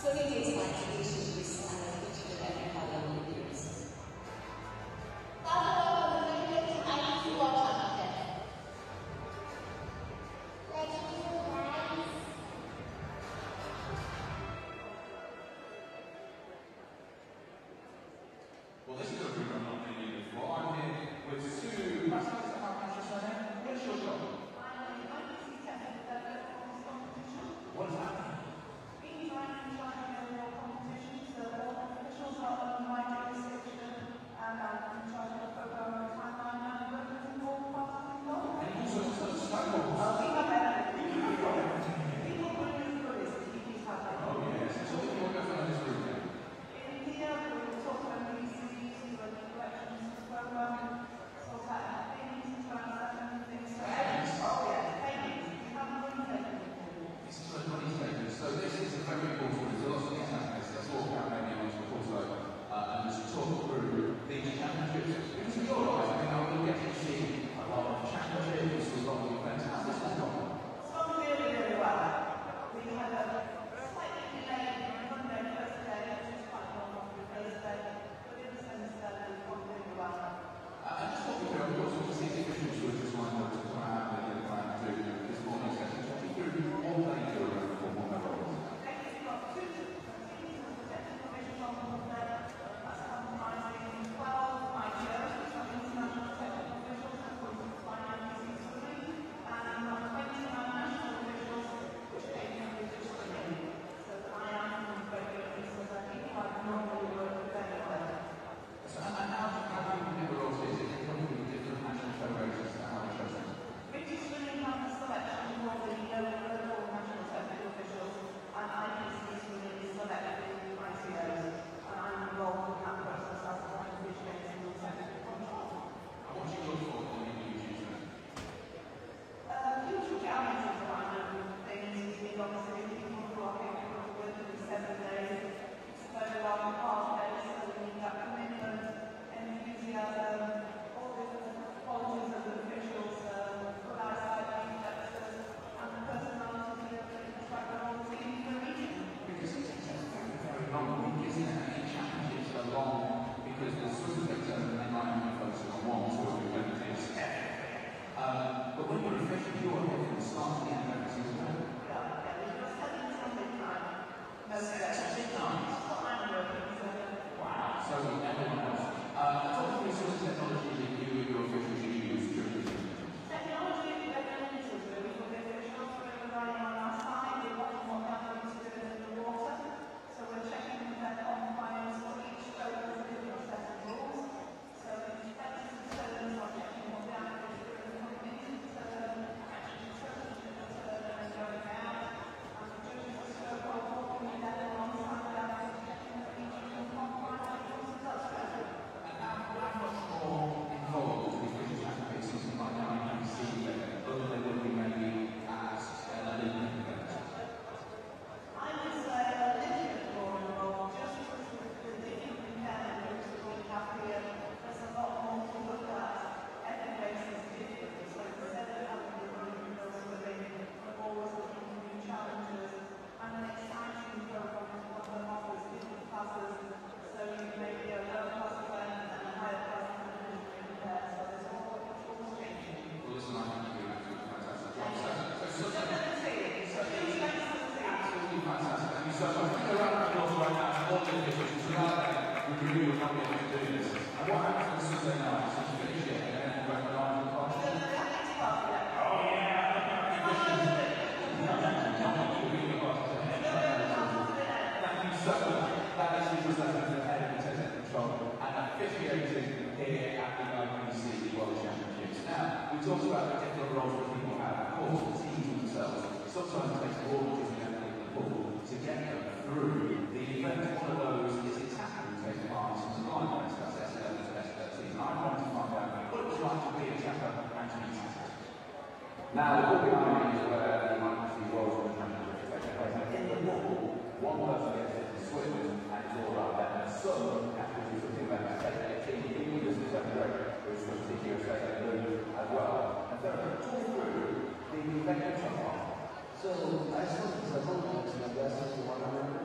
Swimming is my tradition, and I featured in every Paralympic Games. Welcome to the IPC World Championship. Let's do guys. Well, this is a group I've not been in before. I'm here with Sue. What's your job? I'm an IPC technical development competition. What does that mean? It means I'm in charge of overall competitions, so all officials are under my jurisdiction, and I'm in charge of the program and timeline and representing all parties involved. And also, it's so cool. We have everything. People who are in the list, you just have that. Oh, yes. So what do you want to go for this group then? In here, we will talk about IPCs, the collections program, sort out payments, transactions, things. Oh, yes, payments. We haven't really taken it. This is what money takers. So this is a very important. There's a lot of things happening. Let's talk about maybe on to also and just talk through these championships. Because in your life, I mean, you'll get to see a lot of championships, a lot of events. How's this all gone? It's gone really, really well. We had a slightly delayed Monday, first day, which is quite normal for the first day, but in the sense that we've gone really well. And just talk me through, of course, all the senior officials who are just lined up to come out and get back to this morning's session. Talk me through all they do around the football levels. We've got two teams of technical officials on board there. That's comprising 12 IPOs, which are international technical officials, appointed by IPC swimming, and 29 national officials, which are British swimming. So I am regularly, so that people I normally work with very well. So, and how do you never also is it coming with different national federations and how they show them? British swimming has a selection of all the local national technical officials, and IPC swimming is selected in ICOs, and I'm involved in that process as a officiating and technical control. And what do you look for in the future? Future challenges around things is obviously people who are capable of working for 7 days. It's a very long, hard day, so we need that commitment, enthusiasm, all the qualities of the officials, good eyesight, reflexes, and the personality of the instructor on the team in the region. Because it's very, very long week, isn't it? And each championships are long because the swimmers get turned and they might only focus on one sort of event. But when you're official, you're here from the start to the end of every single day. Yeah, we've got 7 Sunday time. Most days. Saturday night. That's what I'm working, so. Wow. So everyone else. Talk through the sort of technology that you and your officials use during the season. Technology is very limited really for the officials. We're relying on our side, we're watching what they're going to do in the water. So we're checking their compliance for each stroke of the different set of rules. So inspectors and surgeons are checking what the athletes are doing coming in, so actually instructions in the turn and going out. And the judges are stroke are walking in there alongside the athletes, checking that each of them comply with the rules. That's good. How much more involved with the Champions season like the IPC other than would be maybe at an Olympic event? I would say a little bit more involved, just because with the different impairment groups that we have here, there's a lot more to look at. Every race is different, so instead of having the group of swimming, we're always looking for new challenges and an exciting program that offers different classes. So you may be a low class event and a higher class event in there, so there's always changing. Well, listen, I think you're doing a fantastic job. Absolutely fantastic. Thank you so much. We're going to round of applause right now to all the officials. Without them, we really would not be able to do this. And what happens on Sunday night is you finish it and then you recognise the cost. Oh, yeah! Thank you so much. That is just as the head of the technical control and officiating here at the IPC World Championships. Now, we talked about the different roles that people have. Of course, the teams themselves. Sometimes it takes more than just an athletic pool to get them through the event. One of those is exactly taking part in some blind events. That's SL's best 13. I wanted to find out what it was like to be a chapter and to be tackled. Now, the ball behind me is where the IPC World Championships take place. In the ball, one person gets it to swim and it's all right there. And some have to do something about it. Take their team, even with the 7 grade, which was the USA and Blue as well. And so, talk through the event of So I started as a volunteer, I guess, as one of the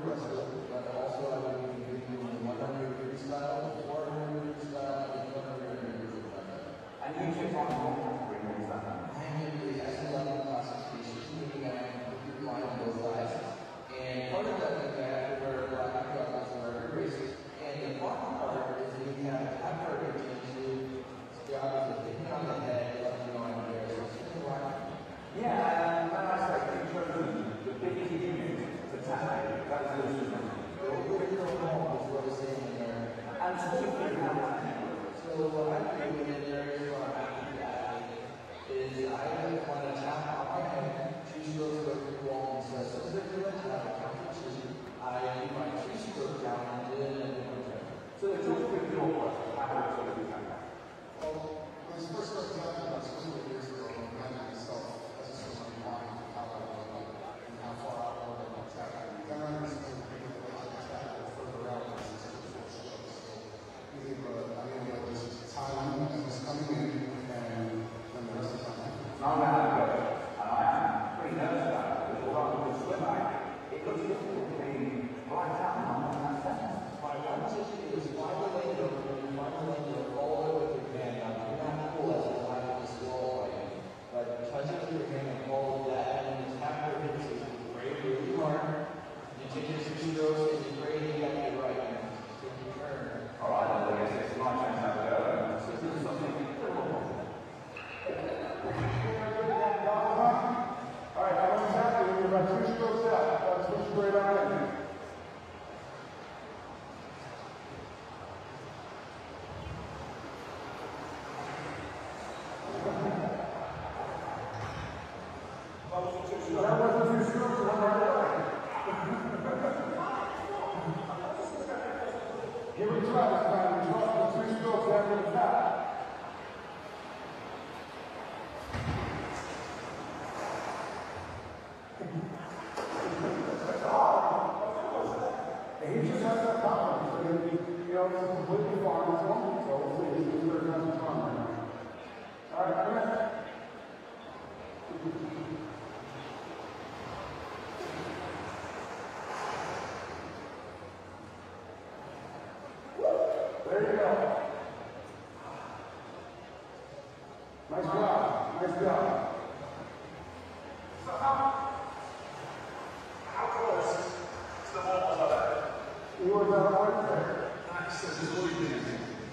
access to audience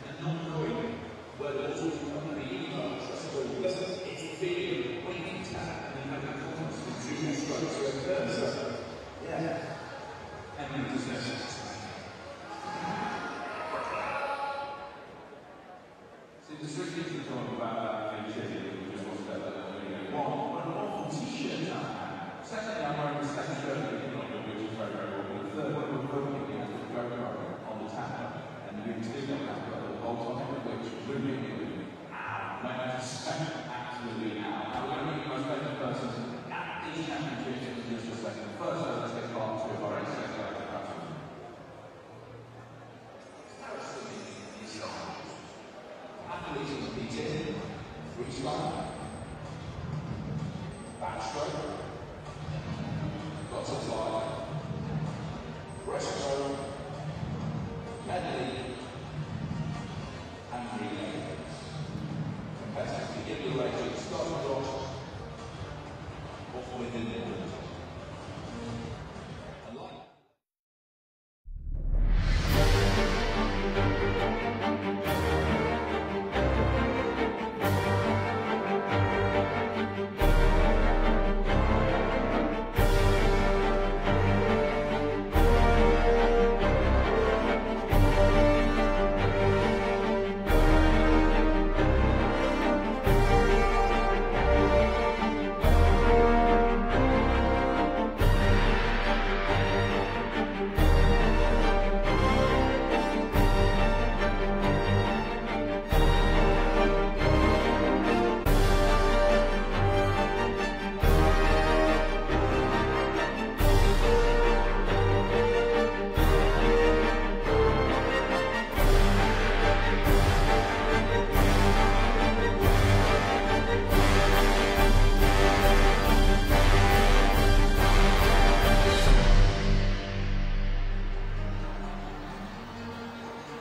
and not knowing where the emails are. So it's being waiting tab and then having confidence to do strokes to occur. So, yeah. And then so the strictly to talk about that we just watched that video. What an awful t-shirt now. Secondly, I'm wearing a second shirt, which is very, very awkward. The third one, we're working against the GoPro on the tapper, and the two got that got a bolt on it, which really, might have to say, absolutely now. Now, we're going to meet the most famous person at these championships in just a second. First, let's take part to our exercise director. Athletes competing, freestyle, backstroke, butterfly, breaststroke, medley, and relay. Competitors begin the race, start the dot, off within the limit.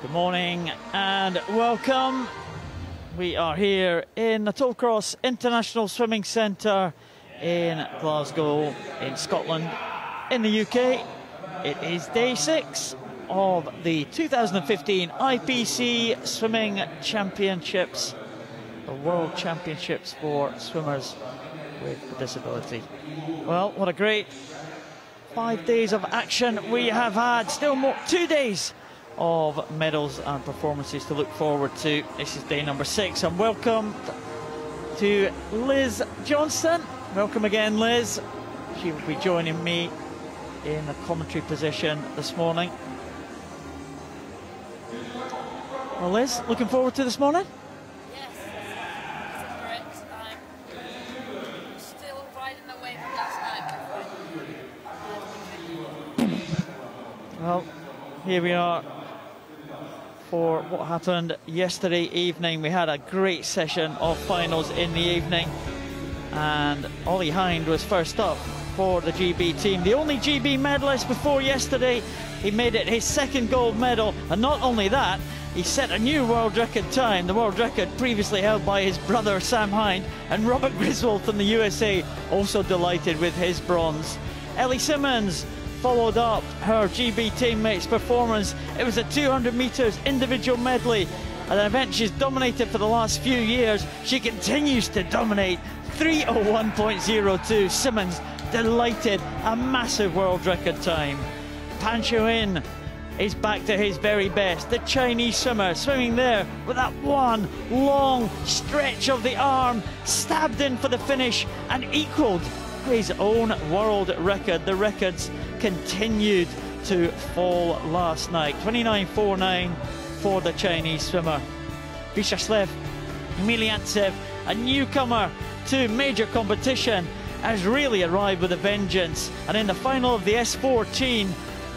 Good morning and welcome. We are here in the Tallcross International Swimming Centre in Glasgow in Scotland in the UK. It is day 6 of the 2015 IPC Swimming Championships, the World Championships for swimmers with a disability. Well, what a great 5 days of action we have had. Still more, 2 days of medals and performances to look forward to. This is day number 6, and welcome to Liz Johnston. Welcome again, Liz. She will be joining me in the commentary position this morning. Well, Liz, looking forward to this morning? Yes, it's great. I'm still riding the wave of last night. Well, here we are for what happened yesterday evening. We had a great session of finals in the evening, and Ollie Hind was first up for the GB team. The only GB medalist before yesterday. He made it his second gold medal, and not only that, he set a new world record time, the world record previously held by his brother Sam Hind, and Robert Griswold from the USA also delighted with his bronze. Ellie Simmons followed up her GB teammates' performance. It was a 200 metres individual medley, an event she's dominated for the last few years. She continues to dominate. 3:01.02. Simmons delighted, a massive world record time. Pan Shuin is back to his very best. The Chinese swimmer swimming there with that one long stretch of the arm, stabbed in for the finish and equalled his own world record. The records continued to fall last night. 29.49 for the Chinese swimmer. Vyacheslav Emeliantsev, a newcomer to major competition, has really arrived with a vengeance, and in the final of the S14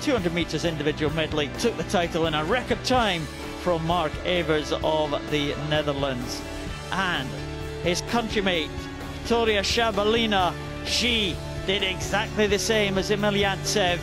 200 metres individual medley took the title in a record time from Mark Evers of the Netherlands. And his countrymate Victoria Shabalina, she did exactly the same as Emeliantsev,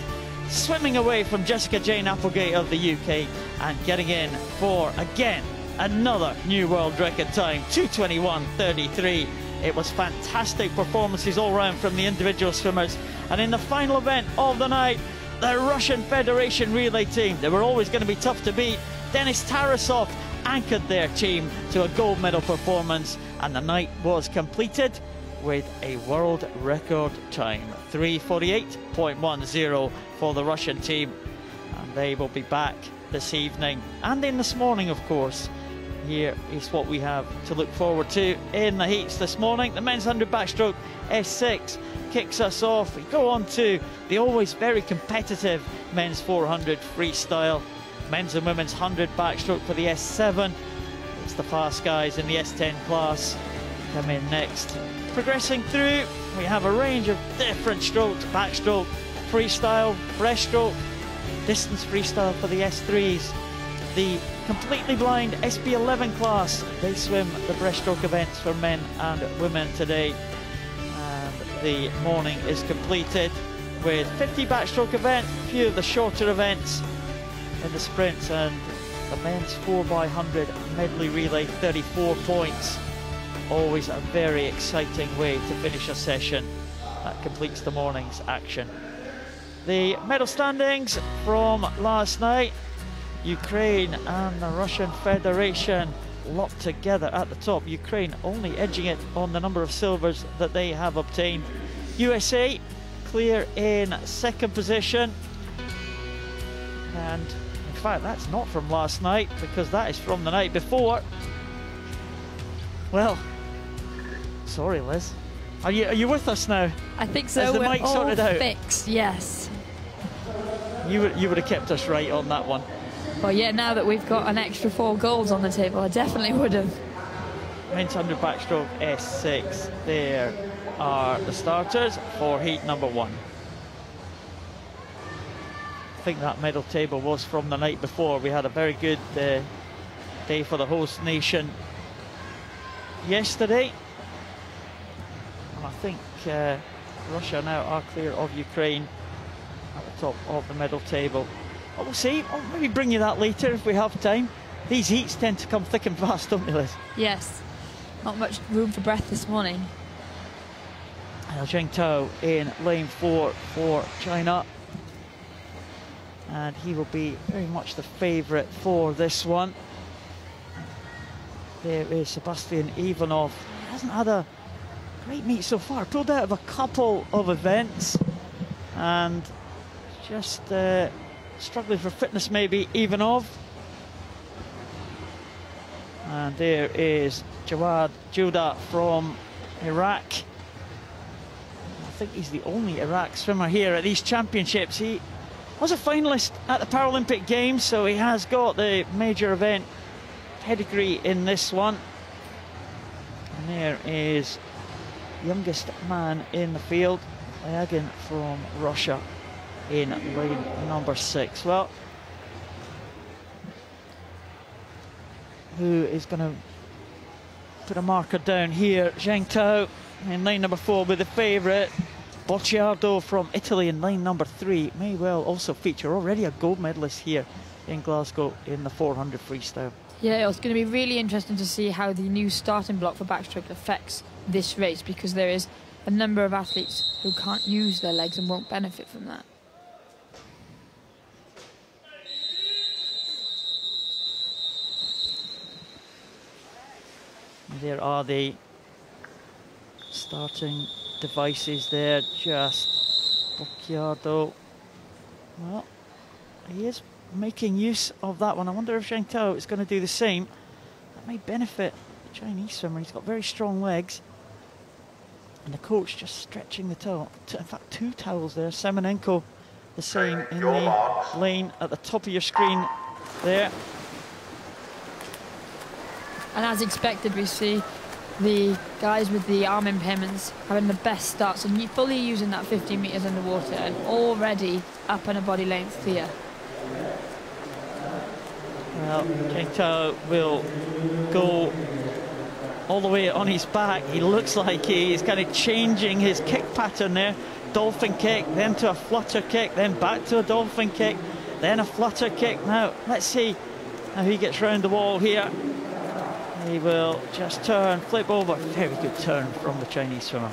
swimming away from Jessica Jane Applegate of the UK and getting in for, again, another new world record time, 2:21.33. It was fantastic performances all round from the individual swimmers. And in the final event of the night, the Russian Federation relay team. They were always going to be tough to beat. Denis Tarasov anchored their team to a gold medal performance, and the night was completed with a world record time, 3:48.10 for the Russian team. And they will be back this evening and in this morning, of course. Here is what we have to look forward to in the heats this morning. The men's 100 backstroke S6 kicks us off. We go on to the always very competitive men's 400 freestyle. Men's and women's 100 backstroke for the S7. It's the fast guys in the S10 class come in next. Progressing through, we have a range of different strokes: backstroke, freestyle, breaststroke, distance freestyle for the S3s. The completely blind SB11 class, they swim the breaststroke events for men and women today. And the morning is completed with 50 backstroke events, a few of the shorter events in the sprints, and the men's 4x100 medley relay, 34 points. Always a very exciting way to finish a session. That completes the morning's action. The medal standings from last night: Ukraine and the Russian Federation locked together at the top. Ukraine only edging it on the number of silvers that they have obtained. USA clear in second position, and in fact that's not from last night because that is from the night before. Well, sorry Liz, are you with us now? I think so. Is the mic sorted out? Fixed, yes. You would have kept us right on that one. Well, yeah, now that we've got an extra 4 goals on the table, I definitely would have. Men's 100 backstroke S6. There are the starters for heat number 1. I think that medal table was from the night before. We had a very good day for the host nation yesterday. And I think Russia now are clear of Ukraine at the top of the medal table. We'll see. I'll maybe bring you that later if we have time. These heats tend to come thick and fast, don't they, Liz? Yes. Not much room for breath this morning. Zheng Tao in lane 4 for China. And he will be very much the favourite for this one. There is Sebastian Ivanov. He hasn't had a great meet so far. Pulled out of a couple of events. And just struggling for fitness maybe, Ivanov. And there is Jawad Judah from Iraq. I think he's the only Iraq swimmer here at these championships. He was a finalist at the Paralympic Games, so he has got the major event pedigree in this one. And there is youngest man in the field, Lyagin from Russia, in lane number 6. Well, who is going to put a marker down here? Zheng Tao in lane number 4 with the favourite. Bocciardo from Italy in lane number 3 may well also feature. Already a gold medalist here in Glasgow in the 400 freestyle. Yeah, it's going to be really interesting to see how the new starting block for backstroke affects this race, because there is a number of athletes who can't use their legs and won't benefit from that. There are the starting devices there. Just Bocciardo. Well, he is making use of that one. I wonder if Zheng Tao is going to do the same. That may benefit the Chinese swimmer. He's got very strong legs. And the coach just stretching the towel. In fact, 2 towels there. Semenenko, the same in the lane at the top of your screen there. And as expected, we see the guys with the arm impairments having the best starts and fully using that 15 metres underwater and already up on a body length clear. Well, Zheng Tao will go all the way on his back. He looks like he's kind of changing his kick pattern there. Dolphin kick, then to a flutter kick, then back to a dolphin kick, then a flutter kick. Now, let's see how he gets round the wall here. He will just turn, flip over. Very good turn from the Chinese swimmer.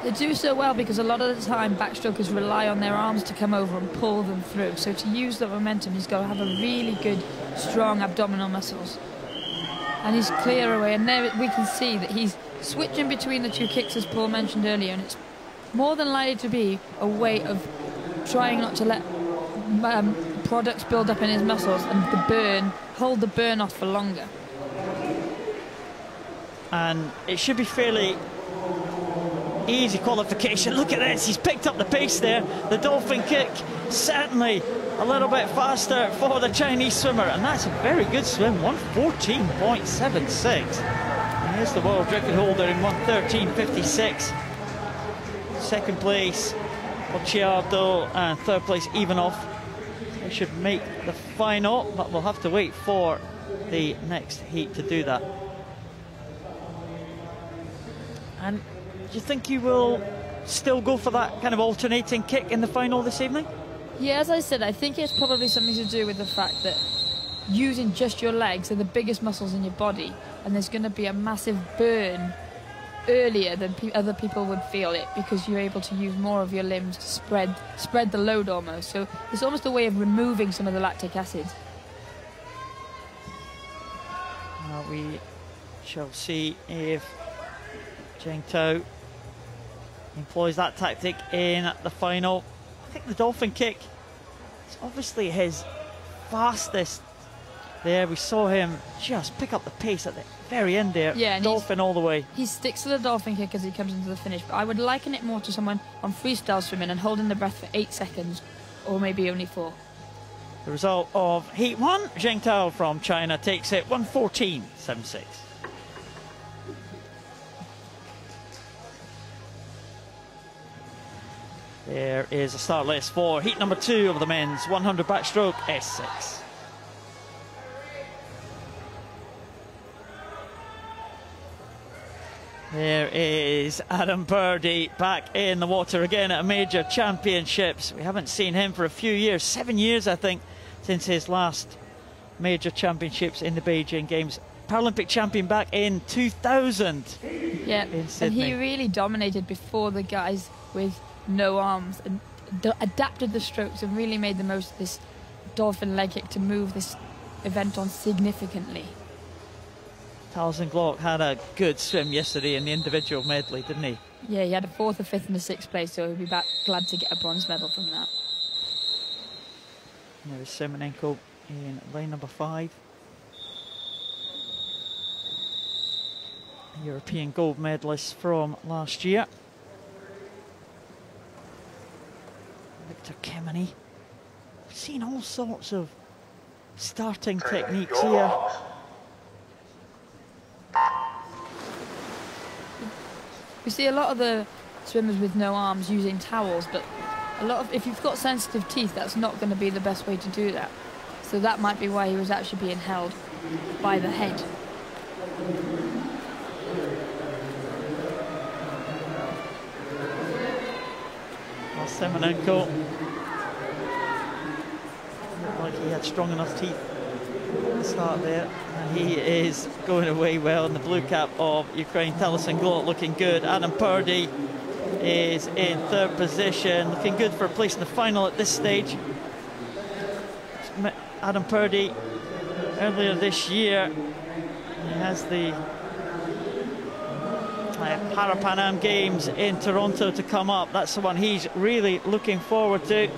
They do so well because a lot of the time backstrokers rely on their arms to come over and pull them through. So to use the momentum, he's got to have a really good, strong abdominal muscles. And he's clear away, and there we can see that he's switching between the two kicks, as Paul mentioned earlier, and it's more than likely to be a way of trying not to let products build up in his muscles and hold the burn off for longer. And it should be fairly easy qualification. Look at this, he's picked up the pace there. The dolphin kick, certainly a little bit faster for the Chinese swimmer, and that's a very good swim, 1:14.76. And here's the world record holder in 1:13.56. Second place Ricciardo and third place Ivanov. They should make the final, but we'll have to wait for the next heat to do that. And do you think you will still go for that kind of alternating kick in the final this evening? Yeah, as I said, I think it's probably something to do with the fact that using just your legs are the biggest muscles in your body, and there's going to be a massive burn earlier than other people would feel it, because you're able to use more of your limbs to spread the load almost. So it's almost a way of removing some of the lactic acid. We shall see if Zheng Tao employs that tactic in the final. I think the dolphin kick is obviously his fastest there. We saw him just pick up the pace at the very end there. Yeah, and dolphin all the way. He sticks to the dolphin kick as he comes into the finish, but I would liken it more to someone on freestyle swimming and holding the breath for 8 seconds, or maybe only 4. The result of Heat 1, Zheng Tao from China takes it 1:14.76. There is a start list for heat number 2 of the men's 100 backstroke S6. There is Adam Purdy back in the water again at a major championships. We haven't seen him for a few years, 7 years I think, since his last major championships in the Beijing Games. Paralympic champion back in 2000. Yeah, in Sydney. And he really dominated before the guys with no arms, and adapted the strokes and really made the most of this dolphin leg kick to move this event on significantly. Taliesin Glock had a good swim yesterday in the individual medley, didn't he? Yeah, he had a 4th, a 5th and a 6th place, so he'll be glad to get a bronze medal from that. There is Semenenko in lane number 5. A European gold medalist from last year. Victor Kemeny. We've seen all sorts of starting techniques here. We see a lot of the swimmers with no arms using towels, but if you've got sensitive teeth, that's not going to be the best way to do that. So that might be why he was actually being held by the head. Well, Semenenko looked like he had strong enough teeth at the start there, and he is going away well in the blue cap of Ukraine. Taliesin Glock looking good. Adam Purdy is in 3rd position, looking good for a place in the final at this stage. Adam Purdy earlier this year, he has the Pan Am Games in Toronto to come up. That's the one he's really looking forward to.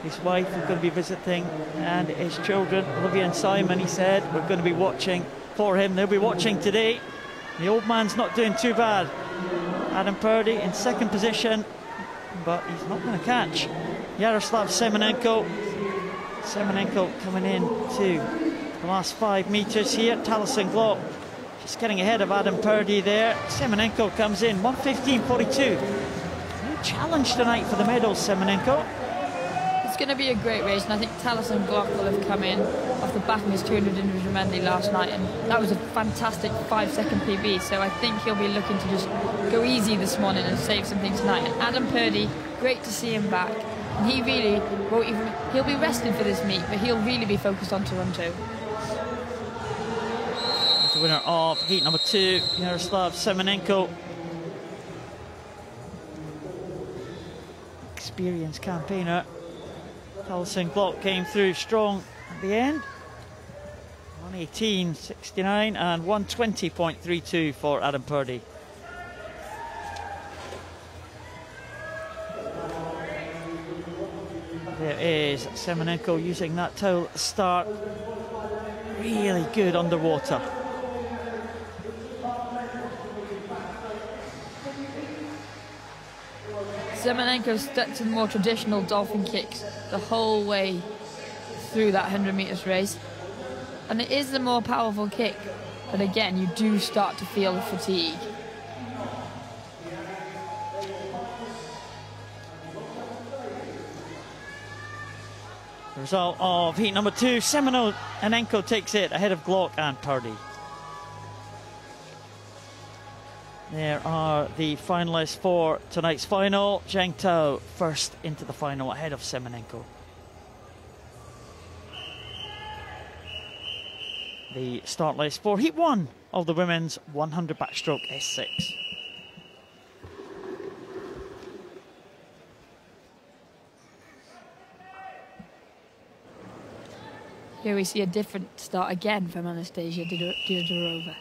His wife is going to be visiting, and his children, Olivia and Simon, he said, we're going to be watching for him. They'll be watching today. The old man's not doing too bad. Adam Purdy in 2nd position, but he's not going to catch Yaroslav Semenenko. Semenenko coming in to the last 5 metres here. Taliesin Glock just getting ahead of Adam Purdy there. Semenenko comes in 1:15.42. No challenge tonight for the medals, Semenenko. It's going to be a great race, and I think Taliesin Glock will have come in off the back of his 200 individual medley last night, and that was a fantastic 5-second PB, so I think he'll be looking to just go easy this morning and save something tonight. And Adam Purdy, great to see him back, and he really won't even, he'll be rested for this meet, but he'll really be focused on Toronto. The winner of heat number 2, Yaroslav Semenenko. experienced campaigner. Alison Glock came through strong at the end. 1:18.69 and 1:20.32 for Adam Purdy. There is Semenenko using that towel at the start. Really good underwater. Semenenko stuck to the more traditional dolphin kicks the whole way through that 100 metres race. And it is the more powerful kick, but again, you do start to feel the fatigue. The result of heat number 2, Semenenko takes it ahead of Glock and Purdy. There are the finalists for tonight's final. Zheng Tao first into the final ahead of Semenenko. The start list for heat 1 of the women's 100 backstroke S6. Here we see a different start again from Anastasia Diodarova.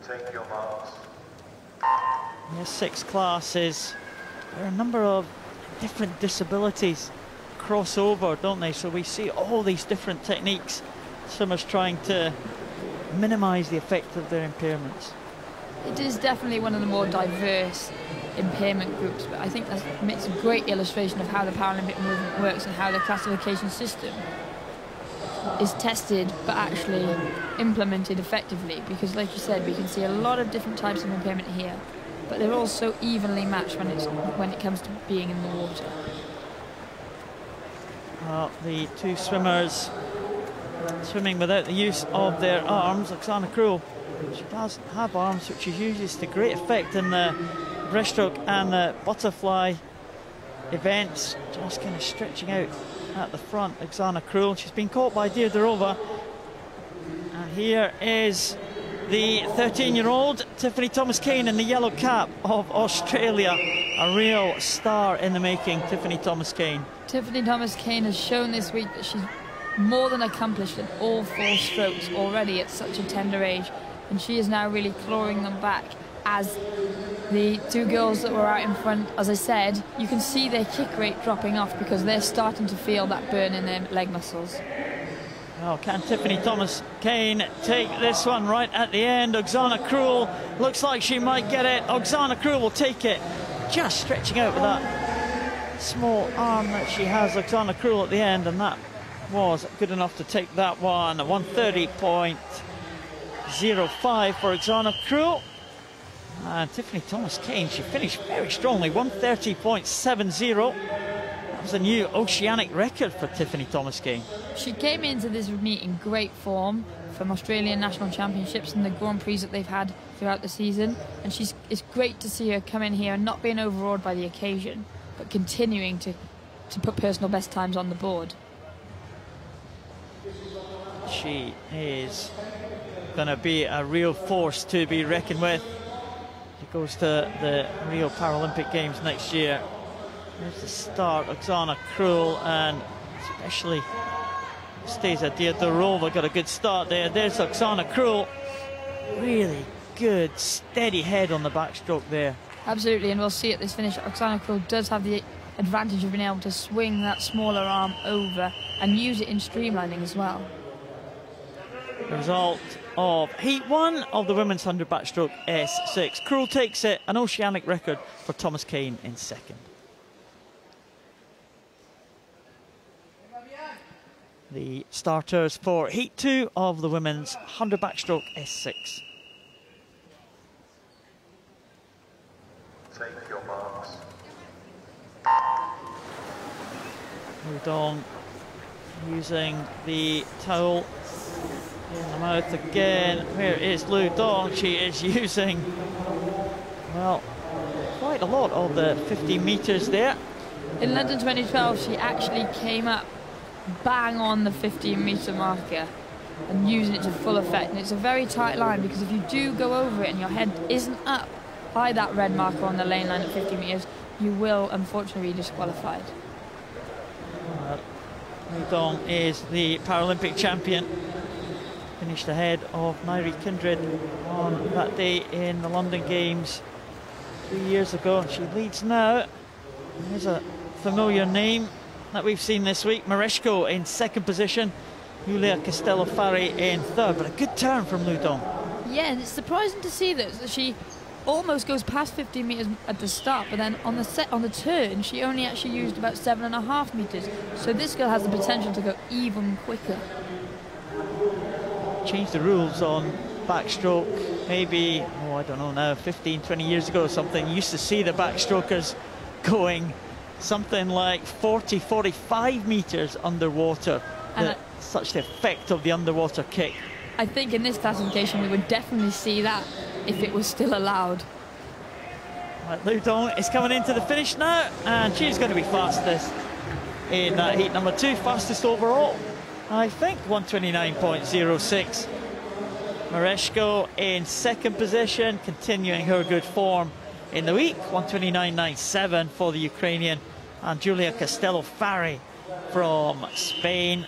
Take your marks. The S6 classes, there are a number of different disabilities cross over, don't they? So we see all these different techniques. Swimmers trying to minimise the effect of their impairments. It is definitely one of the more diverse impairment groups, but I think that makes a great illustration of how the Paralympic movement works and how the classification system is tested but actually implemented effectively, because like you said, we can see a lot of different types of impairment here, but they're all so evenly matched when it comes to being in the water. The two swimmers swimming without the use of their arms. Oksana Krul, she does have arms, which she uses to great effect in the breaststroke and the butterfly events. Just kind of stretching out at the front. Oksana Krul, she's been caught by Diodarova. And here is the 13-year-old Tiffany Thomas-Kane in the yellow cap of Australia. A real star in the making, Tiffany Thomas-Kane. Tiffany Thomas-Kane has shown this week that she's more than accomplished in all 4 strokes already at such a tender age, and she is now really clawing them back. As the two girls that were out in front, as I said, you can see their kick rate dropping off because they're starting to feel that burn in their leg muscles. Oh, can Tiffany Thomas-Kane take this one right at the end? Oksana Krul looks like she might get it. Oksana Krul will take it, just stretching out with that small arm that she has, Oksana Krul, at the end, and that was good enough to take that one. 1:30.05 for Oksana Krul. And Tiffany Thomas-Kane, she finished very strongly, 1:30.70. That was a new oceanic record for Tiffany Thomas-Kane. She came into this meet in great form from Australian National Championships and the Grand Prix that they've had throughout the season. And it's great to see her come in here and not being overawed by the occasion, but continuing to put personal best times on the board. She is going to be a real force to be reckoned with. She goes to the Rio Paralympic Games next year. There's the start, Oksana Krul, and especially Stasia Diodarova got a good start there. There's Oksana Krul. Really good, steady head on the backstroke there. Absolutely, and we'll see at this finish, Oksana Krul does have the advantage of being able to swing that smaller arm over and use it in streamlining as well. The result of heat 1 of the women's 100 backstroke S6. Krul takes it, an oceanic record for Thomas-Kane in second. The starters for heat 2 of the women's 100 backstroke S6. Take your marks. Udong using the towel in the mouth again. Where is Lu Dong? She is using, well, quite a lot of the 50 metres there. In London 2012, she actually came up bang on the 15-metre marker and using it to full effect. And it's a very tight line, because if you do go over it and your head isn't up, by that red marker on the lane line at 50 metres, you will unfortunately be disqualified. Ludong is the Paralympic champion. Finished ahead of Nairi Kindred on that day in the London Games 3 years ago. She leads now. There's a familiar name that we've seen this week. Mareshko in second position. Julia Castello-Fari in third. But a good turn from Ludong. Yeah, and it's surprising to see that she almost goes past 15 metres at the start, but then on the turn she only actually used about 7.5 metres. So this girl has the potential to go even quicker. Changed the rules on backstroke maybe, oh I don't know now, 15, 20 years ago or something. You used to see the backstrokers going something like 40, 45 metres underwater. And such the effect of the underwater kick. I think in this classification we would definitely see that if it was still allowed. Right, Ludong is coming into the finish now, and she's going to be fastest in heat number 2, fastest overall, I think, 129.06. Mareshko in second position, continuing her good form in the week, 129.97 for the Ukrainian, and Julia Castello-Fari from Spain,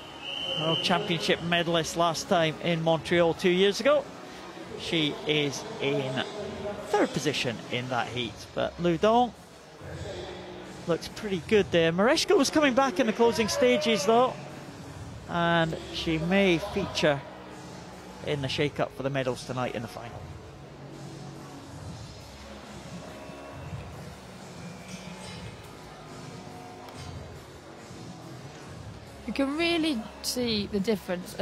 World Championship medalist last time in Montreal 2 years ago. She is in third position in that heat, but Ludong looks pretty good there. Mareshko was coming back in the closing stages though, and she may feature in the shake-up for the medals tonight in the final. You can really see the difference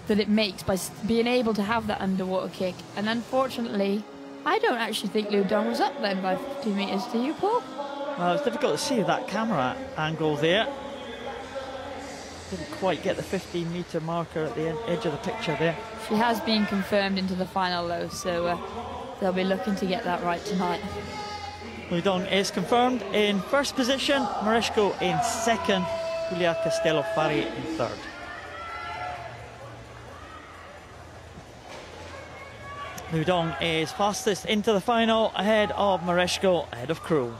that it makes by being able to have that underwater kick. And unfortunately, I don't actually think Ludong was up then by 50 metres. Do you, Paul? Well, it's difficult to see that camera angle there. Didn't quite get the 15-metre marker at the edge of the picture there. She has been confirmed into the final though, so they'll be looking to get that right tonight. Ludong is confirmed in first position, Mareshko in second, Julia Castello-Fari in third. Ludong is fastest into the final, ahead of Mareshko, ahead of Krul.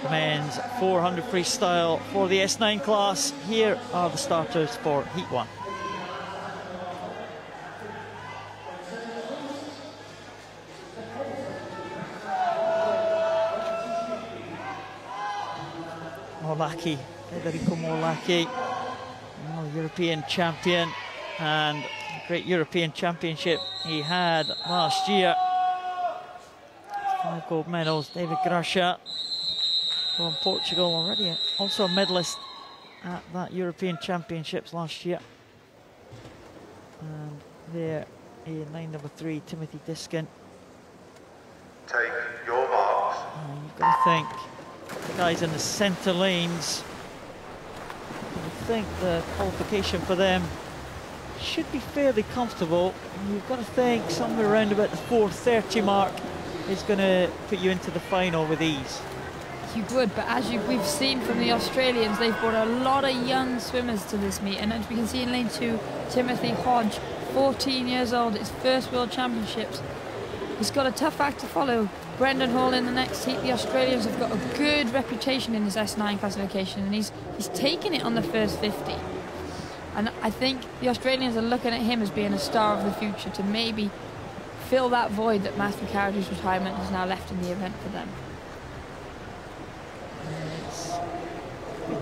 Men's 400 freestyle for the S9 class. Here are the starters for Heat 1. Morlacchi, Federico Morlacchi, European champion, and a great European championship he had last year. 5 gold medals. David Gracia from Portugal, already also a medalist at that European Championships last year. And there in line number 3, Timothy Diskin. Take your marks. You've got to think the guys in the centre lanes, I think the qualification for them should be fairly comfortable. And you've got to think somewhere around about the 4:30 mark is going to put you into the final with ease. You would, but as we've seen from the Australians, they've brought a lot of young swimmers to this meet, and as we can see in lane 2, Timothy Hodge, 14 years old, his first World Championships. He's got a tough act to follow. Brendan Hall in the next heat. The Australians have got a good reputation in this S9 classification, and he's taken it on the first 50. And I think the Australians are looking at him as being a star of the future to maybe fill that void that Matthew Carriage's retirement has now left in the event for them.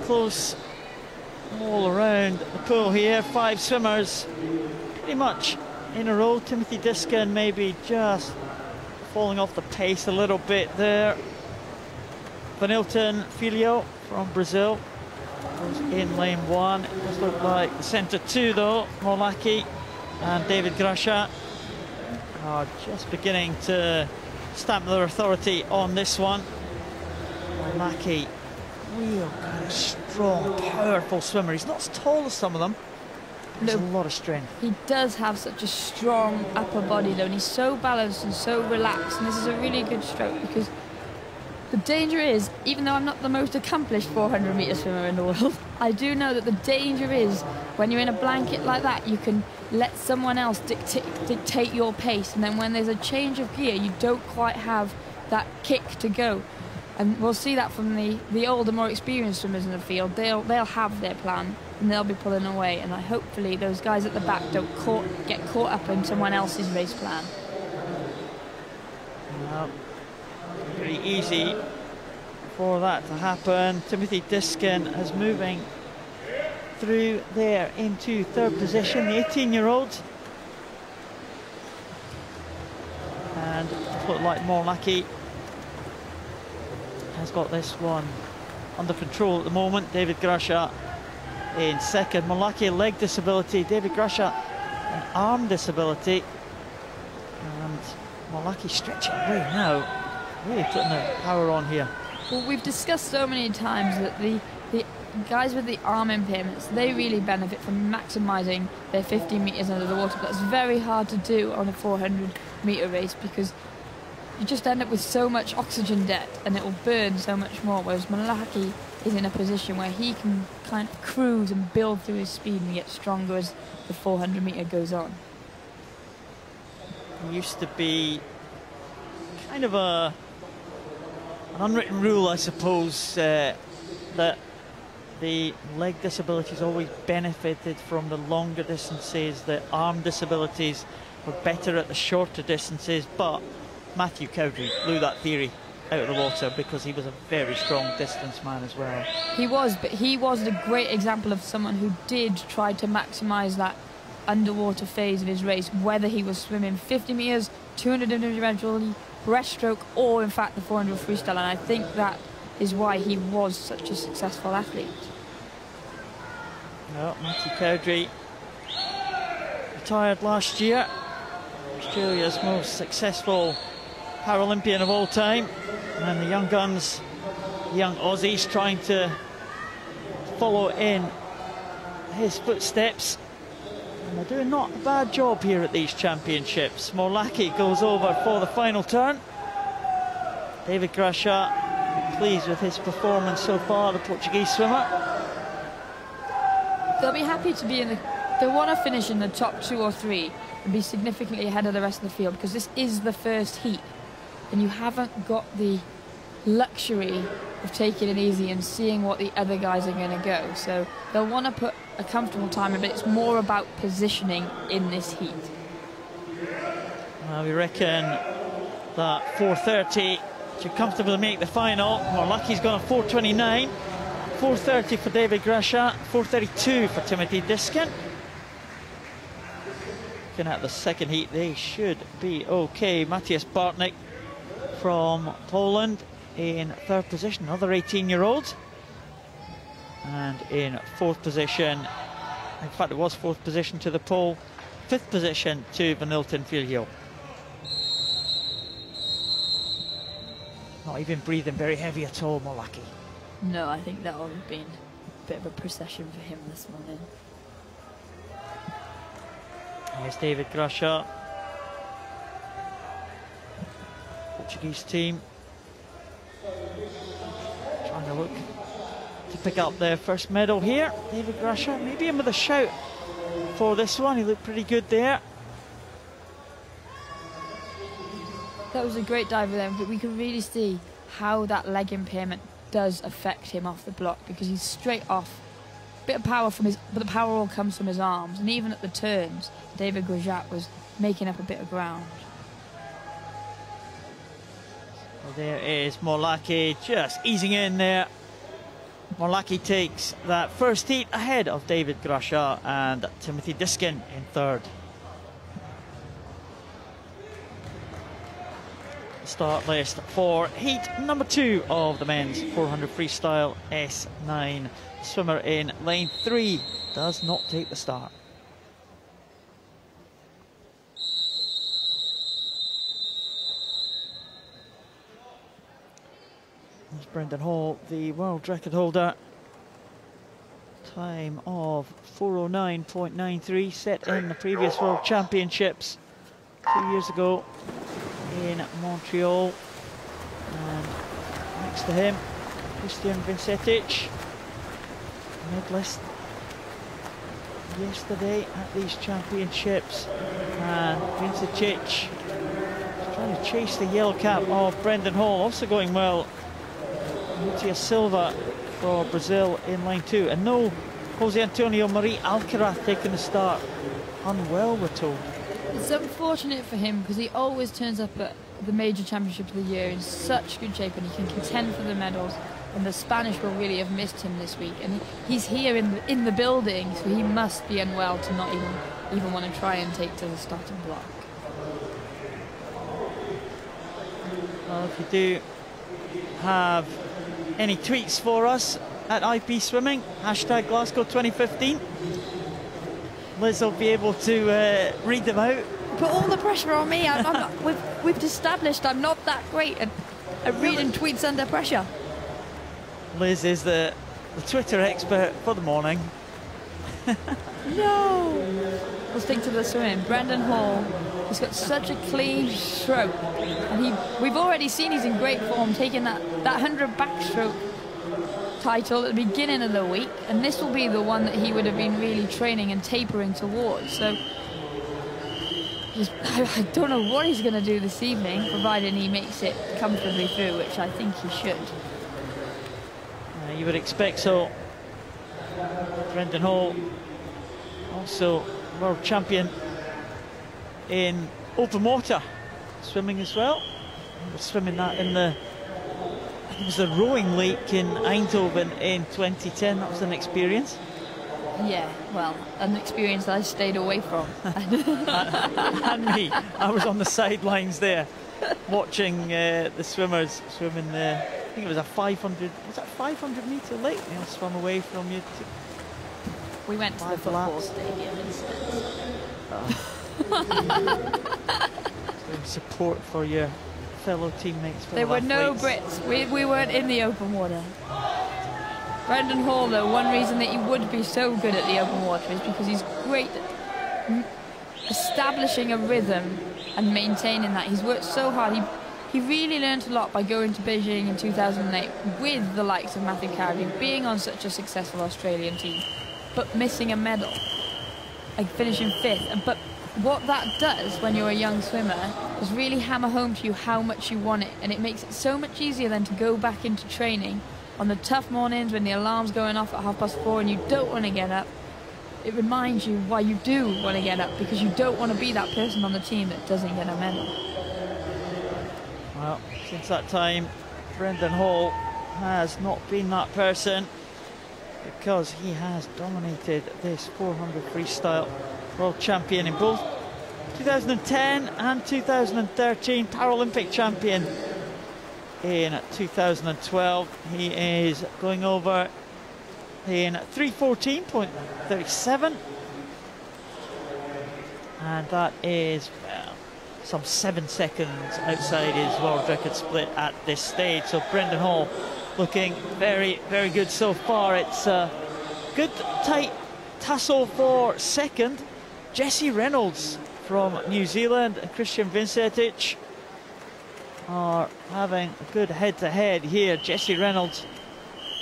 Close all around the pool here. 5 swimmers pretty much in a row. Timothy Diskin maybe just falling off the pace a little bit there. Vanilton Filho from Brazil was in lane 1. It does look like the centre 2 though, Morlacchi and David Gracia are just beginning to stamp their authority on this one. Morlacchi, real kind of strong, powerful swimmer. He's not as tall as some of them. There's a lot of strength. He does have such a strong upper body though, and he's so balanced and so relaxed, and this is a really good stroke because The danger is, even though I'm not the most accomplished 400 metre swimmer in the world, I do know that the danger is when you're in a blanket like that, you can let someone else dictate your pace, and then when there's a change of gear, you don't quite have that kick to go. And we'll see that from the older, more experienced swimmers in the field. They'll have their plan and they'll be pulling away, and hopefully those guys at the back don't get caught up in someone else's race plan. Well, pretty easy for that to happen. Timothy Diskin is moving through there into third position, the 18-year-old. And it looked like Morlacki has got this one under control at the moment. David Grusha in second. Morlacki, leg disability. David Grusha, an arm disability. And Morlacki stretching away now. Really putting the power on here. Well, we've discussed so many times that the guys with the arm impairments, they really benefit from maximising their 50 metres under the water. But that's very hard to do on a 400 metre race because you just end up with so much oxygen debt and it will burn so much more, whereas Morlacki is in a position where he can kind of cruise and build through his speed and get stronger as the 400 metre goes on. It used to be kind of an unwritten rule, I suppose, that the leg disabilities always benefited from the longer distances. The arm disabilities were better at the shorter distances, but Matthew Cowdery blew that theory out of the water because he was a very strong distance man as well. He was, but he was a great example of someone who did try to maximise that underwater phase of his race, whether he was swimming 50 metres, 200 individually, breaststroke, or in fact the 400 freestyle, and I think that is why he was such a successful athlete. Well, Matthew Cowdery retired last year, Australia's most successful Paralympian of all time, and the young guns, the young Aussies, trying to follow in his footsteps, and they're doing not a bad job here at these championships. Morlacki goes over for the final turn. David Grusha, pleased with his performance so far, the Portuguese swimmer. They'll be happy to be in the... They'll want to finish in the top 2 or 3 and be significantly ahead of the rest of the field, because this is the first heat and you haven't got the luxury of taking it easy and seeing what the other guys are going to go. So they'll want to put a comfortable time in, but it's more about positioning in this heat. Well, we reckon that 4:30 should comfortably make the final. Morlacki's gone a 4:29. 4:30 for David Grusha, 4:32 for Timothy Diskin. Looking at the second heat, they should be okay. Matthias Bartnik from Poland in third position, another 18-year-old. And in fourth position, in fact it was fourth position to the pole, fifth position to Vanilton Filho. Not even breathing very heavy at all, Morlacki. No, I think that will have been a bit of a procession for him this morning. Here's David Grusha. Portuguese team trying to look to pick up their first medal here. David Grusha, maybe in with a shout for this one. He looked pretty good there. That was a great dive with him, but we can really see how that leg impairment does affect him off the block, because he's straight off. Bit of power from his, but the power all comes from his arms, and even at the turns, David Grusha was making up a bit of ground. Well, there is Morlacki just easing in there. Morlacki takes that first heat ahead of David Grusha and Timothy Diskin in third. Start list for heat number 2 of the men's 400 freestyle S9. Swimmer in lane 3 does not take the start. There's Brendan Hall, the world record holder. Time of 4:09.93, set in the previous World Championships 2 years ago in Montreal. And to him. Christian Vincetic, medalist yesterday at these championships, and Vincetic trying to chase the yellow cap of Brendan Hall, also going well. Matias Silva for Brazil in line 2, and no Jose Antonio Marie Alcaraz taking the start, unwell we're told. It's unfortunate for him because he always turns up at the major championship of the year in such good shape, and he can contend for the medals, and the Spanish will really have missed him this week, and he's here in the building, so he must be unwell to not even want to try and take to the starting block. Well, if you do have any tweets for us at IP Swimming, hashtag Glasgow 2015, Liz will be able to read them out. Put all the pressure on me. I'm not, we've established I'm not that great at reading tweets under pressure. Liz is the Twitter expert for the morning. No! We'll stick to the swimming. Brendan Hall, he's got such a clean stroke, and we've already seen he's in great form, taking that 100 backstroke title at the beginning of the week, and this will be the one that he would have been really training and tapering towards. So I don't know what he's going to do this evening, providing he makes it comfortably through, which I think he should. You would expect so. Brendan Hall, also world champion in open water swimming as well. He was swimming that in the, I think it was the rowing league in Eindhoven in 2010. That was an experience. Yeah, well, an experience that I stayed away from. And me, I was on the sidelines there, watching the swimmers swimming there. I think it was a 500, was that 500 metre lake? They all swam away from you. We went to the football stadium instead. Support for your fellow teammates. There were no Brits. We weren't in the open water. Brendan Hall, though, one reason that he would be so good at the open water is because he's great at establishing a rhythm and maintaining that. He's worked so hard. He really learned a lot by going to Beijing in 2008 with the likes of Matthew Carrigan, being on such a successful Australian team, but missing a medal, like finishing 5th. But what that does when you're a young swimmer is really hammer home to you how much you want it, and it makes it so much easier then to go back into training on the tough mornings when the alarm's going off at 4:30 and you don't want to get up. It reminds you why you do want to get up, because you don't want to be that person on the team that doesn't get a medal. Well, since that time, Brendan Hall has not been that person, because he has dominated this 400 freestyle, world champion in both 2010 and 2013, Paralympic champion in 2012. He is going over in 3:14.37, and that is, well, some 7 seconds outside his world record split at this stage. So Brendan Hall looking very, very good so far. It's a good tight tussle for second. Jesse Reynolds from New Zealand and Christian Vincetic are having a good head-to-head here. Jesse Reynolds,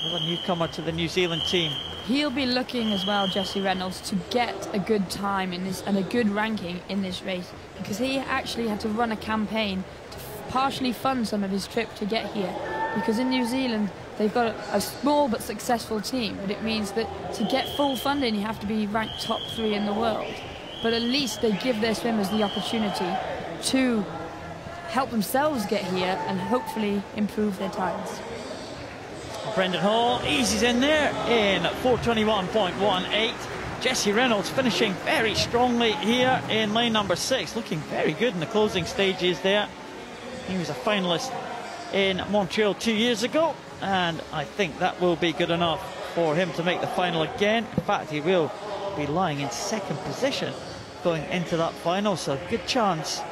another newcomer to the New Zealand team. He'll be looking as well, Jesse Reynolds, to get a good time in this and a good ranking in this race, because he actually had to run a campaign to partially fund some of his trip to get here, because in New Zealand they've got a small but successful team, but it means that to get full funding you have to be ranked top 3 in the world. But at least they give their swimmers the opportunity to help themselves get here and hopefully improve their times. Brendan Hall eases in there in 4:21.18. Jesse Reynolds finishing very strongly here in lane number 6, looking very good in the closing stages there. He was a finalist in Montreal 2 years ago, and I think that will be good enough for him to make the final again. In fact, he will be lying in 2nd position going into that final, so good chance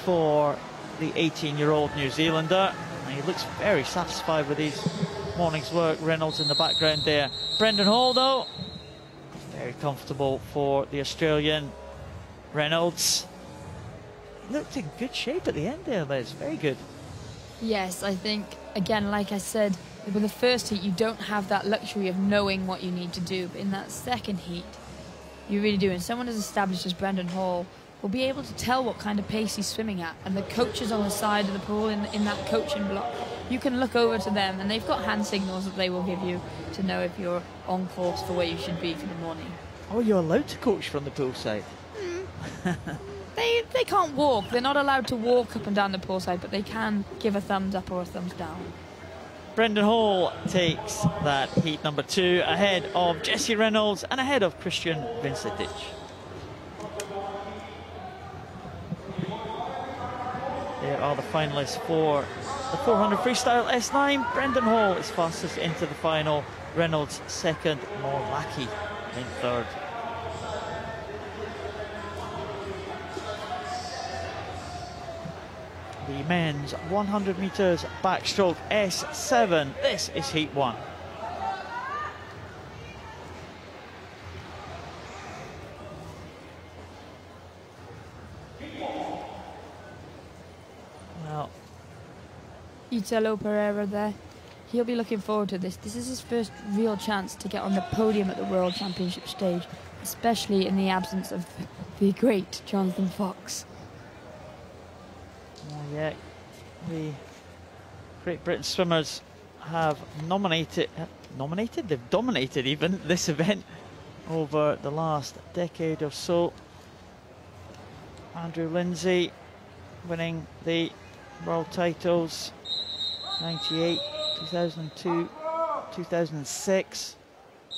for the 18-year-old New Zealander, and he looks very satisfied with his morning's work. Reynolds in the background there. Brendan Hall, though, very comfortable for the Australian. Reynolds looked in good shape at the end there, Liz. Very good. Yes, I think, again, like I said, with the first heat, you don't have that luxury of knowing what you need to do. But in that second heat, you really do. And someone as established as Brendan Hall will be able to tell what kind of pace he's swimming at. And the coaches on the side of the pool in that coaching block, you can look over to them and they've got hand signals that they will give you to know if you're on course for where you should be for the morning. Oh, you're allowed to coach from the poolside? They can't walk. They're not allowed to walk up and down the poolside, but they can give a thumbs up or a thumbs down. Brendan Hall takes that heat number 2 ahead of Jesse Reynolds and ahead of Christian Vincetic. There are the finalists for the 400 freestyle S9. Brendan Hall is fastest into the final. Reynolds second, Morlacki in third. The men's 100 metres backstroke S7. This is heat 1. Well, Italo Pereira there. He'll be looking forward to this. This is his first real chance to get on the podium at the World Championship stage, especially in the absence of the great Jonathan Fox. yeah, the Great Britain swimmers have they've dominated even this event over the last decade or so. Andrew Lindsay winning the world titles 98, 2002, 2006.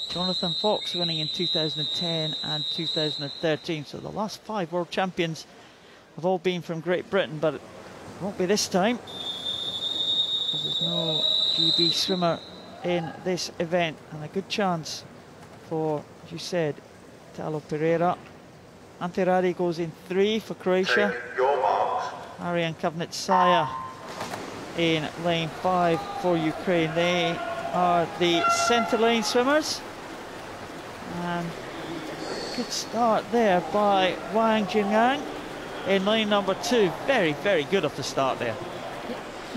Jonathan Fox winning in 2010 and 2013. So the last 5 world champions have all been from Great Britain, but it won't be this time. There's no GB swimmer in this event, and a good chance for, as you said, Italo Pereira. Ante Radi goes in 3 for Croatia. Take your marks. Arian Kavnitsaya in lane 5 for Ukraine. They are the centre lane swimmers. And good start there by Wang Jingyang in lane number 2. Very, very good off the start there.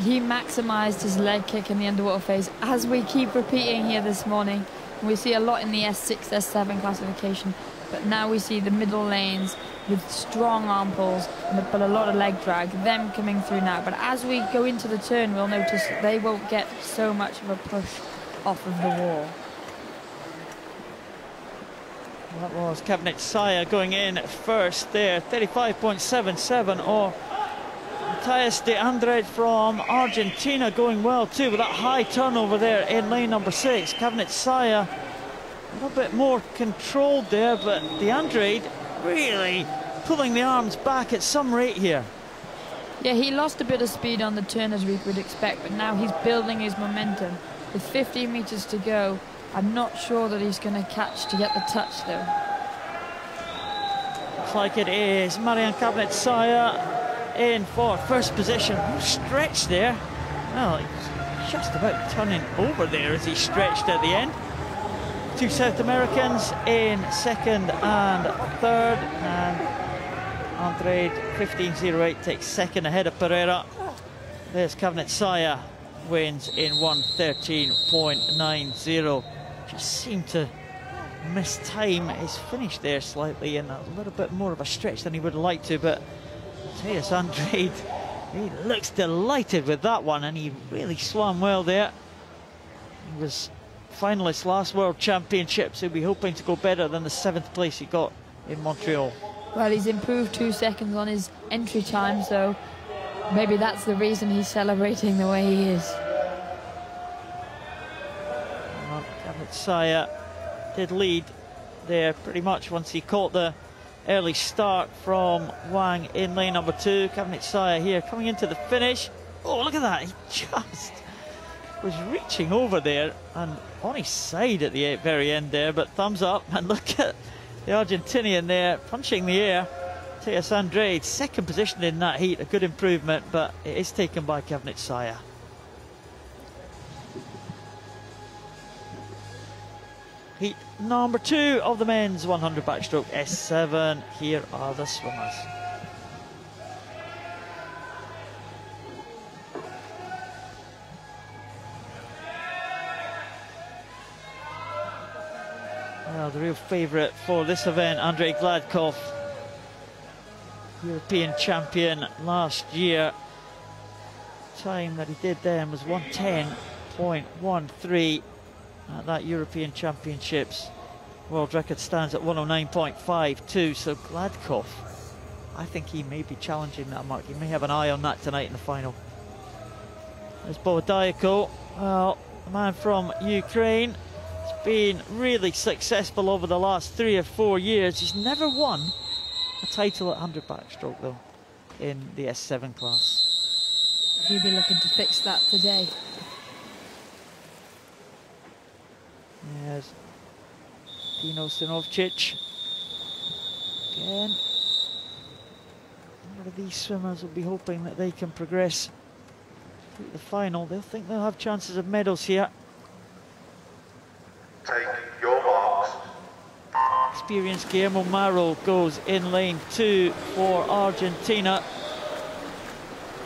He maximised his leg kick in the underwater phase, as we keep repeating here this morning. We see a lot in the S6, S7 classification, but now we see the middle lanes with strong arm pulls, but a lot of leg drag, them coming through now. But as we go into the turn, we'll notice that they won't get so much of a push off of the wall. That was Kavnitsaya going in first there, 35.77, or Matthias de Andrade from Argentina going well too, with that high turnover there in lane number 6. Kavnitsaya a little bit more controlled there, but de Andrade really pulling the arms back at some rate here. Yeah, he lost a bit of speed on the turn as we would expect, but now he's building his momentum. With 15 metres to go, I'm not sure that he's going to catch to get the touch though. Looks like it is Marian Kavnitsaya in for first position. Stretch there. Well, he's just about turning over there as he stretched at the end. 2 South Americans in second and third, and Andrade 15.08 takes second ahead of Pereira. There's Kavnitsaya, wins in 1:13.90. Just seemed to miss time his finish there slightly, and a little bit more of a stretch than he would have liked to, but Matthias Andrade, he looks delighted with that one, and he really swam well there. He was finalist last World Championships. He'll be hoping to go better than the 7th place he got in Montreal. Well, he's improved 2 seconds on his entry time, so maybe that's the reason he's celebrating the way he is. Kavnitsaya did lead there pretty much once he caught the early start from Wang in lane number 2. Kavnitsaya here coming into the finish. Oh, look at that, he just was reaching over there and on his side at the very end there, but thumbs up, and look at the Argentinian there punching the air. Matthias Andrade, second position in that heat, a good improvement, but it is taken by Kavnitsaya. Heat number 2 of the men's 100 backstroke S7. Here are the swimmers. Well, the real favourite for this event, Andrei Gladkov, European champion last year. Time that he did then was 110.13 at that European Championships. World record stands at 109.52, so Gladkov, I think he may be challenging that mark. He may have an eye on that tonight in the final. There's Bohodayko, well, the man from Ukraine. He's been really successful over the last 3 or 4 years. He's never won a title at 100 backstroke though, in the S7 class. He'll be looking to fix that today. Yes, Dino Sinovcic again. A lot of these swimmers will be hoping that they can progress to the final. They'll think they'll have chances of medals here. Take your marks. Experienced Guillermo Maro goes in lane 2 for Argentina.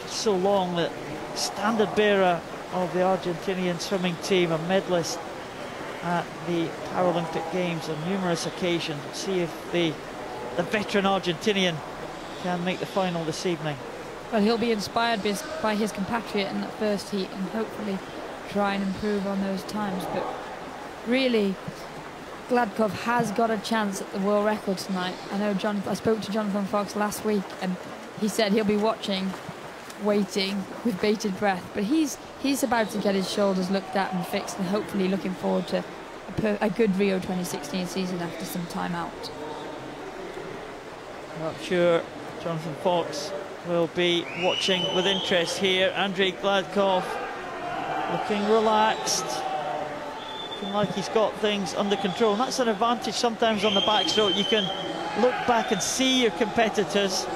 For so long, the standard bearer of the Argentinian swimming team, a medalist at the Paralympic Games on numerous occasions. We'll see if the veteran Argentinian can make the final this evening. Well, he'll be inspired by his compatriot in that first heat and hopefully try and improve on those times. But really, Gladkov has got a chance at the world record tonight. I know I spoke to Jonathan Fox last week and he said he'll be watching, waiting with bated breath. But he's about to get his shoulders looked at and fixed and hopefully looking forward to a good Rio 2016 season after some time out. Not sure Jonathan Fox will be watching with interest here. Andrei Gladkov looking relaxed, looking like he's got things under control. And that's an advantage sometimes on the backstroke. You can look back and see your competitors,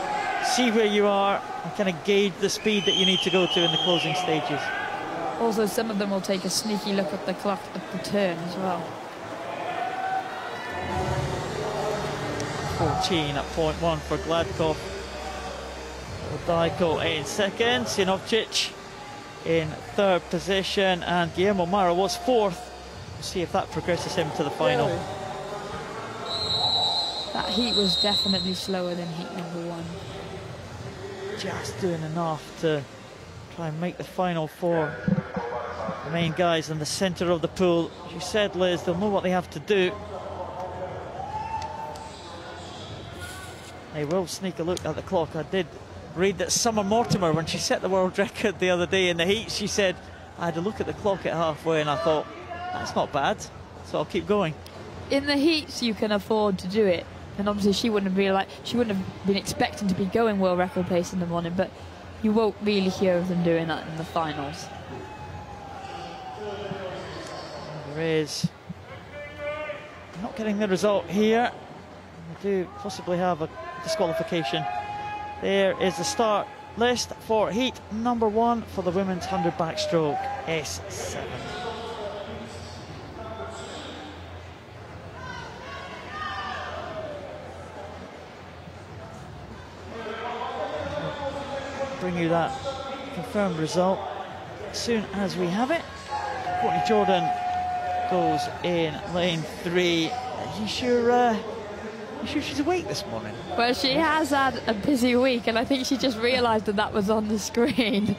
see where you are, and kind of gauge the speed that you need to go to in the closing stages. Also, some of them will take a sneaky look at the clock at the turn as well. 14 at point 1 for Gladkov. Bohodayko in second, Sinovcic in third position, and Guillermo Maro was fourth. We'll see if that progresses him to the final. That heat was definitely slower than heat number 1. Just doing enough to try and make the final for the main guys in the centre of the pool. As you said, Liz, they'll know what they have to do. They will sneak a look at the clock. I did read that Summer Mortimer, when she set the world record the other day in the heat, she said, I had a look at the clock at halfway and I thought, that's not bad, so I'll keep going. In the heats, you can afford to do it. And obviously she wouldn't have been expecting to be going world record pace in the morning, but you won't really hear of them doing that in the finals. There is not getting the result here. We do possibly have a disqualification. There is the start list for heat number 1 for the women's 100 backstroke S7. Bring you that confirmed result as soon as we have it. Courtney Jordan goes in lane 3. Are you sure she's awake this morning? Well, she has had a busy week, and I think she just realised that that was on the screen.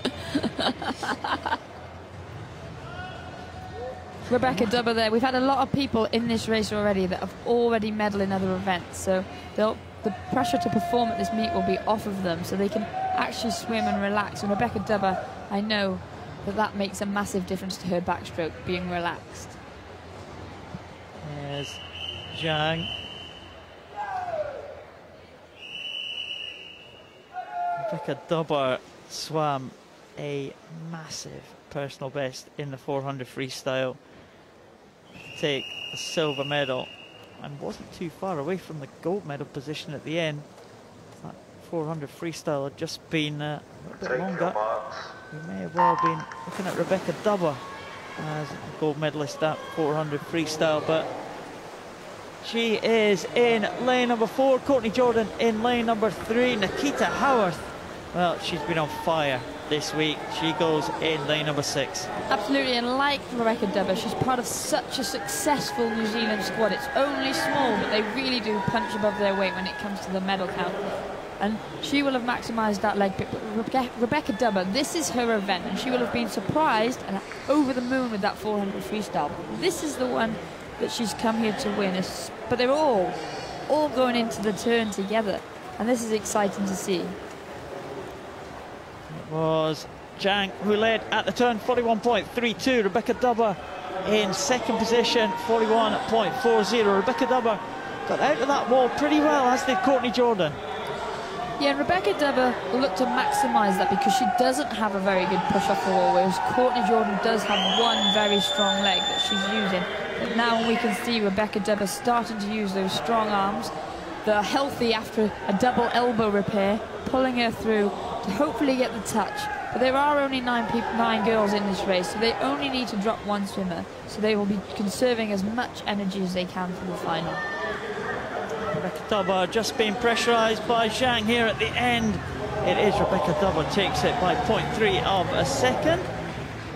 Rebecca Dubber there. We've had a lot of people in this race already that have already medalled in other events, so the pressure to perform at this meet will be off of them, so they can actually swim and relax. And Rebecca Dubber, I know that makes a massive difference to her backstroke, being relaxed. There's Zhang. Rebecca Dubber swam a massive personal best in the 400 freestyle to take the silver medal, and wasn't too far away from the gold medal position at the end. That 400 freestyle had just been a little bit longer. We may have well been looking at Rebecca Dubber as a gold medalist at 400 freestyle, but she is in lane number 4. Courtney Jordan in lane number 3. Nikita Howarth, well, she's been on fire this week. She goes in lane number 6. Absolutely, and like Rebecca Dubber, she's part of such a successful New Zealand squad. It's only small, but they really do punch above their weight when it comes to the medal count. And she will have maximised that leg pick. But Rebecca Dubber, this is her event, and she will have been surprised and over the moon with that 400 freestyle. This is the one that she's come here to win. But they're all going into the turn together, and this is exciting to see. It was Zhang who led at the turn, 41.32. Rebecca Dubber in second position, 41.40. Rebecca Dubber got out of that wall pretty well, as did Courtney Jordan. Yeah, and Rebecca Dubber will look to maximise that because she doesn't have a very good push off the wall, whereas Courtney Jordan does have one very strong leg that she's using. But now we can see Rebecca Dubber starting to use those strong arms. They're healthy after a double elbow repair, pulling her through to hopefully get the touch. But there are only nine girls in this race, so they only need to drop one swimmer. So they will be conserving as much energy as they can for the final. Rebecca Dubber just being pressurised by Zhang here at the end. It is Rebecca Dubber takes it by 0.3 of a second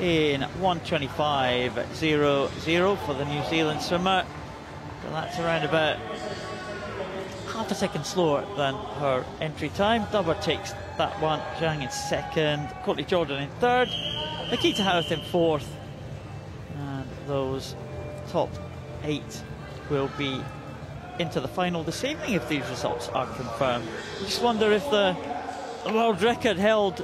in 1:25.00 for the New Zealand swimmer. So that's around about half a second slower than her entry time. Dubber takes that one. Zhang in second. Courtney Jordan in third. Nikita Houth in fourth. And those top 8 will be into the final this evening if these results are confirmed. Just wonder if the world record held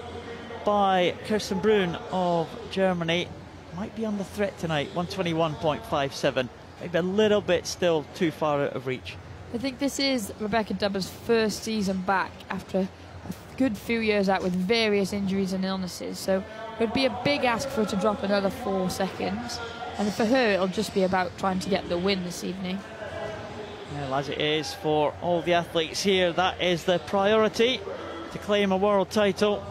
by Kirsten Brun of Germany might be under threat tonight. 1:21.57, maybe a little bit still too far out of reach. I think this is Rebecca Dubber's first season back after a good few years out with various injuries and illnesses, so it would be a big ask for her to drop another 4 seconds, and for her it'll just be about trying to get the win this evening. Well, as it is for all the athletes here, that is the priority, to claim a world title.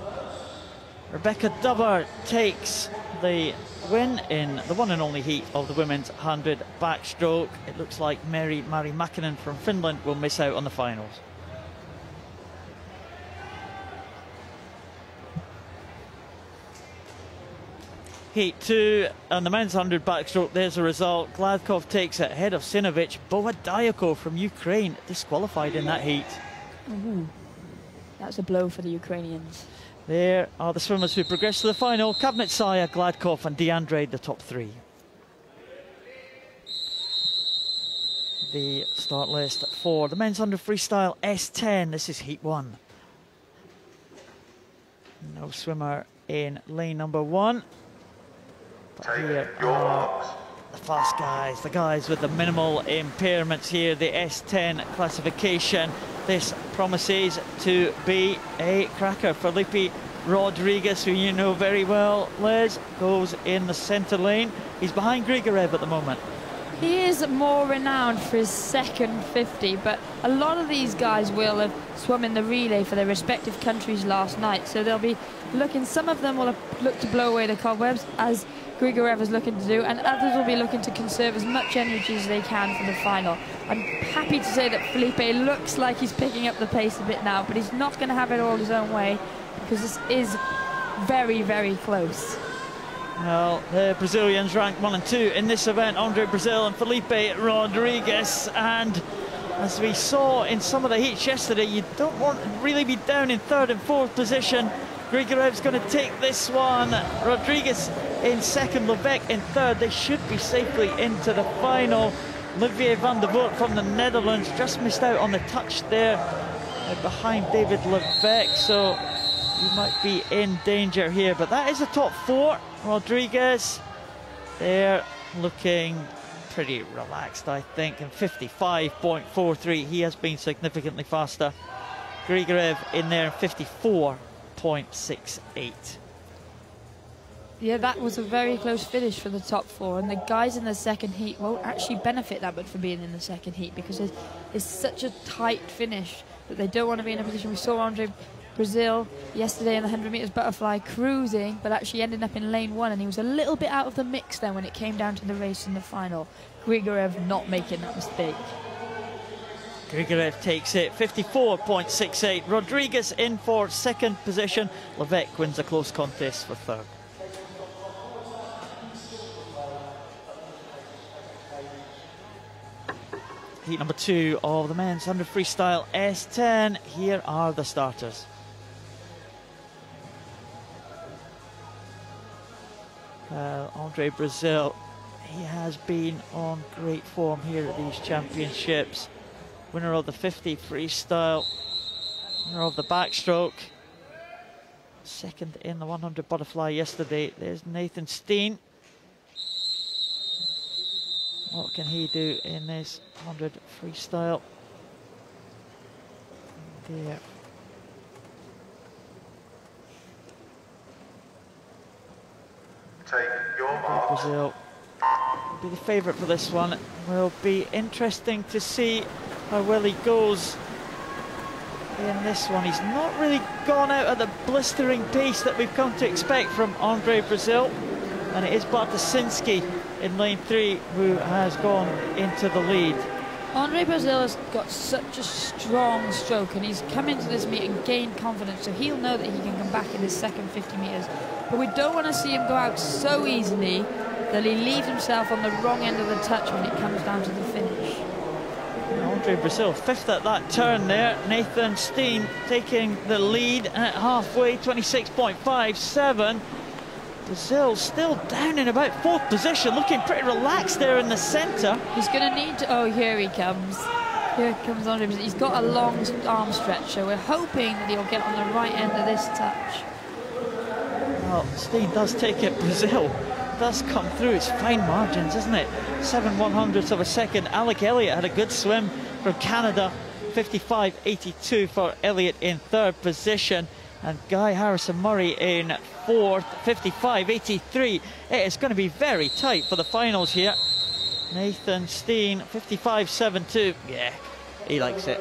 Rebecca Dubber takes the win in the one and only heat of the women's 100 backstroke. It looks like Mari Mäkinen from Finland will miss out on the finals. Heat 2 and the men's 100 backstroke, there's a result. Glasgow takes it ahead of Sinovic. Bohodayko from Ukraine disqualified in that heat. Ooh, that's a blow for the Ukrainians. There are the swimmers who progress to the final. Kavnitsaya, Gladkov and DeAndre, the top 3. The start list for the men's 100 freestyle S10. This is heat 1. No swimmer in lane number 1. But here are the fast guys, the guys with the minimal impairments here, the S10 classification. This promises to be a cracker. Felipe Rodriguez, who you know very well, Les, goes in the centre lane. He's behind Grigorev at the moment. He is more renowned for his second 50, but a lot of these guys will have swum in the relay for their respective countries last night, so they'll be looking, some of them will have looked to blow away the cobwebs, as Grigorev is looking to do, and others will be looking to conserve as much energy as they can for the final. I'm happy to say that Felipe looks like he's picking up the pace a bit now, but he's not going to have it all his own way, because this is very, very close. Well, the Brazilians ranked 1 and 2 in this event, Andre Brazil and Felipe Rodriguez, and as we saw in some of the heats yesterday, you don't want to really be down in 3rd and 4th position. Grigorev's going to take this one. Rodriguez in 2nd, Levesque in 3rd. They should be safely into the final. Olivier van der Voort from the Netherlands just missed out on the touch there behind David Levesque, so he might be in danger here. But that is the top 4. Rodriguez, they're looking pretty relaxed, I think, in 55.43. He has been significantly faster. Grigorev in there, 54.68. Yeah, that was a very close finish for the top 4, and the guys in the second heat won't actually benefit that much for being in the second heat, because it's such a tight finish that they don't want to be in a position. We saw Andre Brazil yesterday in the 100 metres butterfly cruising, but actually ended up in lane 1, and he was a little bit out of the mix then when it came down to the race in the final. Grigorev not making that mistake. Grigorev takes it, 54.68. Rodriguez in for second position. Levesque wins a close contest for third. Heat number 2 of the men's 100 freestyle S10. Here are the starters. Andre Brazil, he has been on great form here at these championships. Winner of the 50 freestyle, winner of the backstroke, second in the 100 butterfly yesterday. There's Nathan Steen. What can he do in this 100 freestyle? There. Take your marks. Brazil will be the favourite for this one. Will be interesting to see how well he goes in this one. He's not really gone out at the blistering pace that we've come to expect from Andre Brazil, and it is Bartoszynski in lane 3 who has gone into the lead. Andre Brazil has got such a strong stroke, and he's come into this meet and gained confidence, so he'll know that he can come back in his second 50 metres. But we don't want to see him go out so easily that he leaves himself on the wrong end of the touch when it comes down to the finish. Andre Brazil 5th at that turn there. Nathan Steen taking the lead at halfway, 26.57. Brazil still down in about 4th position, looking pretty relaxed there in the centre. He's going to need to... Oh, here he comes. Here comes Andre Brazil. He's got a long arm stretch, so we're hoping that he'll get on the right end of this touch. Well, Steen does take it. Brazil does come through. It's fine margins, isn't it? 7/100ths of a second. Alec Elliott had a good swim from Canada. 55.82 for Elliott in 3rd position. And Guy Harrison Murray in 4th, 55.83. It is going to be very tight for the finals here. Nathan Steen, 55.72. Yeah, he likes it.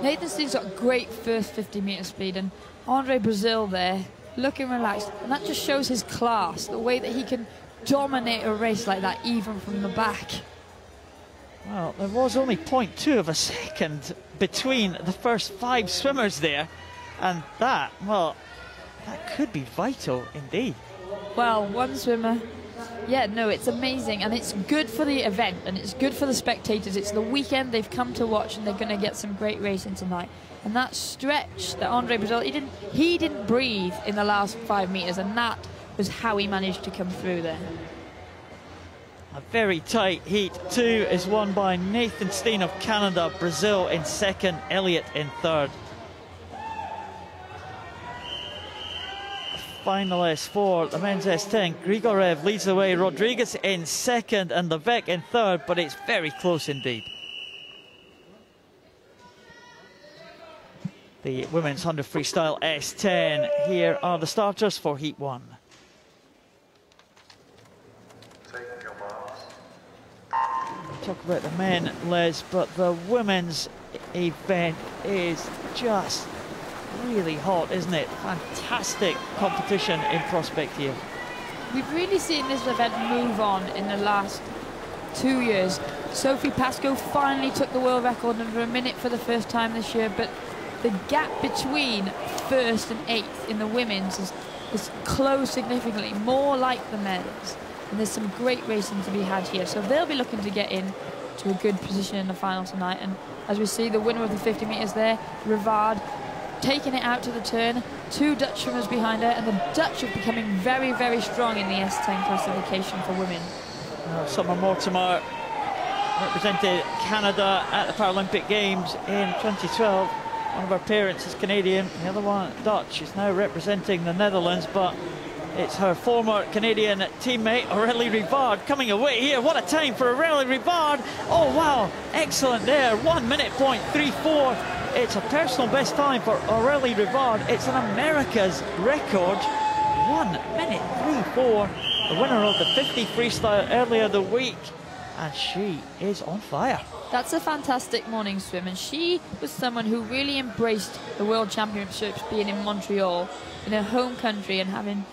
Nathan Steen's got great first 50 metre speed, and Andre Brazil there, looking relaxed. And that just shows his class, the way that he can dominate a race like that, even from the back. Well, there was only 0.2 of a second between the first 5 swimmers there. And that, well, that could be vital indeed. Well, one swimmer. Yeah, no, it's amazing, and it's good for the event, and it's good for the spectators. It's the weekend they've come to watch, and they're going to get some great racing tonight. And that stretch that Andre Brazil, he didn't breathe in the last 5 metres, and that was how he managed to come through there. A very tight heat 2 is won by Nathan Steen of Canada, Brazil in 2nd, Elliott in 3rd. Finalists for the men's S10, Grigorev leads the way, Rodriguez in 2nd and Levesque in 3rd, but it's very close indeed. The women's 100 freestyle S10, here are the starters for Heat 1. Take your marks. Talk about the men, Les, but the women's event is just really hot, isn't it? Fantastic competition in prospect here. We've really seen this event move on in the last 2 years. Sophie Pascoe finally took the world record under a minute for the first time this year, but the gap between 1st and 8th in the women's is closed significantly, more like the men's. And there's some great racing to be had here, so they'll be looking to get in to a good position in the final tonight. And as we see, the winner of the 50 metres there, Rivard, taking it out to the turn, 2 Dutch swimmers behind her, and the Dutch are becoming very, very strong in the S10 classification for women. Summer Mortimer represented Canada at the Paralympic Games in 2012. One of her parents is Canadian, the other one Dutch. She's now representing the Netherlands, but it's her former Canadian teammate Aurélie Rivard coming away here. What a time for Aurélie Rivard. Oh wow, excellent there, 1 minute .34. It's a personal best time for Aurélie Rivard. It's an America's record, 1 minute 34. The winner of the 50 freestyle earlier the week, and she is on fire. That's a fantastic morning swim, and she was someone who really embraced the World Championships being in Montreal, in her home country, and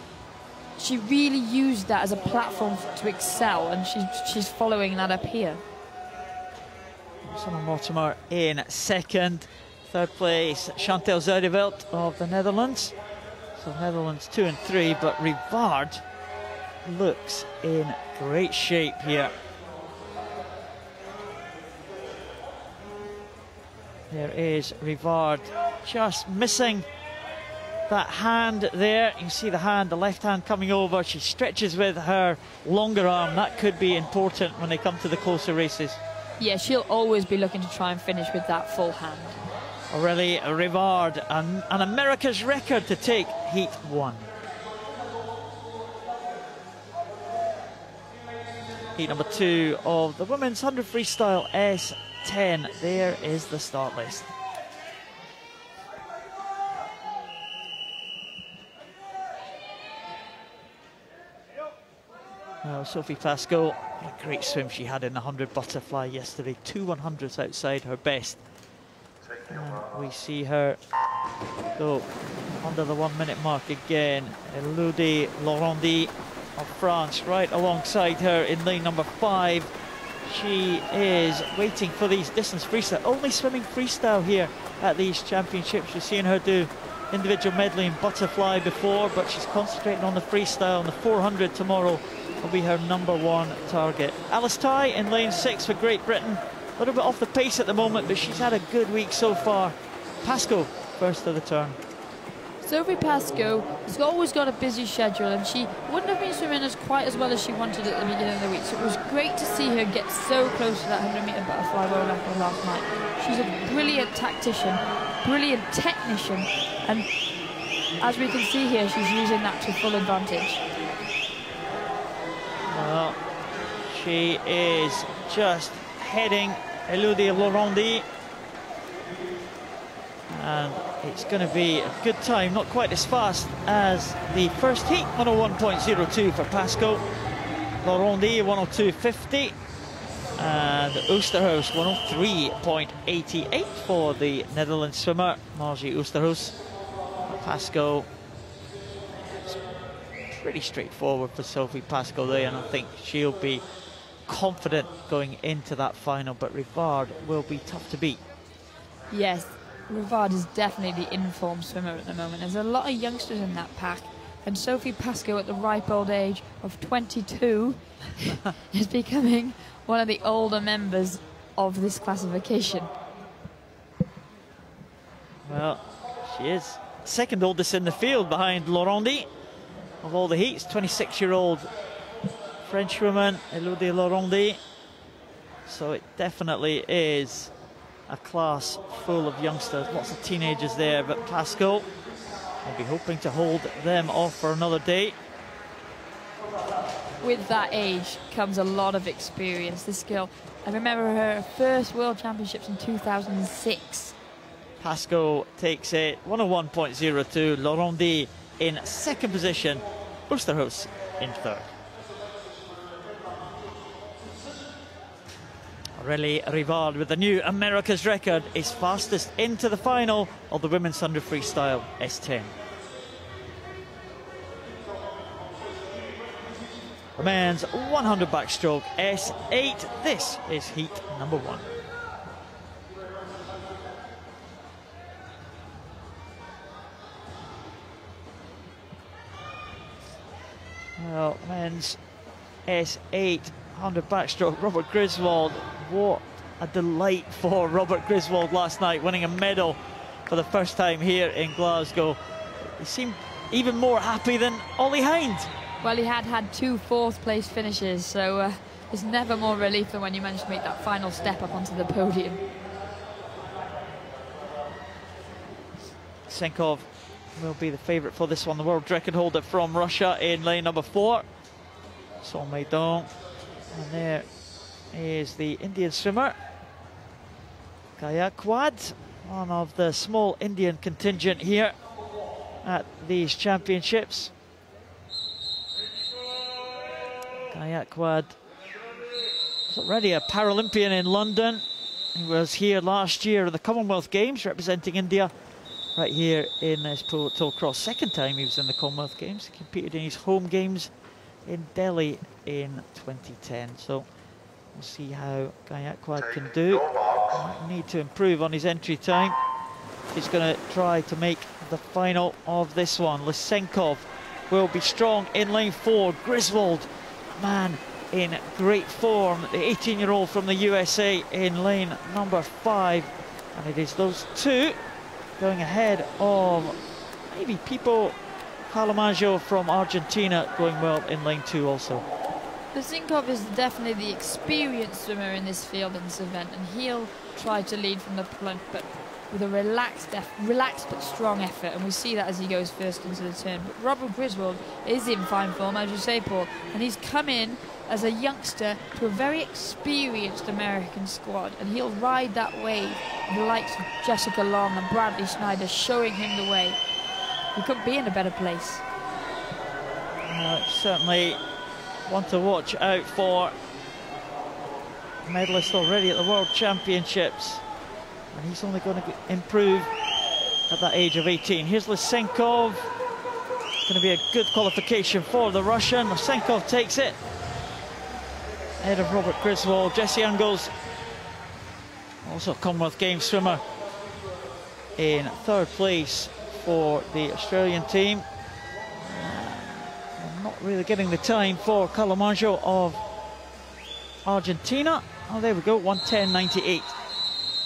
she really used that as a platform to excel, and she's following that up here. Summer Mortimer in second. Third place, Chantal Zuideveld of the Netherlands. So Netherlands 2 and 3, but Rivard looks in great shape here. There is Rivard just missing that hand there. You see the hand, the left hand coming over. She stretches with her longer arm. That could be important when they come to the closer races. Yeah, she'll always be looking to try and finish with that full hand. Aurélie Rivard, an America's record to take Heat 1. Heat number 2 of the women's 100 freestyle S10. There is the start list. Well, Sophie Pascoe, what a great swim she had in the 100 butterfly yesterday. 2 100s outside her best. And we see her go under the 1 minute mark again. Elodie Laurenti of France right alongside her in lane number 5. She is waiting for these distance freestyle. Only swimming freestyle here at these championships. We've seen her do individual medley and butterfly before, but she's concentrating on the freestyle, and the 400 tomorrow will be her #1 target. Alice Ty in lane 6 for Great Britain. A little bit off the pace at the moment, but she's had a good week so far. Pascoe, first of the turn. Sophie Pascoe has always got a busy schedule, and she wouldn't have been swimming quite as well as she wanted at the beginning of the week. So it was great to see her get so close to that 100-metre butterfly world record last night. She's a brilliant tactician, brilliant technician, and as we can see here, she's using that to full advantage. Well, she is just heading Elodie Laurenti, and it's going to be a good time, not quite as fast as the first heat. 101.02 for Pascoe, Laurenti 102.50, and Oosterhuis 103.88 for the Netherlands swimmer Margie Oosterhuis. Pascoe, it's pretty straightforward for Sophie Pascoe there, and I think she'll be confident going into that final, but Rivard will be tough to beat. Yes, Rivard is definitely the informed swimmer at the moment. There's a lot of youngsters in that pack, and Sophie Pascoe at the ripe old age of 22 is becoming one of the older members of this classification. Well, she is second oldest in the field behind Laurenti of all the heats. 26-year-old French woman, Elodie Laurenti. So it definitely is a class full of youngsters, lots of teenagers there, but Pascoe will be hoping to hold them off for another day. With that age comes a lot of experience. This girl, I remember her first World Championships in 2006. Pascoe takes it 101.02, Laurenti in second position, Oosterhuis in third. Aurélie Rivard with the new America's record is fastest into the final of the women's 100 freestyle S10. The men's 100 backstroke S8. This is heat number 1. Well, men's S8 100 backstroke, Robert Griswold. What a delight for Robert Griswold last night, winning a medal for the first time here in Glasgow. He seemed even more happy than Ollie Hind. Well, he had 2 fourth-place finishes, so there's never more relief than when you manage to make that final step up onto the podium. Senkov will be the favourite for this one, the world record holder from Russia in lane number 4. Solmeidon. And there is the Indian swimmer, Gaikwad, one of the small Indian contingent here at these championships. Gaikwad is already a Paralympian in London. He was here last year at the Commonwealth Games representing India right here in this total cross. Second time he was in the Commonwealth Games. He competed in his home games in Delhi in 2010. So we'll see how Gaikwad can do. marks. Might need to improve on his entry time. He's going to try to make the final of this one. Lysenkov will be strong in lane 4. Griswold, man, in great form. The 18-year-old from the USA in lane number 5. And it is those two going ahead of maybe Pipo Calamaggio from Argentina going well in lane 2 also. Lysenkov is definitely the experienced swimmer in this field in this event, and he'll try to lead from the front, but with a relaxed but strong effort, and we see that as he goes first into the turn. But Robert Griswold is in fine form, as you say, Paul, and he's come in as a youngster to a very experienced American squad, and he'll ride that wave, the likes of Jessica Long and Bradley Schneider showing him the way. He couldn't be in a better place. Certainly want to watch out for medalist already at the World Championships, and he's only going to improve at that age of 18. Here's Lysenkov. It's going to be a good qualification for the Russian. Lysenkov takes it ahead of Robert Griswold. Jesse Ingles, also a Commonwealth Games swimmer, in 3rd place for the Australian team. Not really getting the time for Calamaggio of Argentina. Oh, there we go, 1:10.98.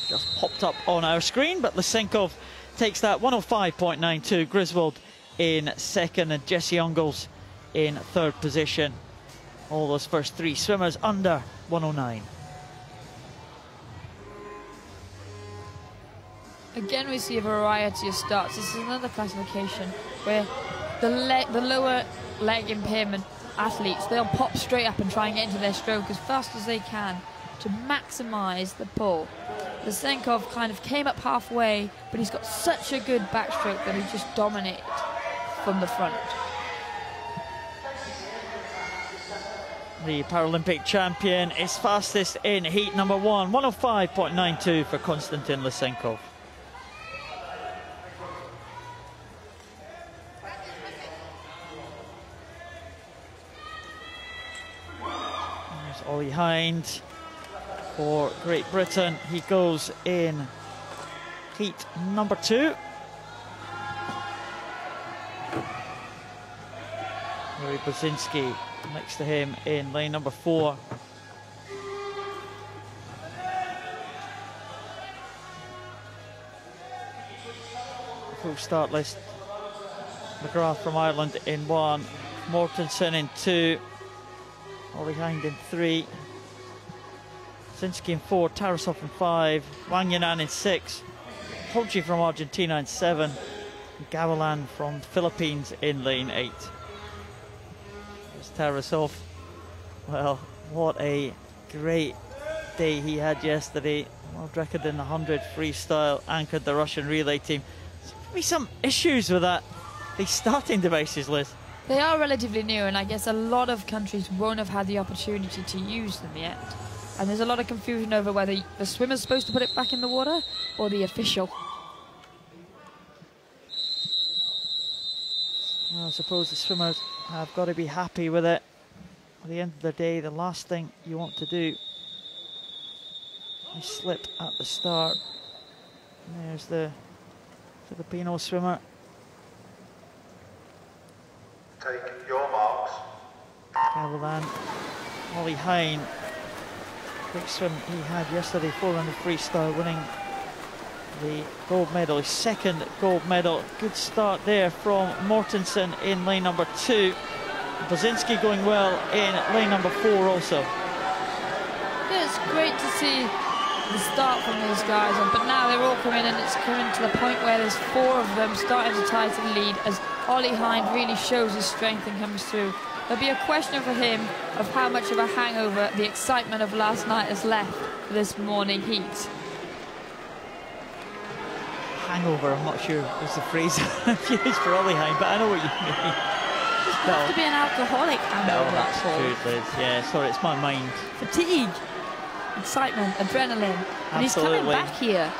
Just popped up on our screen, but Lysenkov takes that, 1:05.92. Griswold in 2nd, and Jesse Ingles in 3rd position. All those first 3 swimmers under 1:09. Again, we see a variety of starts. This is another classification where the lower leg impairment athletes, they'll pop straight up and try and get into their stroke as fast as they can to maximise the pull. Lysenkov kind of came up halfway, but he's got such a good backstroke that he just dominated from the front. The Paralympic champion is fastest in heat number 1, 1:05.92 for Konstantin Lysenkov. Ollie Hind for Great Britain. He goes in heat number 2. Yuri Brzezinski next to him in lane number 4. Full start list. McGrath from Ireland in 1, Mortensen in 2, Ollie Hind in 3, Brzezinski in 4, Tarasov in 5, Wang Yanan in 6, Hodgie from Argentina in 7, and Gavilan from the Philippines in lane 8. There's Tarasov. Well, what a great day he had yesterday. World record in the 100 freestyle, anchored the Russian relay team. There's going to be some issues with that. These starting devices, Liz. They are relatively new, and I guess a lot of countries won't have had the opportunity to use them yet. And there's a lot of confusion over whether the swimmer's supposed to put it back in the water or the official. Well, I suppose the swimmers have got to be happy with it. At the end of the day, the last thing you want to do is slip at the start. And there's the Filipino swimmer. Take your marks. Gavilan, Ollie Hind. Big swim he had yesterday, 400 freestyle, winning the gold medal, his 2nd gold medal. Good start there from Mortensen in lane number 2. Brzezinski going well in lane number 4 also. Yeah, it's great to see the start from these guys, but now they're all coming in. It's coming to the point where there's 4 of them starting to tie to the lead as Ollie Hind really shows his strength and comes through. There'll be a question for him of how much of a hangover the excitement of last night has left for this morning heat. Hangover, I'm not sure is the phrase I've used for Ollie Hind, but I know what you mean. It has to be an alcoholic hangover. No, that's true, Liz. Yeah, sorry, it's my mind. Fatigue, excitement, adrenaline. And he's Absolutely. coming back here.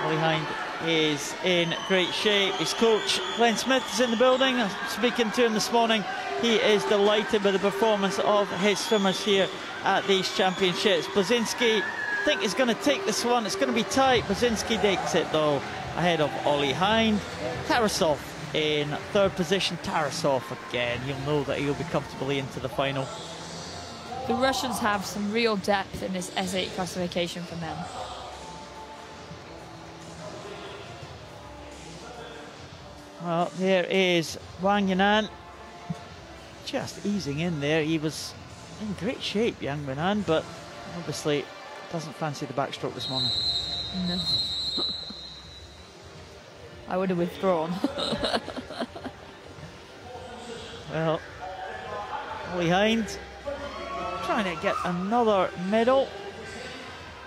Ollie Hind is in great shape. His coach, Glenn Smith, is in the building. I'm speaking to him this morning. He is delighted with the performance of his swimmers here at these championships. Brzezinski think is going to take this one. It's going to be tight. Brzezinski takes it though, ahead of Ollie Hind. Tarasov in third position. Tarasov again, you'll know that he'll be comfortably into the final. The Russians have some real depth in this S8 classification for men. Well, there is Wang Yanan, just easing in there. He was in great shape, Yang Wenan, but obviously doesn't fancy the backstroke this morning. No. I would have withdrawn. Well, Ollie Hind trying to get another medal.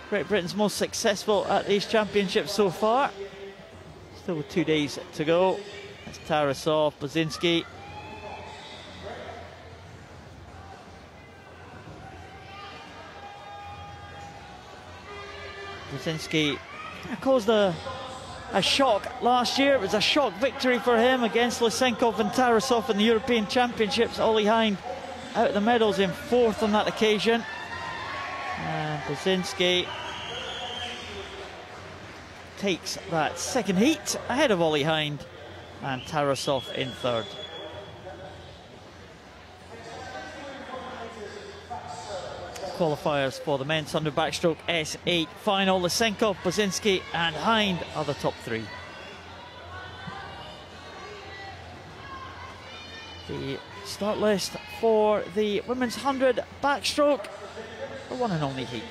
Great Britain's most successful at these championships so far. Still with 2 days to go. That's Tarasov, Brzezinski. Brzezinski caused a shock last year. It was a shock victory for him against Lysenkov and Tarasov in the European Championships. Ollie Hind out of the medals in fourth on that occasion. And Brzezinski takes that second heat ahead of Ollie Hind and Tarasov in third. Qualifiers for the men's 100 backstroke S8 final. Lysenkov, Brzezinski and Hind are the top three. The start list for the women's 100 backstroke, the one and only heat.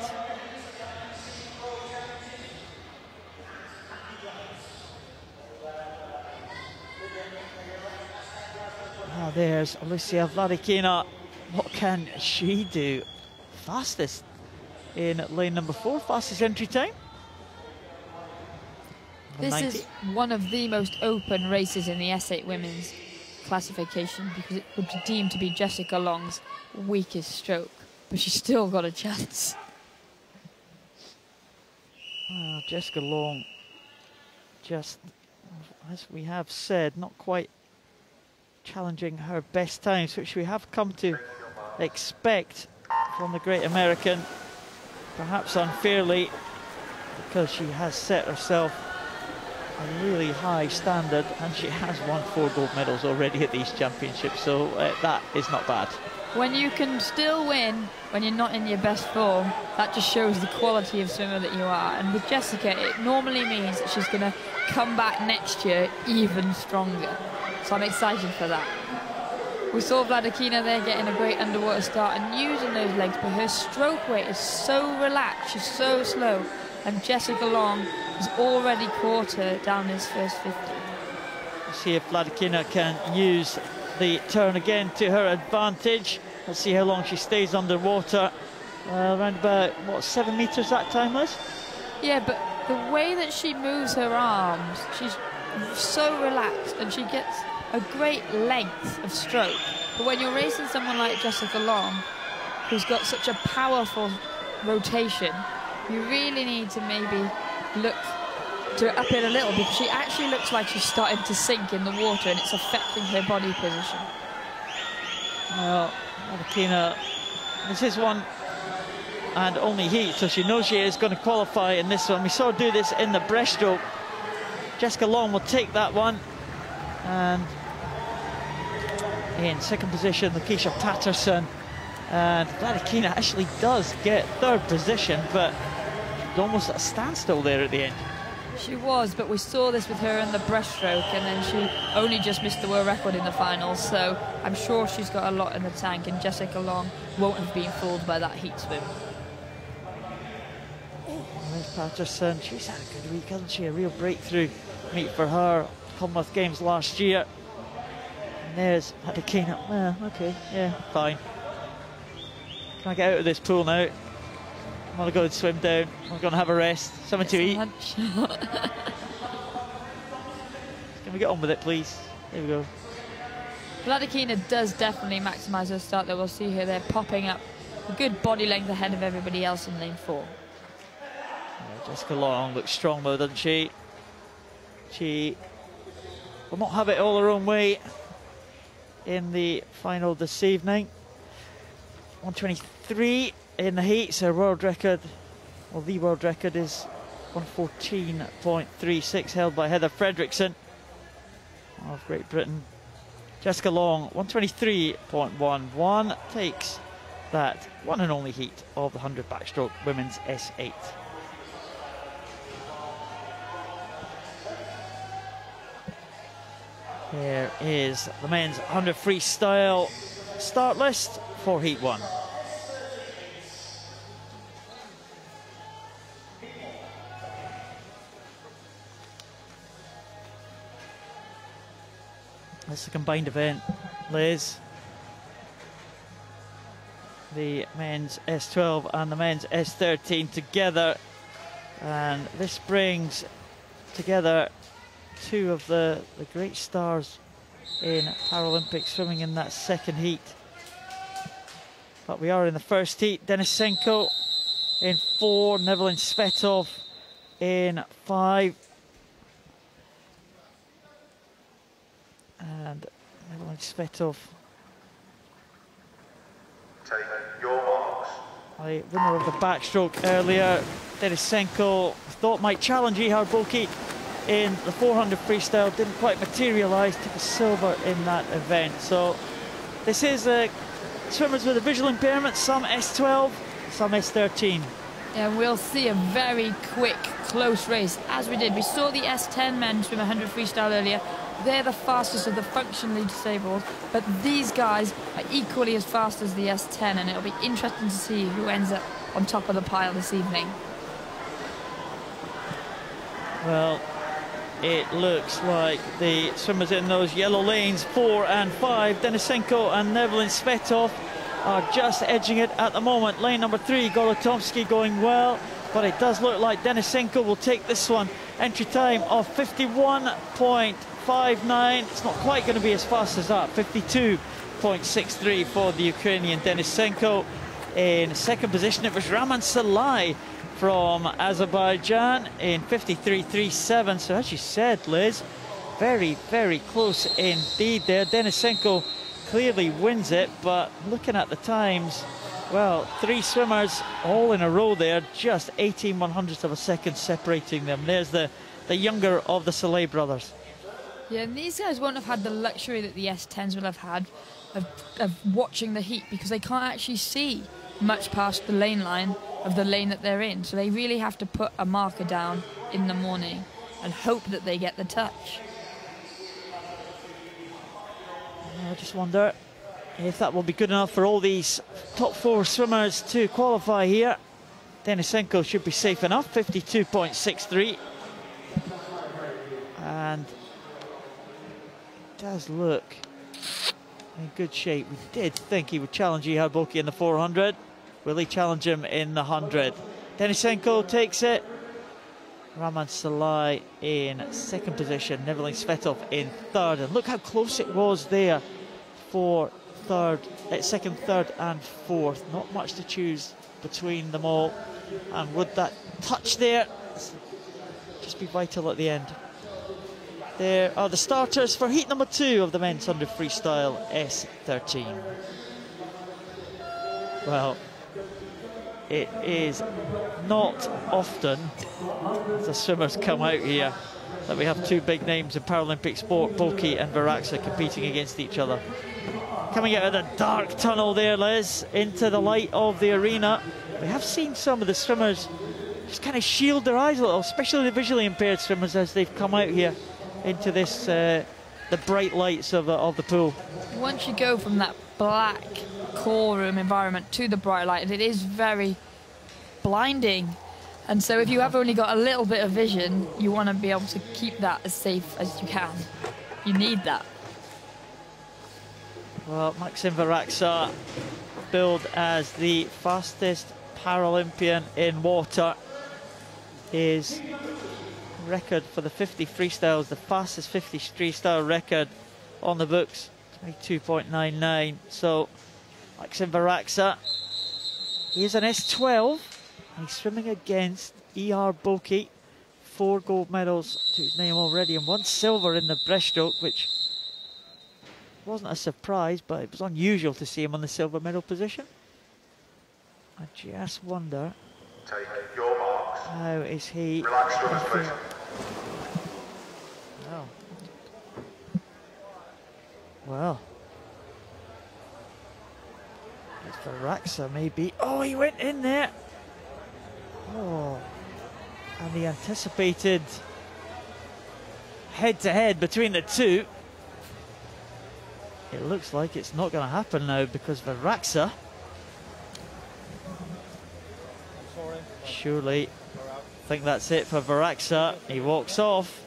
Now there's Alicia Vladikina. What can she do? Fastest in lane number 4, fastest entry time. This 90. is one of the most open races in the S8 women's classification because it would be deemed to be Jessica Long's weakest stroke, but she's still got a chance. Jessica Long, just as we have said, not quite challenging her best times, which we have come to expect from the great American, perhaps unfairly, because she has set herself a really high standard and she has won 4 gold medals already at these championships, so that is not bad. When you can still win when you're not in your best form, that just shows the quality of swimmer that you are. And with Jessica, it normally means that she's going to come back next year even stronger. So I'm excited for that. We saw Vladikina there getting a great underwater start and using those legs, but her stroke weight is so relaxed, she's so slow, and Jessica Long has already caught her down this first 50. Let's see if Vladikina can use the turn again to her advantage. Let's see how long she stays underwater. Around about, what, 7 metres that time, Liz? Yeah, but the way that she moves her arms, she's so relaxed and she gets a great length of stroke. But when you're racing someone like Jessica Long, who's got such a powerful rotation, you really need to maybe look to up it a little, because she actually looks like she's starting to sink in the water and it's affecting her body position. Well, Vladikina, this is one and only heat, so she knows she is going to qualify in this one. We saw her do this in the breaststroke. Jessica Long will take that one. And in second position, Lakeisha Patterson. And Vladikina actually does get third position, but almost at a standstill there at the end. She was, but we saw this with her in the breaststroke, and then she only just missed the world record in the finals, so I'm sure she's got a lot in the tank, and Jessica Long won't have been fooled by that heat swim. There's Patterson. She's had a good week, hasn't she? A real breakthrough meet for her. Commonwealth Games last year. And there's Vladikina. Well, okay, yeah, fine. Can I get out of this pool now? I'm going to go and swim down. I'm going to have a rest. Something to eat. Can we get on with it, please? There we go. Vladikina does definitely maximise her start, though. We'll see her there popping up a good body length ahead of everybody else in lane 4. Yeah, Jessica Long looks strong though, doesn't she? She will not have it all her own way in the final this evening. 1:23 in the heats, her world record Well, the world record is 1:14.36, held by Heather Fredrickson of Great Britain. Jessica Long, 1:23.11, takes that one and only heat of the 100 backstroke women's S8. There is the men's 100 freestyle start list for Heat 1. It's a combined event, Liz. The men's S12 and the men's S13 together, and this brings together two of the great stars in Paralympic swimming in that second heat. But we are in the first heat. Denisenko in 4, Nevelin Svetov in 5. And Nevelin Svetov, Take your marks. the winner of the backstroke earlier. Denisenko thought might challenge Ihar Boki in the 400 freestyle, didn't quite materialise, took a silver in that event. So this is swimmers with a visual impairment, some S12, some S13. Yeah, we'll see a very quick, close race, as we did. We saw the S10 men swim 100 freestyle earlier. They're the fastest of the functionally disabled, but these guys are equally as fast as the S10, and it'll be interesting to see who ends up on top of the pile this evening. Well, it looks like the swimmers in those yellow lanes, 4 and 5, Denisenko and Nevelin Svetov, are just edging it at the moment. Lane number 3, Golotomsky, going well, but it does look like Denisenko will take this one. Entry time of 51.59. It's not quite going to be as fast as that. 52.63 for the Ukrainian Denisenko. In second position, it was Raman Salai from Azerbaijan in 53.37. So as you said, Liz, very, very close indeed there. Denisenko clearly wins it, but looking at the times, well, 3 swimmers all in a row there, just 18/100ths of a second separating them. There's the younger of the Saleh brothers. Yeah, and these guys won't have had the luxury that the S10s will have had of watching the heat, because they can't actually see much past the lane line of the lane that they're in. So they really have to put a marker down in the morning and hope that they get the touch. I just wonder if that will be good enough for all these top 4 swimmers to qualify here. Denisenko should be safe enough, 52.63. And it does look in good shape. We did think he would challenge Ihar Boki in the 400. Will he challenge him in the 100? Denisenko takes it. Raman Salai in second position, Nevelin Svetov in third. And look how close it was there for second, third and fourth. Not much to choose between them all. And would that touch there just be vital at the end? There are the starters for heat number 2 of the men's 100 freestyle S13. Well, it is not often as the swimmers come out here that we have 2 big names in Paralympic sport, Boki and Varaksa, competing against each other. Coming out of the dark tunnel there, Liz, into the light of the arena. We have seen some of the swimmers just kind of shield their eyes a little, especially the visually impaired swimmers, as they've come out here into this the bright lights of the pool. Once you go from that black core room environment to the bright light, it is very blinding. And so if you have only got a little bit of vision, you want to be able to keep that as safe as you can. You need that. Well, Maxim Varaksa, billed as the fastest Paralympian in water. His record for the 50 freestyles, the fastest 50 freestyle record on the books, 22.99. So Maxim Varaksa, he is an S12. He's swimming against Ihar Boki. 4 gold medals to his name already and 1 silver in the breaststroke, which wasn't a surprise, but it was unusual to see him on the silver medal position. I just wonder Take your marks. How is he? Relax, runners, please. Oh. Well. It's Varaxa maybe. Oh, he went in there. Oh. And the anticipated head-to-head between the two. It looks like it's not going to happen now because Varaxa surely think that's it for Varaxa. He walks off.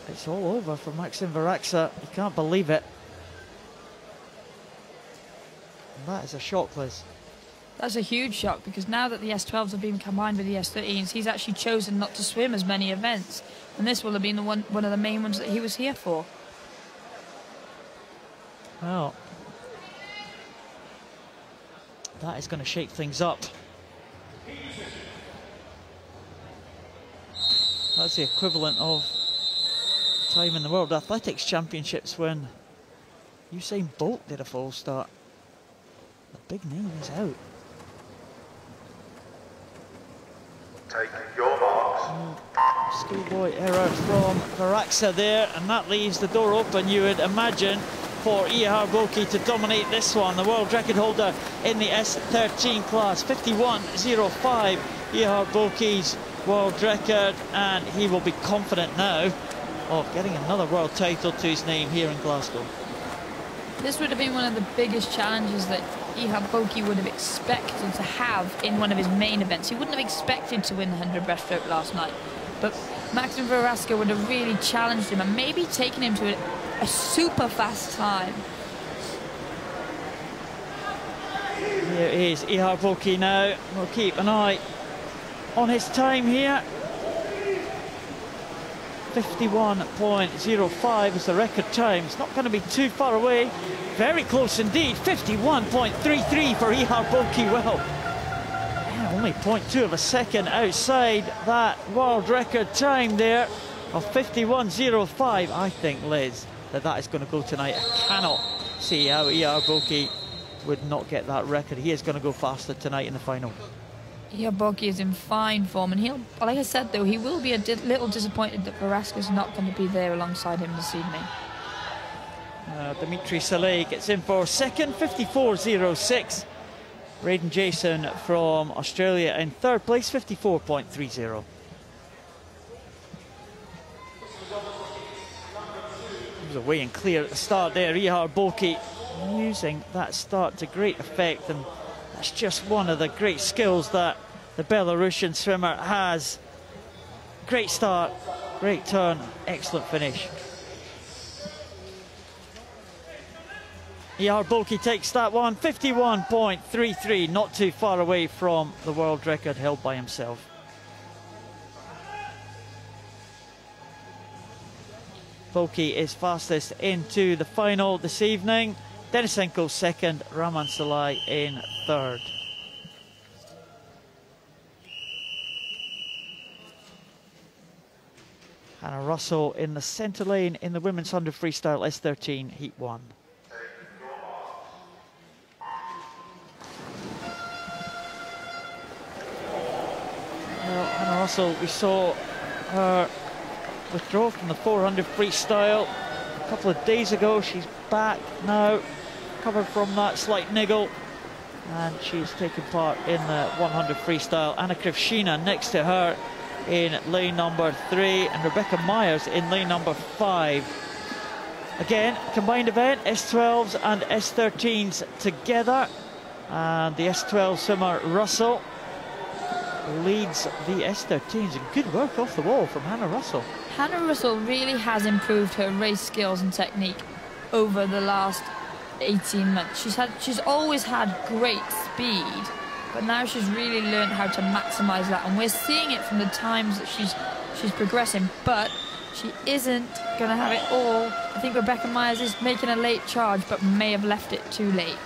It's all over for Maxim Varaxa. You can't believe it. And that is a shock, Liz. That's a huge shock because now that the S12s have been combined with the S13s, he's actually chosen not to swim as many events. And this will have been one of the main ones that he was here for. Well, that is going to shake things up. That's the equivalent of time in the World Athletics Championships when Usain Bolt did a false start. The big name is out. Take your marks. Schoolboy error from Varaxa there, and that leaves the door open, you would imagine, for Ihar Boki to dominate this one. The world record holder in the S13 class, 51.05, Ihar Boki's world record, and he will be confident now of getting another world title to his name here in Glasgow. This would have been one of the biggest challenges that Ihar Boki would have expected to have in one of his main events. He wouldn't have expected to win the 100 breaststroke last night, but Maxim Varaxa would have really challenged him and maybe taken him to a super fast time. Here is Ihar Boki now. We'll keep an eye on his time here. 51.05 is the record time. It's not going to be too far away. Very close indeed. 51.33 for Ihar Boki. Well, yeah, only 0.2 of a second outside that world record time there of 51.05. I think, Liz, that is going to go tonight. I cannot see how Ihar Boki would not get that record. He is going to go faster tonight in the final. Ihar Boki is in fine form, and he'll, like I said though, he will be a little disappointed that Varaxa's not going to be there alongside him this evening. Dimitri Saleh gets in for second, 54.06. Braden Jason from Australia in third place, 54.30. He was away and clear at the start there. Ihar Boki using that start to great effect, and that's just one of the great skills that the Belarusian swimmer has. Great start, great turn, excellent finish. Ihar Boki takes that one, 51.33, not too far away from the world record held by himself. Boki is fastest into the final this evening. Denisenko second, Raman Salai in third. Hannah Russell in the centre lane in the women's 100 freestyle S13 Heat 1. Well, Hannah Russell, we saw her withdraw from the 400 freestyle a couple of days ago. She's back now, recovered from that slight niggle, and she's taken part in the 100 freestyle. Anna Krivshina next to her in lane number 3, and Rebecca Myers in lane number 5. Again, combined event, S12s and S13s together, and the S12 swimmer Russell leads the S13s, and good work off the wall from Hannah Russell. Hannah Russell really has improved her race skills and technique over the last 18 months. She's always had great speed, but now she's really learned how to maximize that, and we're seeing it from the times that she's progressing, but she isn't going to have it all. I think Rebecca Myers is making a late charge, but may have left it too late.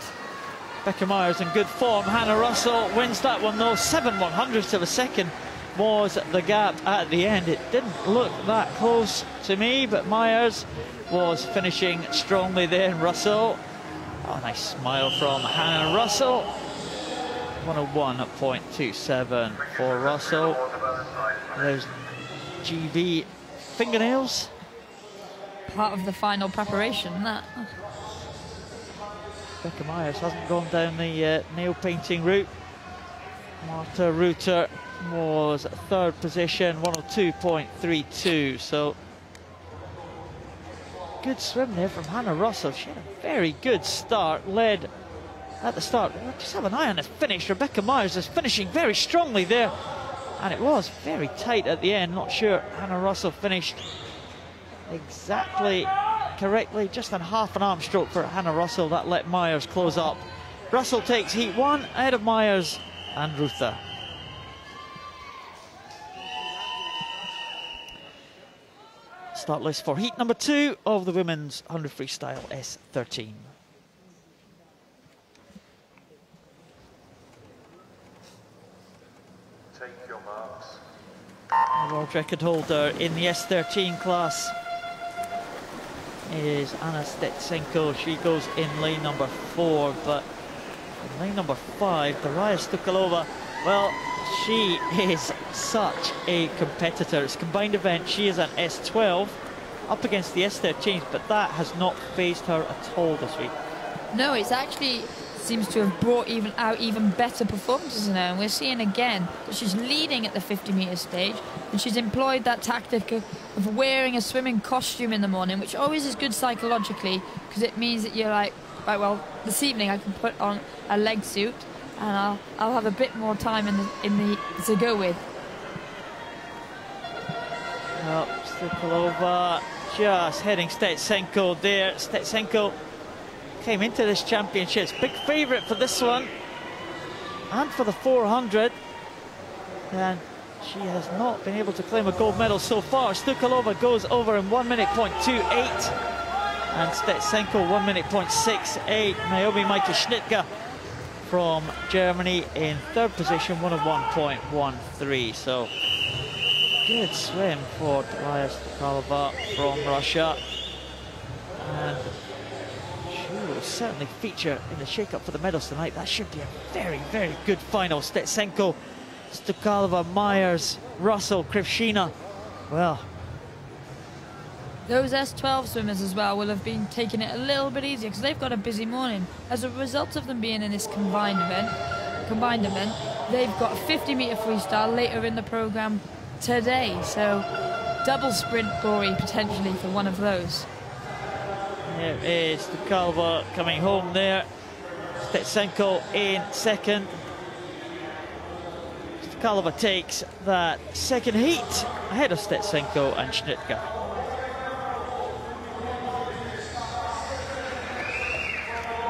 Rebecca Myers in good form. Hannah Russell wins that one though. 7/100ths of a second was the gap at the end. It didn't look that close to me, but Myers was finishing strongly there. And Russell, oh, nice smile from Hannah Russell. 101.27 for Russell. There's GB fingernails. Part of the final preparation, that. Rebecca Myers hasn't gone down the nail painting route. Marta Reuter was third position, 102.32. So good swim there from Hannah Russell. She had a very good start, led at the start. Just have an eye on the finish. Rebecca Myers is finishing very strongly there, and it was very tight at the end. Not sure Hannah Russell finished exactly correctly, just on half an arm stroke for Hannah Russell. That let Myers close up. Russell takes heat 1 ahead of Myers and Ruther. Start list for heat number 2 of the women's 100 freestyle S13. Take your marks. The world record holder in the S13 class is Anna Stetsenko. She goes in lane number 4, but in lane number 5, Daraya Stukalova, well, she is such a competitor. It's a combined event. She is an S12 up against the S13s, but that has not phased her at all this week. No, it's actually seems to have brought even better performances in her, and we're seeing again that she's leading at the 50-metre stage, and she's employed that tactic of wearing a swimming costume in the morning, which always is good psychologically, because it means that you're like, right, well, this evening I can put on a leg suit and I'll have a bit more time to go with. Well, Stukalova just heading Stetsenko there. Stetsenko came into this championships big favourite for this one and for the 400, and she has not been able to claim a gold medal so far. Stukalova goes over in 1 minute .28 and Stetsenko 1 minute .68. Naomi Maike Schnittger from Germany in third position, 101.13. So good swim for Daraya Stukalova from Russia, and she will certainly feature in the shake-up for the medals tonight. That should be a very, very good final. Stetsenko, Stukalova, Myers, Russell, Krivshina. Well, those S12 swimmers as well will have been taking it a little bit easier because they've got a busy morning. As a result of them being in this combined event, they've got a 50-metre freestyle later in the programme today. So double sprint glory potentially for one of those. There is Stukalova coming home there. Stetsenko in second. Stukalova takes that second heat ahead of Stetsenko and Schnittger.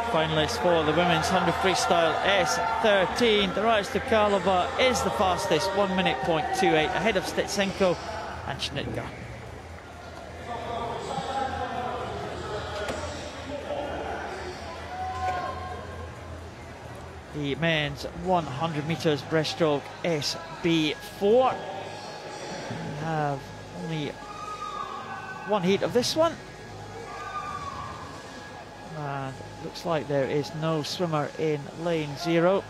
Finalists for the women's 100 freestyle S13. Daraya Stukalova is the fastest, 1 minute .28 ahead of Stetsenko and Schnittger. The men's 100 metres breaststroke SB4. We have only one heat of this one, and looks like there is no swimmer in lane 0.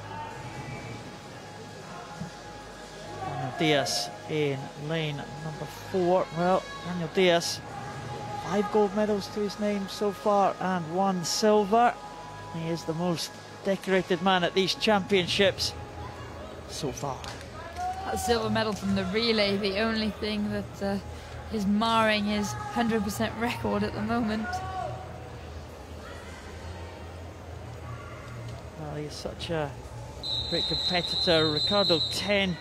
Daniel Diaz in lane number 4. Well, Daniel Diaz, 5 gold medals to his name so far and 1 silver. He is the most decorated man at these championships so far. That silver medal from the relay, the only thing that is marring his 100% record at the moment. Well, he's such a great competitor. Ricardo 10.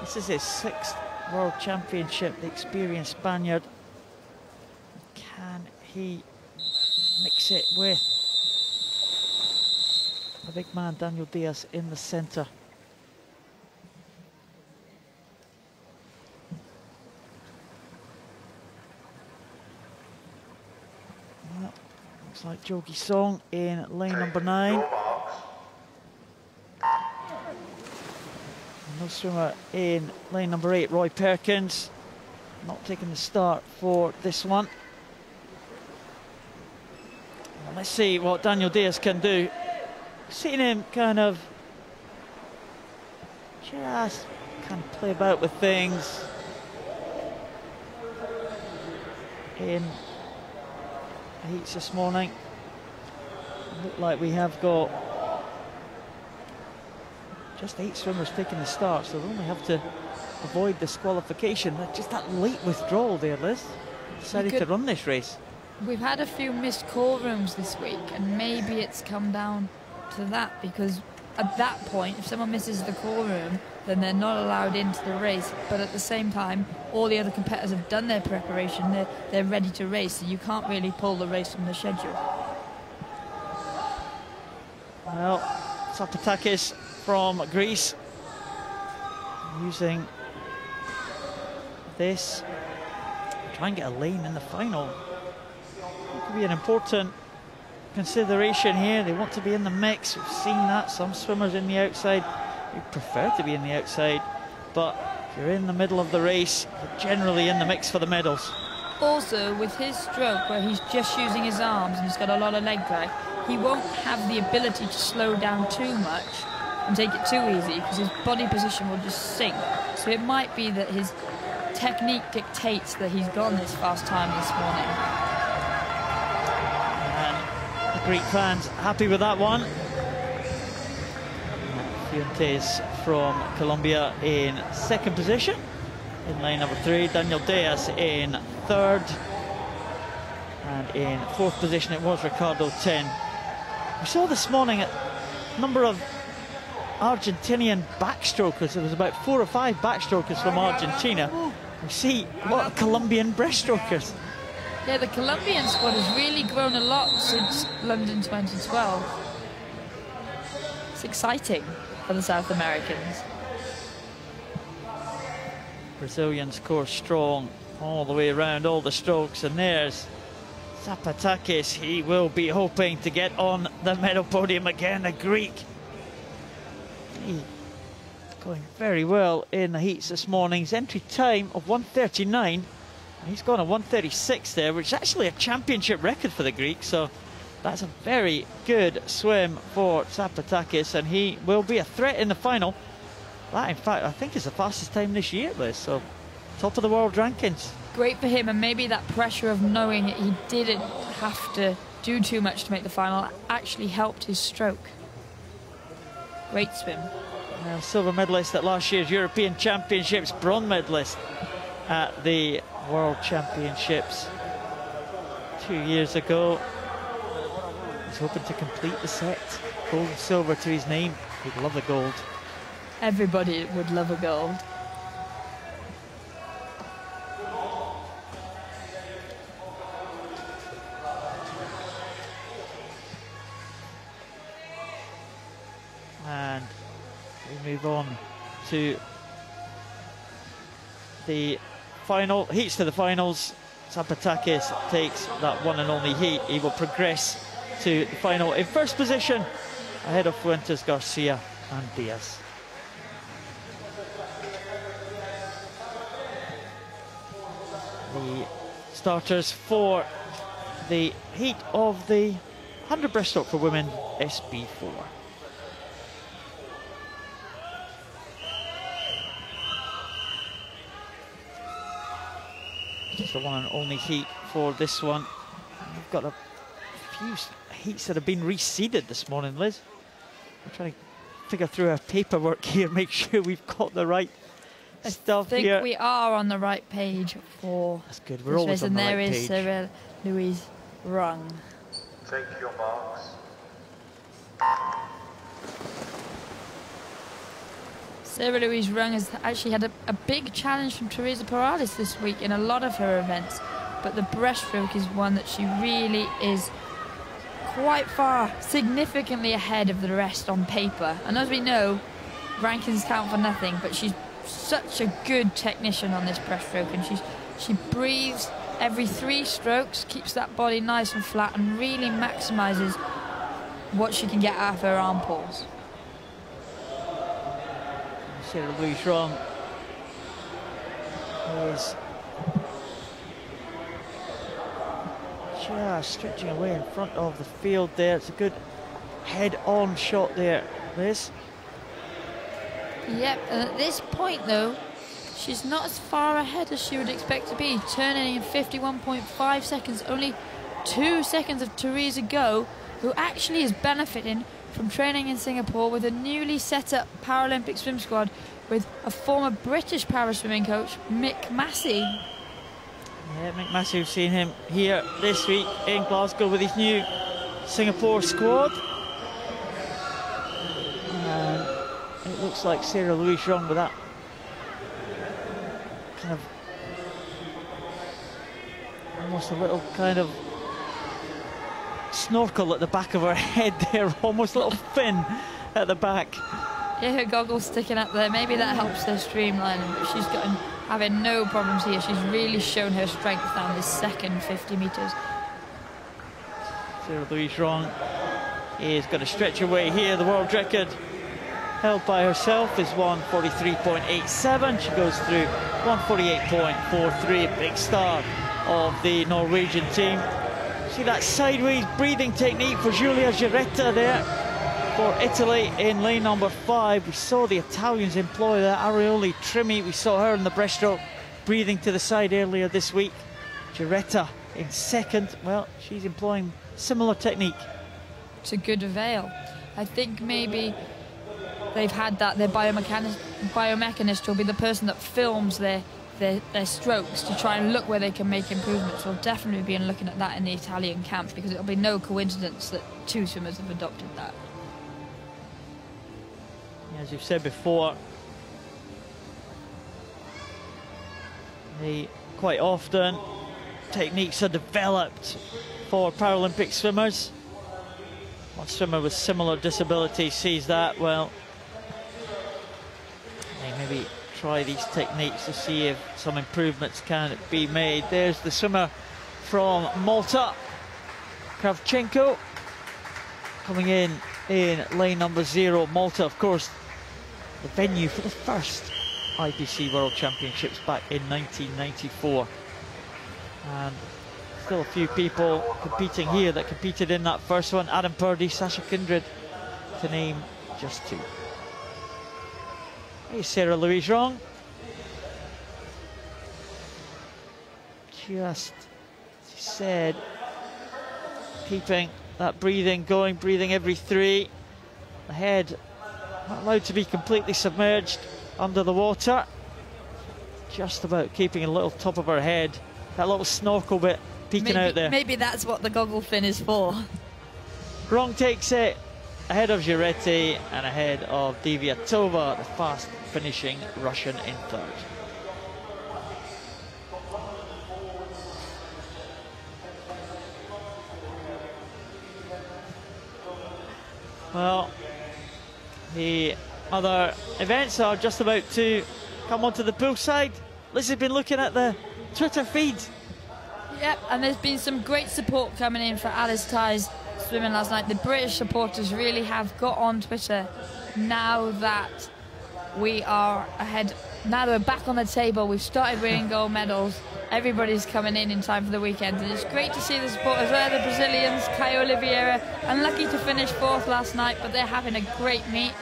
This is his 6th World Championship, the experienced Spaniard. Can he mix it with the big man Daniel Diaz in the centre? Well, looks like Jogi Song in lane number 9. No swimmer in lane number 8, Roy Perkins. Not taking the start for this one. Well, let's see what Daniel Diaz can do. Seeing him kind of just can play about with things in the heats this morning. Look like we have got just 8 swimmers taking the start, so we only have to avoid disqualification. Just that late withdrawal there, Liz. Decided to run this race. We've had a few missed call rooms this week, and maybe it's come down to that, because at that point, if someone misses the call room, then they're not allowed into the race. But at the same time, all the other competitors have done their preparation, they're ready to race, so you can't really pull the race from the schedule. Well, Zapatakis from Greece using this to try and get a lane in the final. It could be an important consideration here. They want to be in the mix. We've seen that. Some swimmers in the outside who prefer to be in the outside, but if you're in the middle of the race, you're generally in the mix for the medals. Also, with his stroke, where he's just using his arms and he's got a lot of leg drag, he won't have the ability to slow down too much and take it too easy, because his body position will just sink. So it might be that his technique dictates that he's gone this fast time this morning. And the Greek fans happy with that one. Fuentes from Colombia in 2nd position. In line number 3, Daniel Diaz in 3rd. And in 4th position it was Ricardo Ten. We saw this morning a number of Argentinian backstrokers. There was about 4 or 5 backstrokers from Argentina. We see a lot of Colombian breaststrokers. Yeah, the Colombian squad has really grown a lot since London 2012. It's exciting for the South Americans. Brazilians course strong all the way around, all the strokes, and there's Zapatakis. He will be hoping to get on the medal podium again, the Greek. He going very well in the heats this morning. His entry time of 1:39. He's gone a 1:36 there, which is actually a championship record for the Greek, so that's a very good swim for Zapatakis, and he will be a threat in the final. That, in fact, I think is the fastest time this year, Liz, so top of the world rankings. Great for him, and maybe that pressure of knowing that he didn't have to do too much to make the final actually helped his stroke. Great swim. Silver medalist at last year's European Championships, bronze medalist at the World Championships 2 years ago. He's hoping to complete the set. Gold and silver to his name. He'd love the gold. Everybody would love a gold. And we move on to the final heats, to the finals. Zapatakis takes that one and only heat. He will progress to the final in 1st position ahead of Fuentes, Garcia and Diaz. The starters for the heat of the 100 breaststroke for women, SB4. Just the one and only heat for this one. We've got a few heats that have been reseeded this morning, Liz. I'm trying to figure through our paperwork here, make sure we've got the right stuff here. I think we are on the right page for. That's good. We're always on the right page. And there is Louise Rung. Take your marks. Sarah Louise Rung has actually had a big challenge from Teresa Paralympic this week in a lot of her events, but the breaststroke is one that she really is quite far, significantly ahead of the rest on paper. And as we know, rankings count for nothing, but she's such a good technician on this breaststroke, and she breathes every 3 strokes, keeps that body nice and flat, and really maximises what she can get out of her arm pulls. Sarah Louise Rung is just stretching away in front of the field there. It's a good head-on shot there, Liz. Yep, and at this point though, she's not as far ahead as she would expect to be, turning in 51.5 seconds, only 2 seconds of Teresa Go, who actually is benefiting from training in Singapore with a newly set up Paralympic swim squad with a former British para-swimming coach, Mick Massey. Yeah, Mick Massey, we've seen him here this week in Glasgow with his new Singapore squad. And it looks like Sarah Louise-Rong with that kind of almost a little kind of snorkel at the back of her head there, almost a little fin at the back. Yeah, her goggles sticking up there. Maybe that helps her streamlining, but she's having no problems here. She's really shown her strength down this second 50 metres. Sarah Louise-Rong is going to stretch away here. The world record held by herself is 1:43.87. She goes through 1:48.43. A big star of the Norwegian team. See that sideways breathing technique for Giulia Giretta there for Italy in lane number 5. We saw the Italians employ that. Arioli Trimi, we saw her in the breaststroke breathing to the side earlier this week. Giretta in second. Well, she's employing similar technique. To good avail. I think maybe they've had that, their biomechanist will be the person that films their strokes to try and look where they can make improvements. We'll definitely be looking at that in the Italian camp, because it'll be no coincidence that 2 swimmers have adopted that. As you've said before, quite often techniques are developed for Paralympic swimmers. One swimmer with similar disability sees that, well, they maybe try these techniques to see if some improvements can be made. There's the swimmer from Malta, Kravchenko, coming in lane number 0. Malta, of course, the venue for the first IPC World Championships back in 1994. And still a few people competing here that competed in that first one. Adam Purdy, Sasha Kindred, to name just 2. Here's Sarah Louise-Rong. Just, as you said, keeping that breathing going, breathing every 3. The head not allowed to be completely submerged under the water. Just about keeping a little top of her head. That little snorkel bit peeking out there. Maybe that's what the goggle fin is for. Rong takes it ahead of Giretti and ahead of Deviatova, the fast finishing Russian in 3rd. Well, the other events are just about to come onto the poolside. Liz has been looking at the Twitter feed. Yep, and there's been some great support coming in for Alice Ty's swimming last night. The British supporters really have got on Twitter now that we are ahead. Now that we're back on the table, we've started winning gold medals. Everybody's coming in time for the weekend, and it's great to see the support as well. The Brazilians, Caio Oliveira, unlucky to finish 4th last night, but they're having a great meet.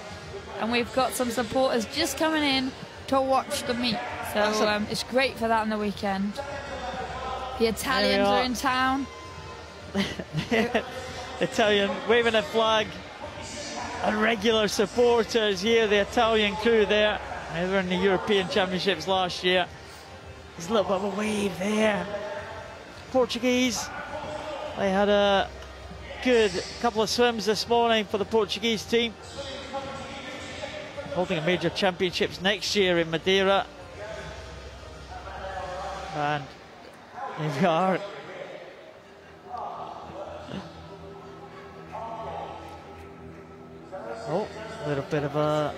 And we've got some supporters just coming in to watch the meet. So it's great for that on the weekend. The Italians are in town. Italian waving a flag. And regular supporters here, the Italian crew there. They were in the European Championships last year. There's a little bit of a wave there. Portuguese, they had a good couple of swims this morning for the Portuguese team. Holding a major championships next year in Madeira. And here we are. Oh, a little bit of a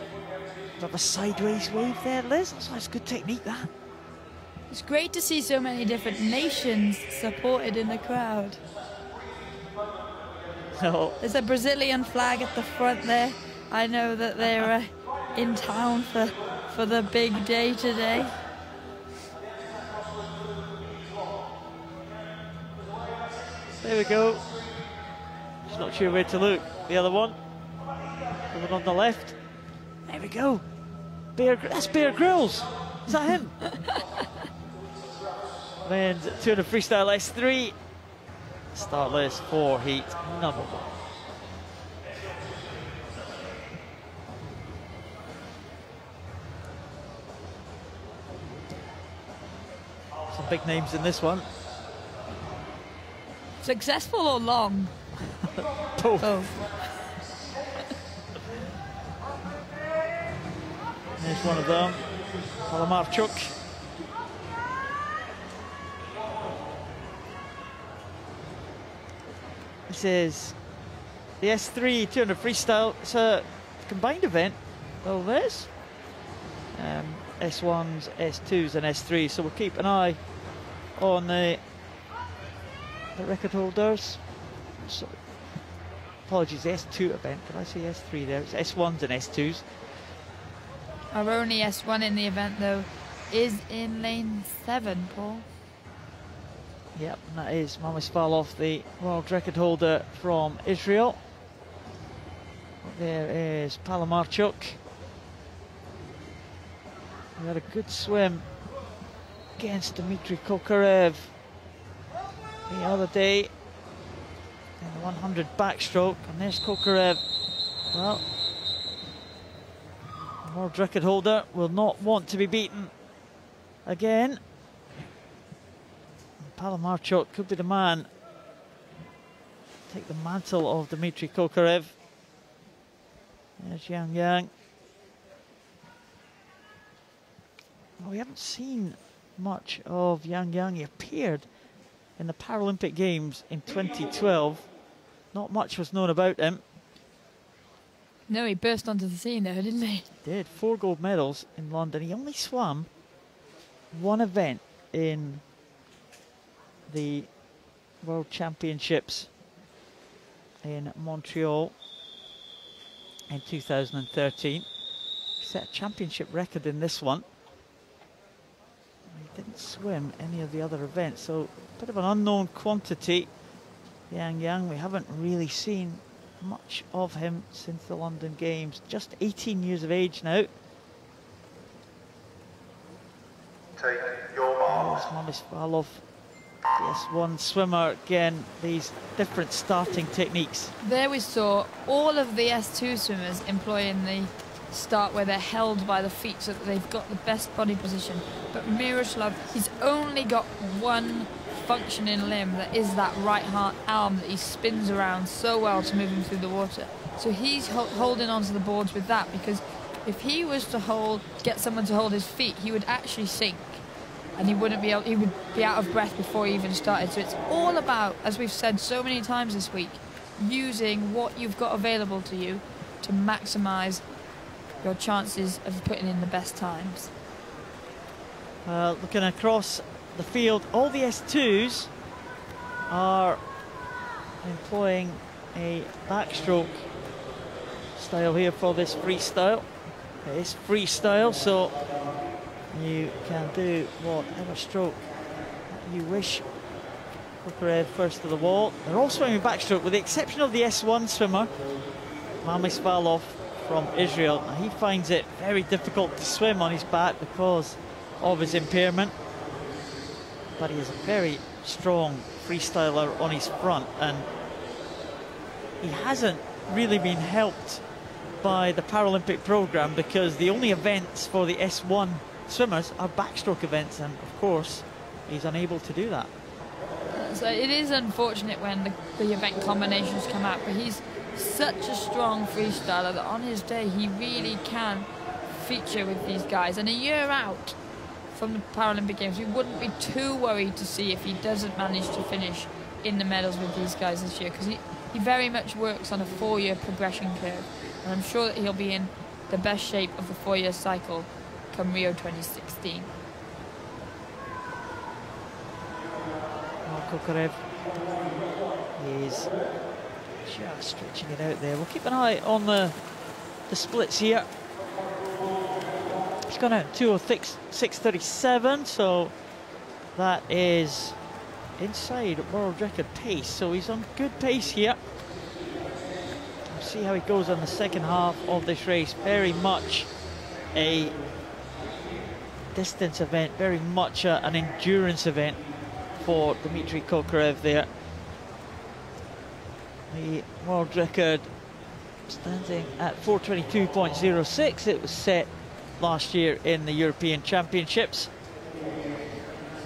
sideways wave there, Liz. That's good technique, that. It's great to see so many different nations supported in the crowd. Oh. There's a Brazilian flag at the front there. I know that they're in town for the big day today. There we go. Just not sure where to look. The other one. The one on the left. There we go. That's Bear Grylls. Is that him? Men's 200 freestyle S3. Start list for heat number 1. Some big names in this one. Successful or long? Both. Here's one of them, Palamarchuk. This is the S3 200 freestyle. It's a combined event. Well, there's S1s, S2s and S3s, so we'll keep an eye on the record holders. So, apologies, the S2 event. Did I say S3 there? It's S1s and S2s. Our only S1 in the event, though, is in lane 7, Paul. Yep, and that is Mamis Falov, the world record holder from Israel. There is Palamarchuk. He had a good swim against Dmitry Kokarev the other day in the 100 backstroke, and there's Kokarev. Well, the world record holder will not want to be beaten again. Palamarchuk could be the man take the mantle of Dmitry Kokarev. There's Yang Yang. Well, we haven't seen much of Yang Yang. He appeared in the Paralympic Games in 2012. Not much was known about him. No, he burst onto the scene there, didn't he? He did. 4 gold medals in London. He only swam one event in the World Championships in Montreal in 2013. He set a championship record in this one. He didn't swim any of the other events, so a bit of an unknown quantity. Yang Yang, we haven't really seen much of him since the London Games. Just 18 years of age now. Take your marks. There's Mamis Falov. S1 swimmer, again, these different starting techniques. There we saw all of the S2 swimmers employing the start where they're held by the feet so that they've got the best body position. But Miroslav, he's only got one functioning limb, that is that right arm that he spins around so well to move him through the water. So he's holding onto the boards with that, because if he was to get someone to hold his feet, he would actually sink. And he would be out of breath before he even started. So it's all about, as we've said so many times this week, using what you've got available to you to maximise your chances of putting in the best times. Looking across the field, all the S2s are employing a backstroke style here for this freestyle. It's freestyle, so you can do whatever stroke you wish. Kokarev first to the wall. They're all swimming backstroke with the exception of the S1 swimmer, Mamis Falov from Israel. Now, he finds it very difficult to swim on his back because of his impairment. But he is a very strong freestyler on his front, and he hasn't really been helped by the Paralympic programme because the only events for the S1 swimmers are backstroke events, and of course he's unable to do that. So it is unfortunate when the event combinations come out, but he's such a strong freestyler that on his day he really can feature with these guys. And a year out from the Paralympic Games, we wouldn't be too worried to see if he doesn't manage to finish in the medals with these guys this year, because he very much works on a 4-year progression curve, and I'm sure that he'll be in the best shape of the 4-year cycle come Rio 2016. Kokarev is just stretching it out there. We'll keep an eye on the splits here. He's gone out 2:06.37, so that is inside world record pace. So he's on good pace here. We'll see how he goes on the second half of this race. Very much a distance event, very much an endurance event for Dmitry Kokarev there. The world record standing at 4:22.06. It was set last year in the European Championships.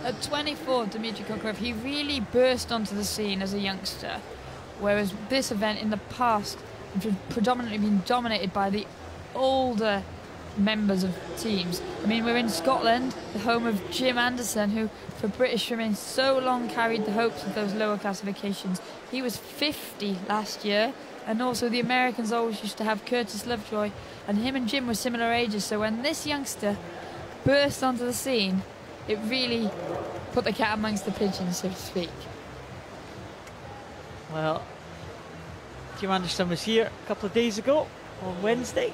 At 24, Dmitry Kokarev, he really burst onto the scene as a youngster, whereas this event in the past had predominantly been dominated by the older members of teams. I mean, we're in Scotland, the home of Jim Anderson, who for British swimming so long carried the hopes of those lower classifications. He was 50 last year, and also the Americans always used to have Curtis Lovejoy, and him and Jim were similar ages, so when this youngster burst onto the scene, it really put the cat amongst the pigeons, so to speak. Well, Jim Anderson was here a couple of days ago on Wednesday,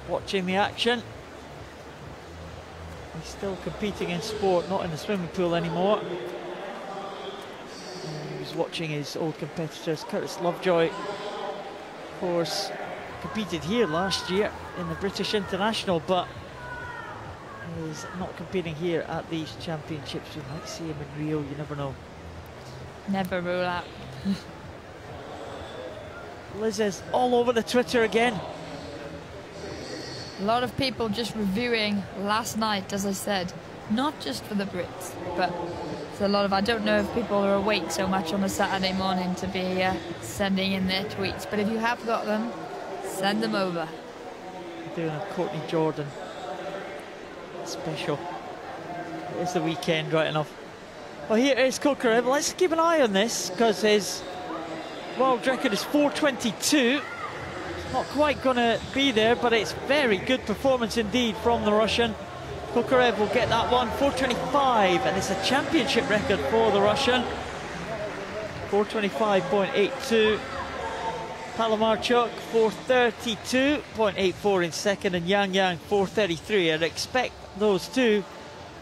watching the action. He's still competing in sport, not in the swimming pool anymore. And he was watching his old competitors. Curtis Lovejoy, of course, competed here last year in the British International, but is not competing here at these championships. We might see him in Rio, you never know. Never rule out. Liz is all over the Twitter again. A lot of people just reviewing last night, as I said, not just for the Brits, but it's a lot of, I don't know if people are awake so much on a Saturday morning to be sending in their tweets, but if you have got them, send them over. Doing a Courtney Jordan special. It's the weekend, right enough. Well, here is Kokarev. Let's keep an eye on this, because his world record is 4:22. Not quite going to be there, but it's very good performance indeed from the Russian. Kokarev will get that one, 4:25, and it's a championship record for the Russian. 4:25.82. Palamarchuk 4:32.84 in second, and Yang 4:33. I'd expect those two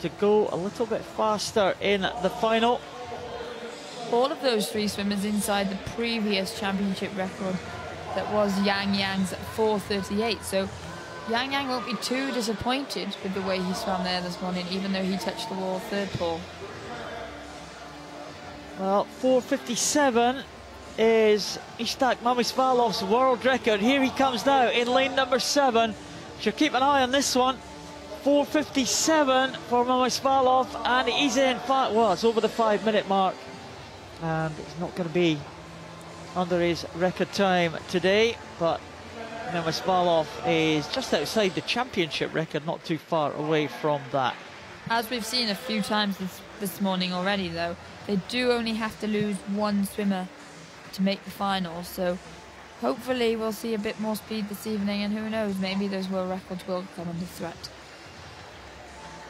to go a little bit faster in the final. All of those three swimmers inside the previous championship record that was Yang's at 4:38, so Yang won't be too disappointed with the way he swam there this morning, even though he touched the wall third pole. Well, 4:57 is Ishtak Mamisvalov's world record. Here he comes now in lane number 7. So keep an eye on this one. 4:57 for Mamisvalov, and he's in well, it's over the 5-minute mark, and it's not going to be under his record time today, but Mamisvalov is just outside the championship record, not too far away from that. As we've seen a few times this morning already, though, they do only have to lose one swimmer to make the final, so hopefully we'll see a bit more speed this evening, and who knows, maybe those world records will come under threat.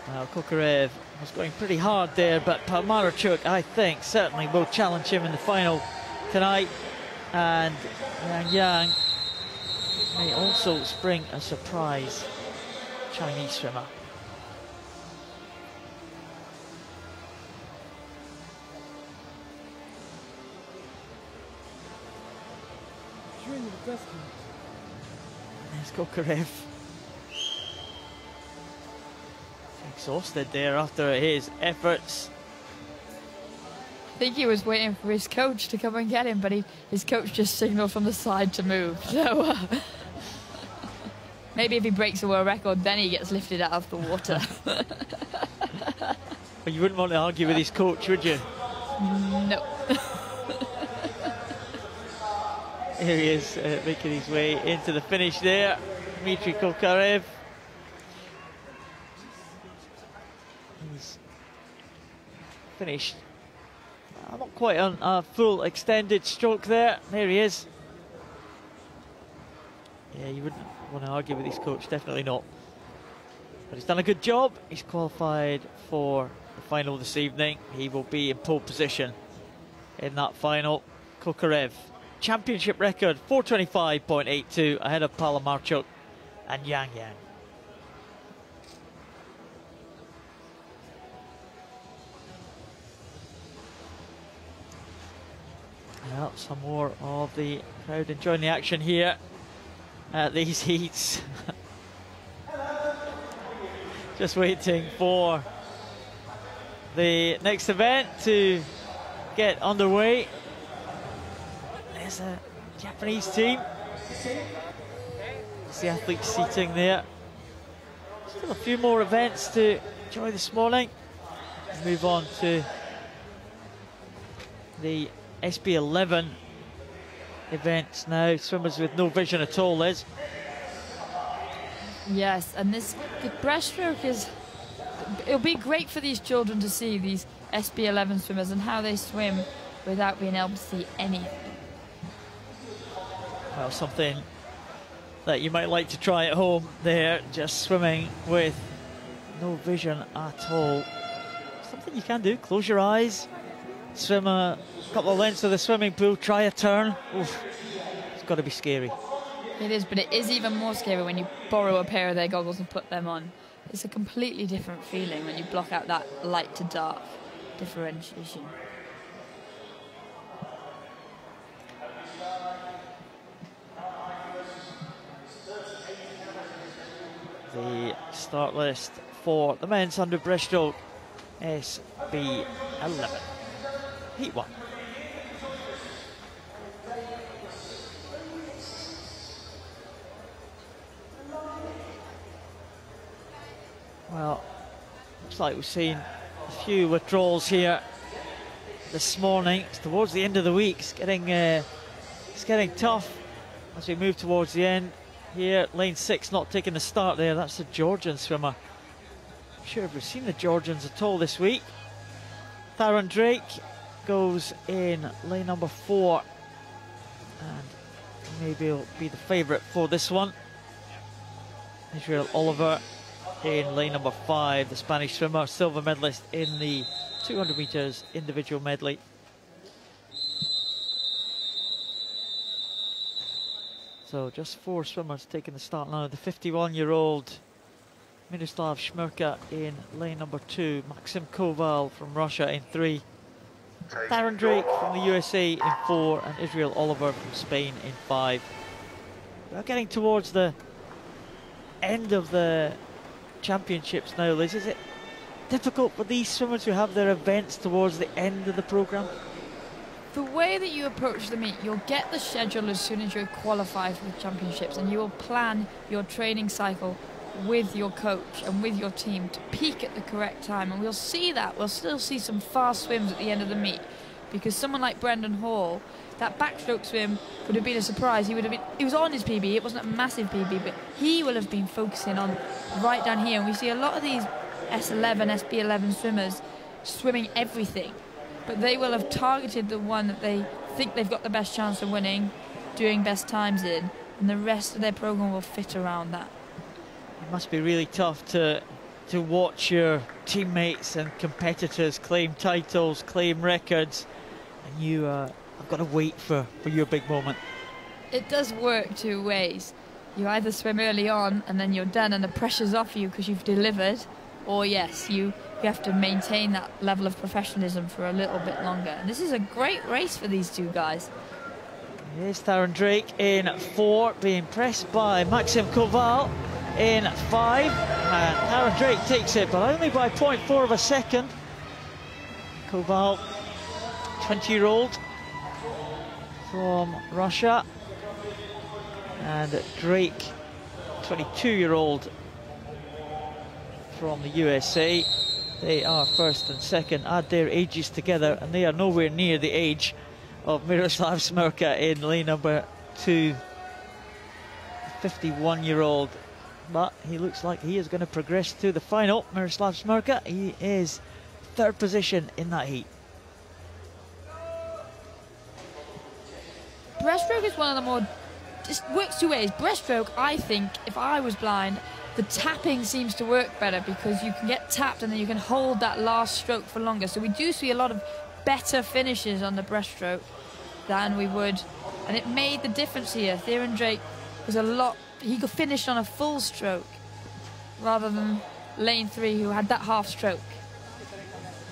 Well, Kokarev was going pretty hard there, but Palamarchuk, I think, certainly will challenge him in the final tonight, and Yang may also spring a surprise Chinese swimmer. There's Kokarev. Exhausted there after his efforts. I think he was waiting for his coach to come and get him, but his coach just signalled from the side to move. So maybe if he breaks a world record, then he gets lifted out of the water. But you wouldn't want to argue with his coach, would you? No. Here he is, making his way into the finish there, Dmitry Kokarev. He's finished, not quite on a full extended stroke there. There he is. Yeah, you wouldn't want to argue with his coach, definitely not. But he's done a good job. He's qualified for the final this evening. He will be in pole position in that final. Kokarev, championship record 4:25.82, ahead of Palamarchuk and Yang. Well, some more of the crowd enjoying the action here at these heats. Just waiting for the next event to get underway. There's a Japanese team. There's the athletes seating there. Still a few more events to enjoy this morning. Move on to the SB11 events now. Swimmers with no vision at all, Liz. Yes, and the breaststroke it'll be great for these children to see these SB11 swimmers and how they swim without being able to see anything. Well, something that you might like to try at home there, just swimming with no vision at all. Something you can do, close your eyes, swim a couple of lengths of the swimming pool, try a turn. Oof, it's got to be scary. It is, but it is even more scary when you borrow a pair of their goggles and put them on. It's a completely different feeling when you block out that light to dark differentiation. The start list for the men's 100 breaststroke SB11. Heat 1. Well, looks like we've seen a few withdrawals here this morning. It's towards the end of the week. It's getting tough as we move towards the end. Here, lane 6 not taking the start there. That's the Georgian swimmer. I'm sure if we've seen the Georgians at all this week. Theron Drake goes in lane number 4 and maybe he'll be the favourite for this one. Israel Oliver in lane number 5, the Spanish swimmer, silver medalist in the 200 metres individual medley. So just 4 swimmers taking the start now. The 51-year-old Miroslav Shmerka in lane number 2, Maxim Koval from Russia in 3, Theron Drake from the USA in 4, and Israel Oliver from Spain in 5. We're getting towards the end of the championships now, Liz. Is it difficult for these swimmers who have their events towards the end of the programme? The way that you approach the meet, you'll get the schedule as soon as you qualify for the championships, and you will plan your training cycle with your coach and with your team to peak at the correct time, and we'll see that. We'll still see some fast swims at the end of the meet, because someone like Brendan Hall, that backstroke swim would have been a surprise. He was on his PB, it wasn't a massive PB, but he will have been focusing on right down here, and we see a lot of these S11, SB11 swimmers swimming everything, but they will have targeted the one that they think they've got the best chance of winning, doing best times in, and the rest of their program will fit around that. It must be really tough to watch your teammates and competitors claim titles, claim records, and you have got to wait for your big moment. It does work 2 ways. You either swim early on and then you're done and the pressure's off you because you've delivered, or yes, you have to maintain that level of professionalism for a little bit longer. And this is a great race for these 2 guys. Here's Theron Drake in 4, being pressed by Maxim Koval in 5, and Theron Drake takes it, but only by 0.4 of a second. Koval, 20-year-old from Russia, and Drake, 22-year-old from the USA. They are first and second. Add their ages together and they are nowhere near the age of Miroslav Shmerka in lane number 2, 51-year-old, but he looks like he is going to progress to the final. Miroslav Shmerka, he is 3rd position in that heat. Breaststroke is one of the more, it works 2 ways. Breaststroke, I think, if I was blind, the tapping seems to work better because you can get tapped and then you can hold that last stroke for longer. So we do see a lot of better finishes on the breaststroke than we would, and it made the difference here. Theron Drake was he could finish on a full stroke rather than lane 3 who had that half stroke.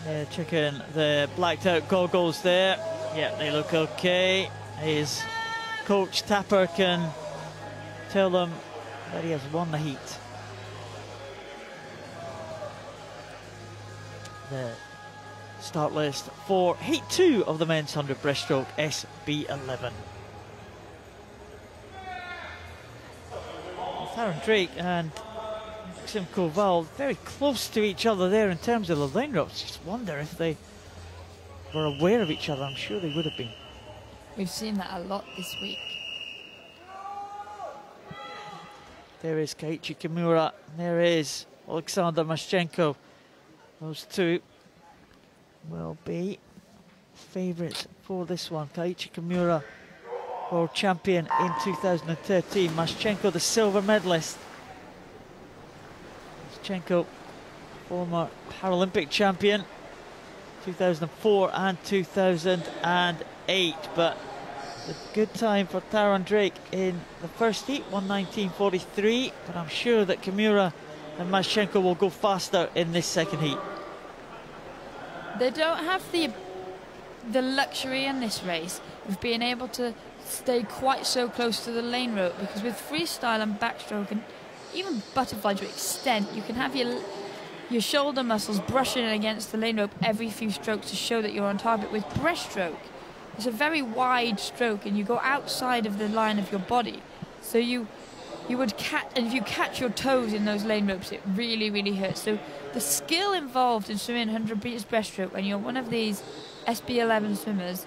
Yeah, checking the blacked out goggles there. Yeah, they look okay. His coach Tapper can tell them that he has won the heat. the start list for Heat 2 of the men's 100 breaststroke SB11. Taron Drake and Maxim Koval very close to each other there in terms of the lane ropes. Just wonder if they were aware of each other. I'm sure they would have been. We've seen that a lot this week. There is Keiichi Kimura. There is Alexander Maschenko. Those two will be favourites for this one. Keiichi Kimura, world champion in 2013. Maschenko, the silver medalist. Maschenko, former Paralympic champion, 2004 and 2008. But a good time for Taron Drake in the first heat, 1:19.43. But I'm sure that Kimura and Maschenko will go faster in this second heat. They don't have the luxury in this race of being able to stay quite so close to the lane rope, because with freestyle and backstroke and even butterfly to extent, you can have your shoulder muscles brushing against the lane rope every few strokes to show that you're on target. With breaststroke, it's a very wide stroke and you go outside of the line of your body, so you would catch, and if you catch your toes in those lane ropes, it really, really hurts. So the skill involved in swimming 100 meters breaststroke when you're one of these SB11 swimmers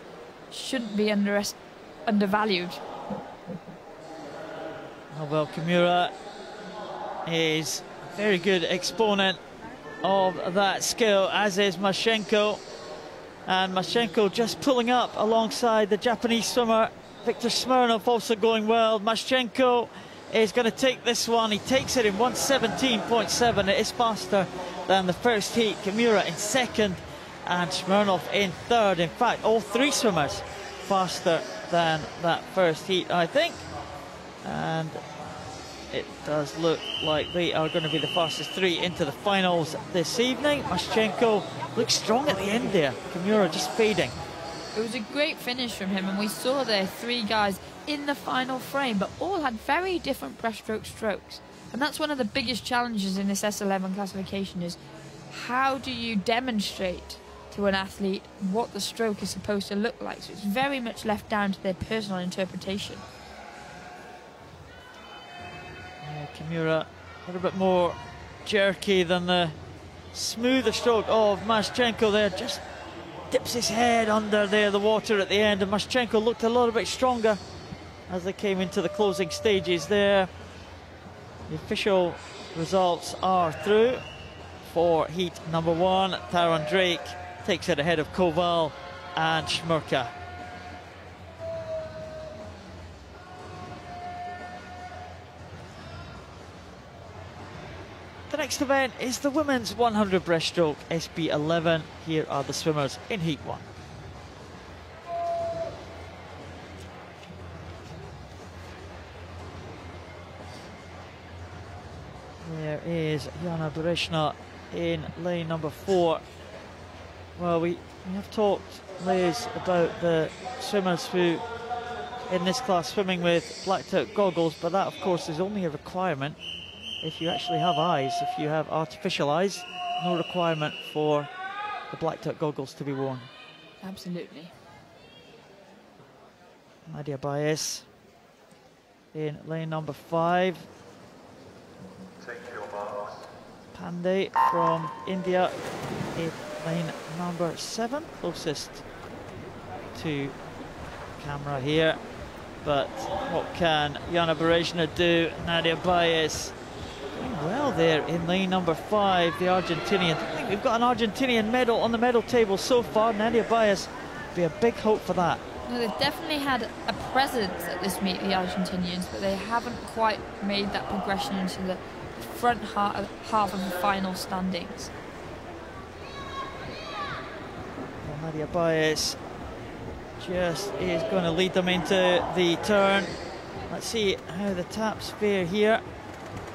shouldn't be undervalued. Oh, well, Kimura is a very good exponent of that skill, as is Maschenko. And Maschenko just pulling up alongside the Japanese swimmer Viktor Smirnov, also going well. Maschenko is going to take this one. He takes it in 1:17.7. It is faster than the first heat. Kimura in second and Smirnov in third. In fact, all three swimmers faster than that first heat, I think. And it does look like they are going to be the fastest three into the finals this evening. Maschenko looks strong at the end there. Kimura just fading. It was a great finish from him, and we saw there three guys in the final frame, but all had very different breaststroke strokes. And that's one of the biggest challenges in this S11 classification, is how do you demonstrate to an athlete what the stroke is supposed to look like? So it's very much left down to their personal interpretation. Yeah, Kimura a little bit more jerky than the smoother stroke of Maschenko there. Just dips his head under there, the water at the end, and Maschenko looked a little bit stronger as they came into the closing stages there. The official results are through for heat number one. Taron Drake takes it ahead of Koval and Schmurka. The next event is the women's 100 breaststroke SB11. Here are the swimmers in heat one. There is Jana Bereshna in lane number 4. Well, we have talked, Liz, about the swimmers who in this class swimming with blacked out goggles, but that of course is only a requirement if you actually have eyes. If you have artificial eyes, no requirement for the blacked out goggles to be worn. Absolutely. Nadia Baez in lane number 5. Take your marks. Pandey from India in lane number 7, closest to camera here. But what can Jana Bereshna do? Nadia Baez doing well there in lane number 5, the Argentinian. I think we've got an Argentinian medal on the medal table so far. Nadia Baez be a big hope for that. No, they've definitely had a presence at this meet, the Argentinians, but they haven't quite made that progression into the front half of the final standings. Well, Nadia Baez just is going to lead them into the turn. Let's see how the taps fare here.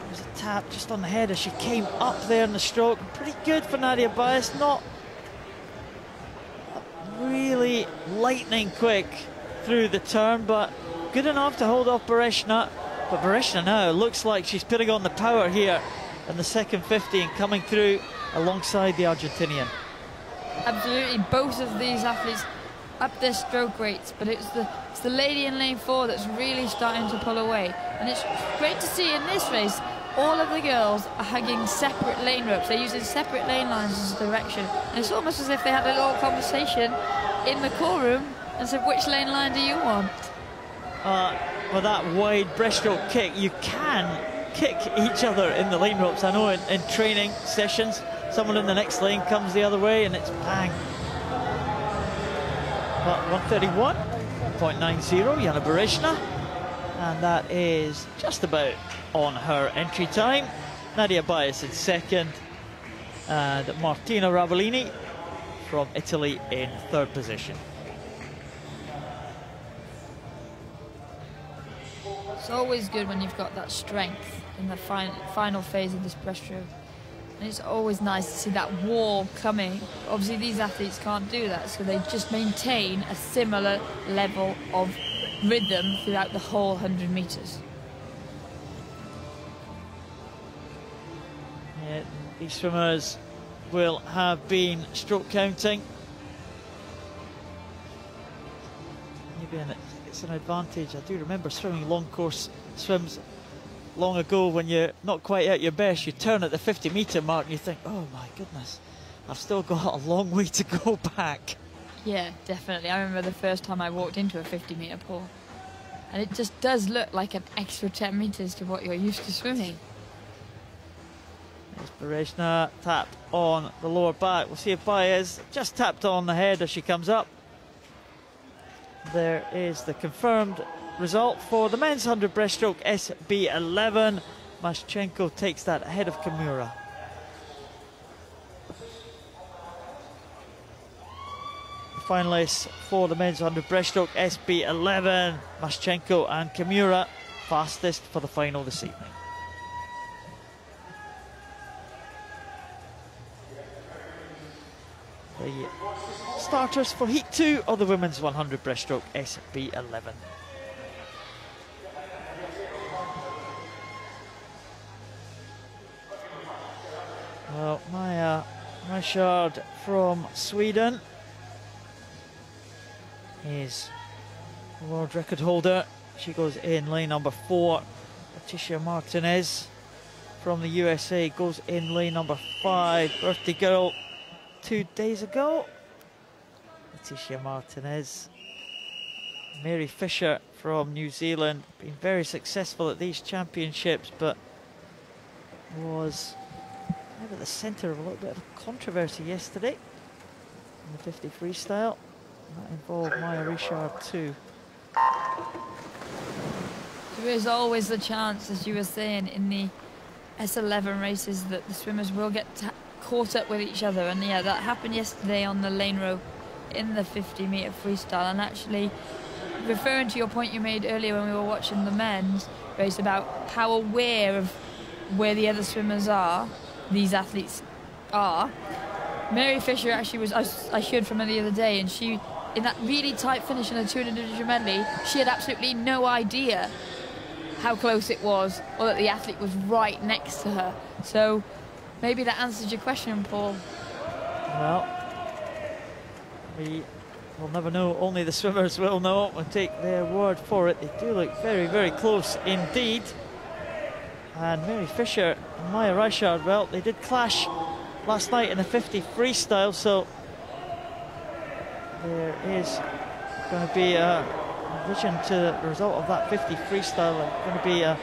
There's a tap just on the head as she came up there in the stroke. Pretty good for Nadia Baez, not really lightning quick through the turn, but good enough to hold off Bereshna. But Bereshna now looks like she's putting on the power here in the second 50 and coming through alongside the Argentinian. Absolutely, both of these athletes up their stroke rates, but it's the lady in lane 4 that's really starting to pull away. And it's great to see in this race, all of the girls are hugging separate lane ropes. They're using separate lane lines as a direction. And it's almost as if they had a little conversation in the core room and said, which lane line do you want? With that wide breaststroke kick, you can kick each other in the lane ropes. I know in training sessions, someone in the next lane comes the other way and it's bang. But 131.90, Jana Bereshna, and that is just about on her entry time. Nadia Bias in second, and Martina Ravolini from Italy in third position. It's always good when you've got that strength in the final phase of this breaststroke. And it's always nice to see that wall coming. Obviously, these athletes can't do that, so they just maintain a similar level of rhythm throughout the whole 100 metres. Yeah, these swimmers will have been stroke counting. Maybe it's an advantage. I do remember swimming long course swims long ago when you're not quite at your best. You turn at the 50-metre mark and you think, oh my goodness, I've still got a long way to go back. Yeah, definitely. I remember the first time I walked into a 50-metre pool, and it just does look like an extra 10 metres to what you're used to swimming. There's Bereshna tapped on the lower back. We'll see if Baez just tapped on the head as she comes up. There is the confirmed result for the men's 100 breaststroke SB11. Maschenko takes that ahead of Kimura. Finalists for the men's 100 breaststroke SB11, Maschenko and Kimura, fastest for the final this evening. The starters for Heat 2 of the women's 100 breaststroke SB11. Well, Maja Reichard from Sweden is the world record holder. She goes in lane number 4. Leticia Martinez from the USA goes in lane number 5. Birthday girl 2 days ago. Leticia Martinez. Mary Fisher from New Zealand, been very successful at these championships, but was at the centre of a little bit of controversy yesterday in the 50 freestyle. That involved Maja Reichard too. There is always the chance, as you were saying, in the S11 races that the swimmers will get caught up with each other, and yeah, that happened yesterday on the lane rope in the 50-metre freestyle. And actually, referring to your point you made earlier when we were watching the men's race about how aware of where the other swimmers are, these athletes are, Mary Fisher actually was, I heard from her the other day, and she, in that really tight finish in the 200 individual medley, she had absolutely no idea how close it was, or that the athlete was right next to her. So maybe that answers your question, Paul. Well, we will never know. Only the swimmers will know. We'll take their word for it. They do look very, very close indeed. And Mary Fisher and Maja Reichard, well, they did clash last night in the 50 freestyle, so there is going to be a revision to the result of that 50 freestyle. There's going to be a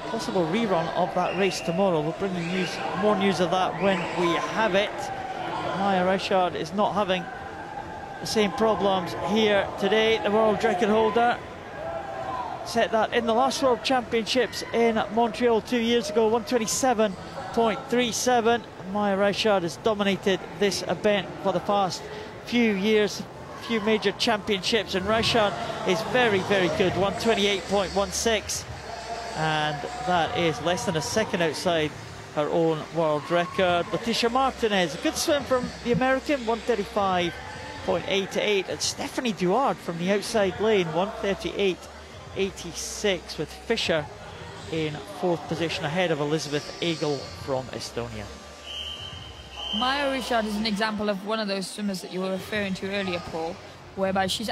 possible rerun of that race tomorrow. We'll bring you more news of that when we have it. Maja Reichard is not having the same problems here today. The world record holder set that in the last World Championships in Montreal 2 years ago, 127.37. Maja Reichard has dominated this event for the past few years, few major championships, and Reichard is very, very good, 128.16, and that is less than a second outside her own world record. Leticia Martinez, a good swim from the American, 135.88, and Stephanie Duard from the outside lane, 138.86, with Fisher in fourth position ahead of Elizabeth Egel from Estonia. Maya Richard is an example of one of those swimmers that you were referring to earlier, Paul, whereby she's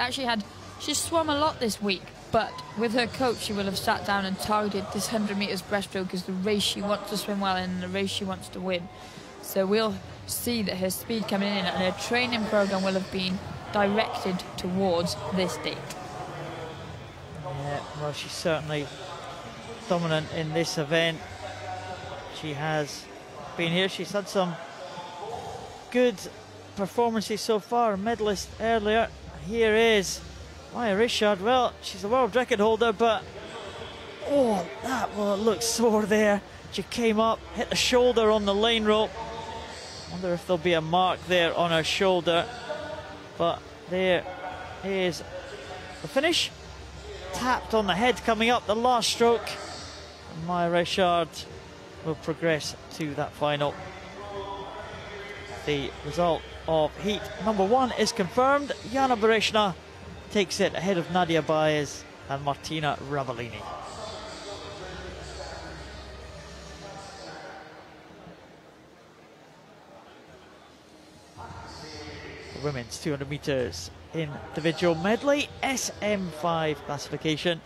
swum a lot this week, but with her coach she will have sat down and targeted this 100 metres breaststroke as the race she wants to swim well in and the race she wants to win. So we'll see that her speed coming in and her training programme will have been directed towards this date. Yeah, well, she's certainly dominant in this event. She has been here. She's had some good performances so far. A medalist earlier. Here is Maya Richard. Well, she's a world record holder, but oh, that looks sore there. She came up, hit the shoulder on the lane rope. Wonder if there'll be a mark there on her shoulder. But there is the finish. Tapped on the head coming up the last stroke. And Maya Richard will progress to that final. The result of heat number 1 is confirmed. Jana Bereshna takes it ahead of Nadia Baez and Martina Ravellini. The women's 200 metres individual medley, SM5 classification.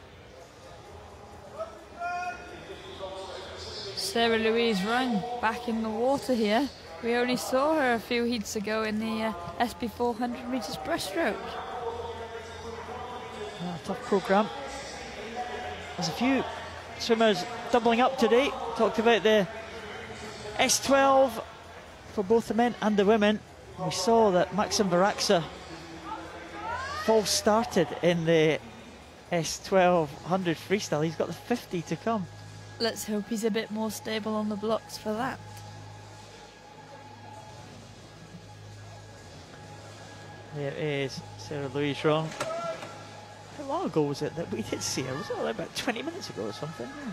Sarah Louise Rung back in the water here. We only saw her a few heats ago in the SP 400 metres breaststroke. Tough programme. There's a few swimmers doubling up today. Talked about the S12 for both the men and the women. We saw that Maxim Baraksa false started in the S12 100 freestyle. He's got the 50 to come. Let's hope he's a bit more stable on the blocks for that. There is Sarah Louise Rung. How long ago was it that we did see her? Was it about 20 minutes ago or something? Yeah.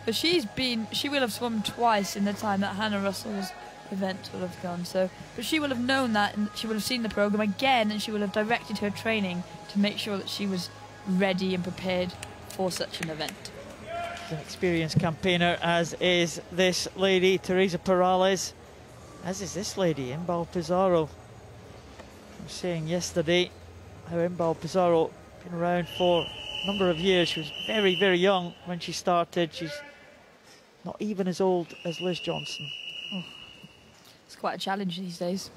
But she will have swum twice in the time that Hannah Russell's event will have gone. So, but she will have known that, and she will have seen the programme again, and she will have directed her training to make sure that she was ready and prepared for such an event. She's an experienced campaigner, as is this lady, Teresa Perales, as is this lady, Imbal Pizarro. I was saying yesterday how Imbal Pizarro been around for a number of years. She was very, very young when she started. She's not even as old as Liz Johnson. Oh, it's quite a challenge these days.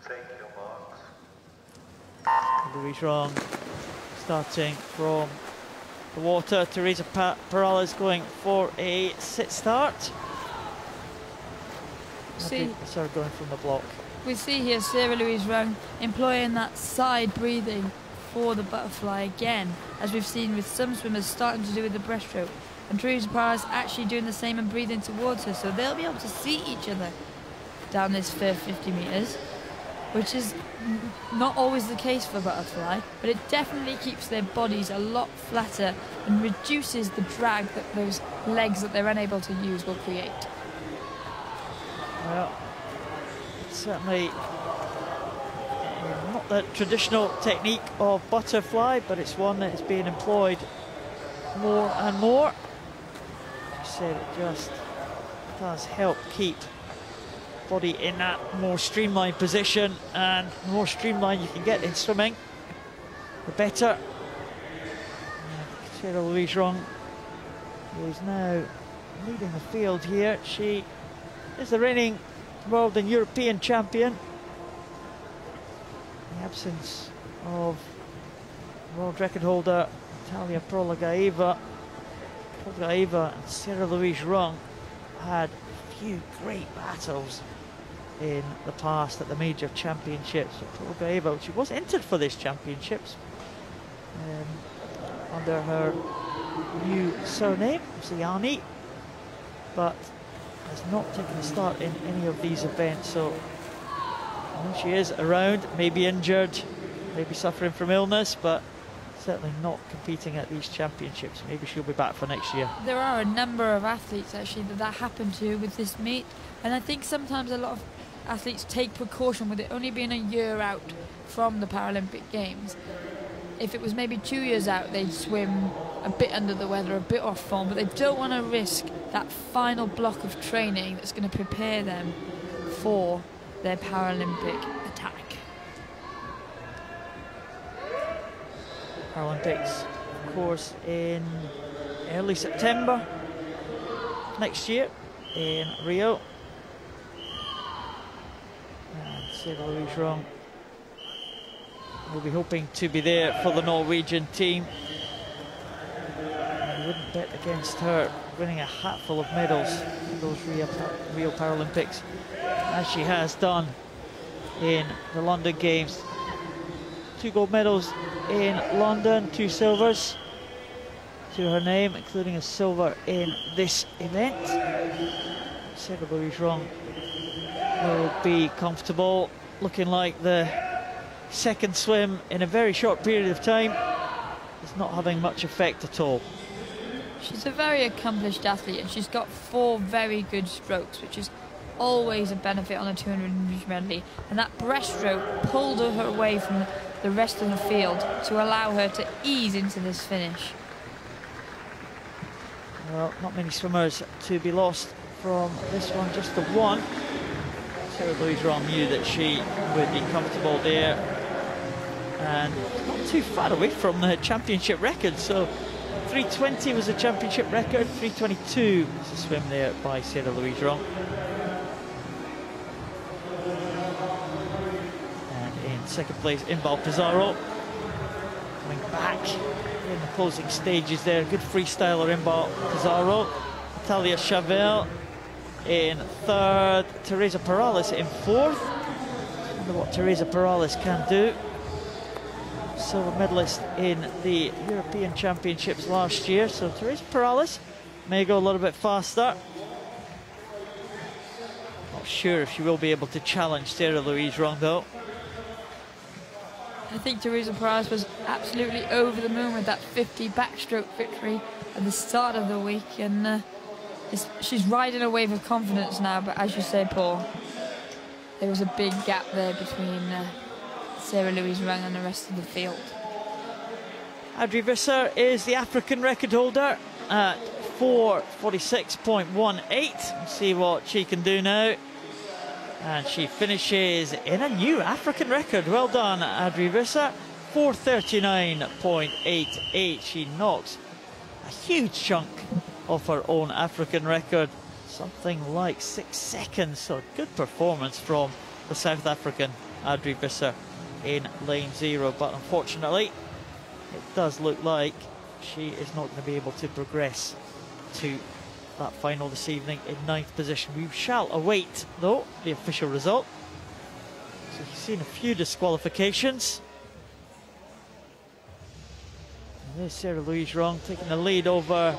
Take your marks. Louise Rung starting from the water. Teresa Perales going for a sit start. Sorry, going from the block. We see here Sarah Louise Rung employing that side breathing for the butterfly again, as we've seen with some swimmers starting to do with the breaststroke. And Teresa Perales actually doing the same and breathing towards her, so they'll be able to see each other down this first 50 metres, which is not always the case for butterfly, but it definitely keeps their bodies a lot flatter and reduces the drag that those legs that they're unable to use will create. Well, it's certainly not the traditional technique of butterfly, but it's one that is being employed more and more. As I said, it just does help keep body in that more streamlined position, and the more streamlined you can get in swimming, the better. Sarah Louise Rung, who is now leading the field here. She is the reigning world and European champion. In the absence of world record holder Natalia Prolagaeva and Sarah Louise Rung had a few great battles in the past at the major championships. Prolagaeva, she was entered for these championships under her new surname, Ziani, but has not taken a start in any of these events. So I know she is around, maybe injured, maybe suffering from illness, but certainly not competing at these championships. Maybe she'll be back for next year. There are a number of athletes actually that happened to with this meet, and I think sometimes a lot of athletes take precaution with it only being a year out from the Paralympic Games. If it was maybe 2 years out, they'd swim a bit under the weather, a bit off form, but they don't want to risk that final block of training that's going to prepare them for their Paralympic attack. Paralympics, of course, in early September next year in Rio. And Sarah Louise Wrong will be hoping to be there for the Norwegian team. I wouldn't bet against her winning a hatful of medals in those Rio Paralympics, as she has done in the London Games. 2 gold medals in London, 2 silvers to her name, including a silver in this event. Sarah Louise Wrong will be comfortable, looking like the second swim in a very short period of time is not having much effect at all. She's a very accomplished athlete, and she's got 4 very good strokes, which is always a benefit on a 200 meters medley. And that breaststroke pulled her away from the rest of the field to allow her to ease into this finish. Well, not many swimmers to be lost from this one, just the one. Sarah Louise Wrong knew that she would be comfortable there, and not too far away from the championship record. So 3:20 was the championship record, 3:22 was the swim there by Sarah Louise Wrong. And in second place, Inbal Pizarro, coming back in the closing stages there. Good freestyler, Inbal Pizarro. Natalia Chavel in third, Teresa Perales in fourth. Wonder what Teresa Perales can do. Silver medalist in the European Championships last year, so Teresa Perales may go a little bit faster. Not sure if she will be able to challenge Sarah Louise Wrong though. I think Teresa Perales was absolutely over the moon with that 50 backstroke victory at the start of the week, and she's riding a wave of confidence now. But as you say, Paul, there was a big gap there between Sarah Louise Wrong and the rest of the field. Adri Visser is the African record holder at 4:46.18. Let's see what she can do now. And she finishes in a new African record. Well done, Adri Visser. 4:39.88. She knocks a huge chunk off her own African record. Something like 6 seconds. So good performance from the South African Adri Visser in lane 0. But unfortunately, it does look like she is not going to be able to progress to that final this evening in 9th position. We shall await, though, the official result. So you've seen a few disqualifications. And there's Sarah Louise Wrong taking the lead over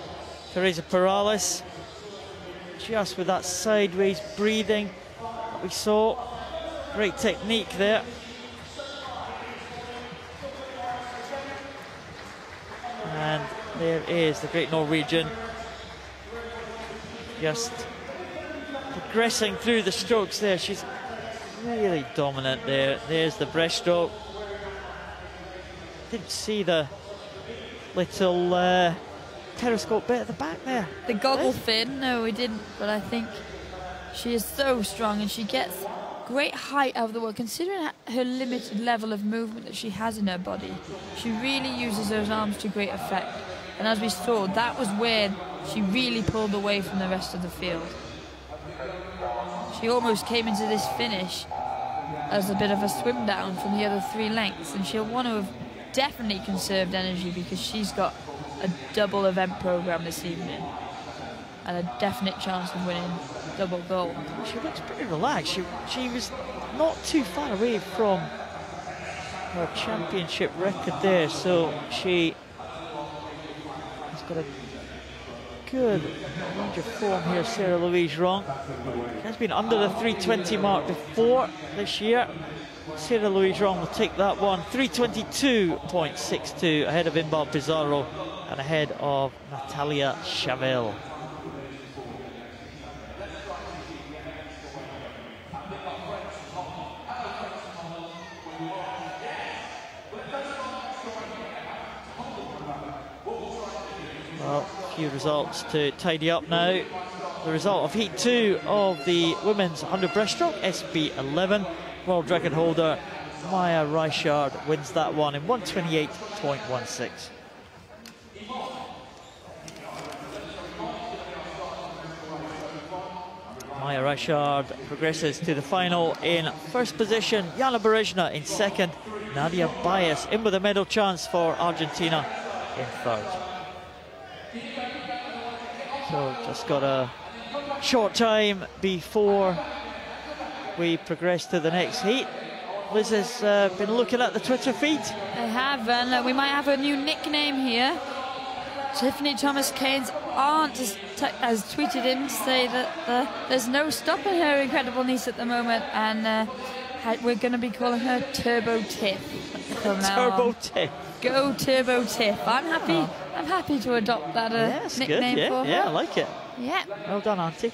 Teresa Perales. Just with that sideways breathing that we saw. Great technique there. And there is the great Norwegian, just progressing through the strokes there. She's really dominant there. There's the breaststroke. Didn't see the little periscope bit at the back there. The goggle fin, no we didn't, but I think she is so strong, and she gets great height out of the world, considering her limited level of movement that she has in her body. She really uses those arms to great effect, and as we saw, that was where she really pulled away from the rest of the field. She almost came into this finish as a bit of a swim down from the other 3 lengths, and she'll want to have definitely conserved energy because she's got a double event program this evening and a definite chance of winning double gold. She looks pretty relaxed. She was not too far away from her championship record there, so she has got a good range of form here. Sarah Louise Wrong has been under the 3:20 mark before this year. Sarah Louise Wrong will take that one. 3:22.62 ahead of Inbal Pizarro and ahead of Natalia Chavel. Well, a few results to tidy up now. The result of Heat 2 of the women's 100 breaststroke, SB11. World record holder Maya Reichard wins that one in 1:28.16. Maya Reichard progresses to the final in first position. Jana Berezhna in second. Nadia Bias in with a medal chance for Argentina in third. So just got a short time before we progress to the next heat. Liz has been looking at the Twitter feed. I have, and we might have a new nickname here. Tiffany Thomas-Kane's aunt has tweeted in to say that there's no stopping her incredible niece at the moment, and we're going to be calling her Turbo Tiff from now Turbo on. Tiff. Go Turbo Tiff. I'm happy. Oh. I'm happy to adopt that nickname good. for her. Yeah, I like it. Yeah. Well done, Auntie.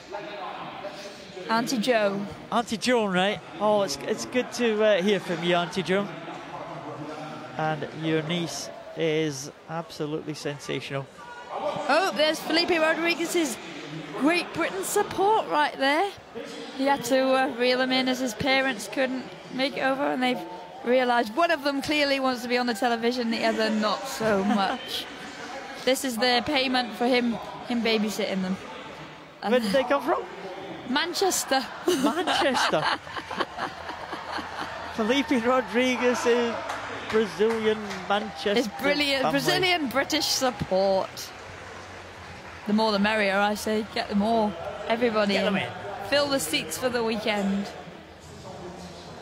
Auntie Joe. Auntie Joan, right? Oh, it's good to hear from you, Auntie Joan. And your niece is absolutely sensational. Oh, there's Felipe Rodriguez's Great Britain support right there. He had to reel him in as his parents couldn't make it over, and they've realised one of them clearly wants to be on the television, the other not so much. This is their payment for him babysitting them. Where did they come from? Manchester. Manchester. Felipe Rodriguez is Brazilian Manchester. It's brilliant. family. Brazilian British support. The more the merrier, I say. Get them all. Everybody Get them in. in. Fill the seats for the weekend.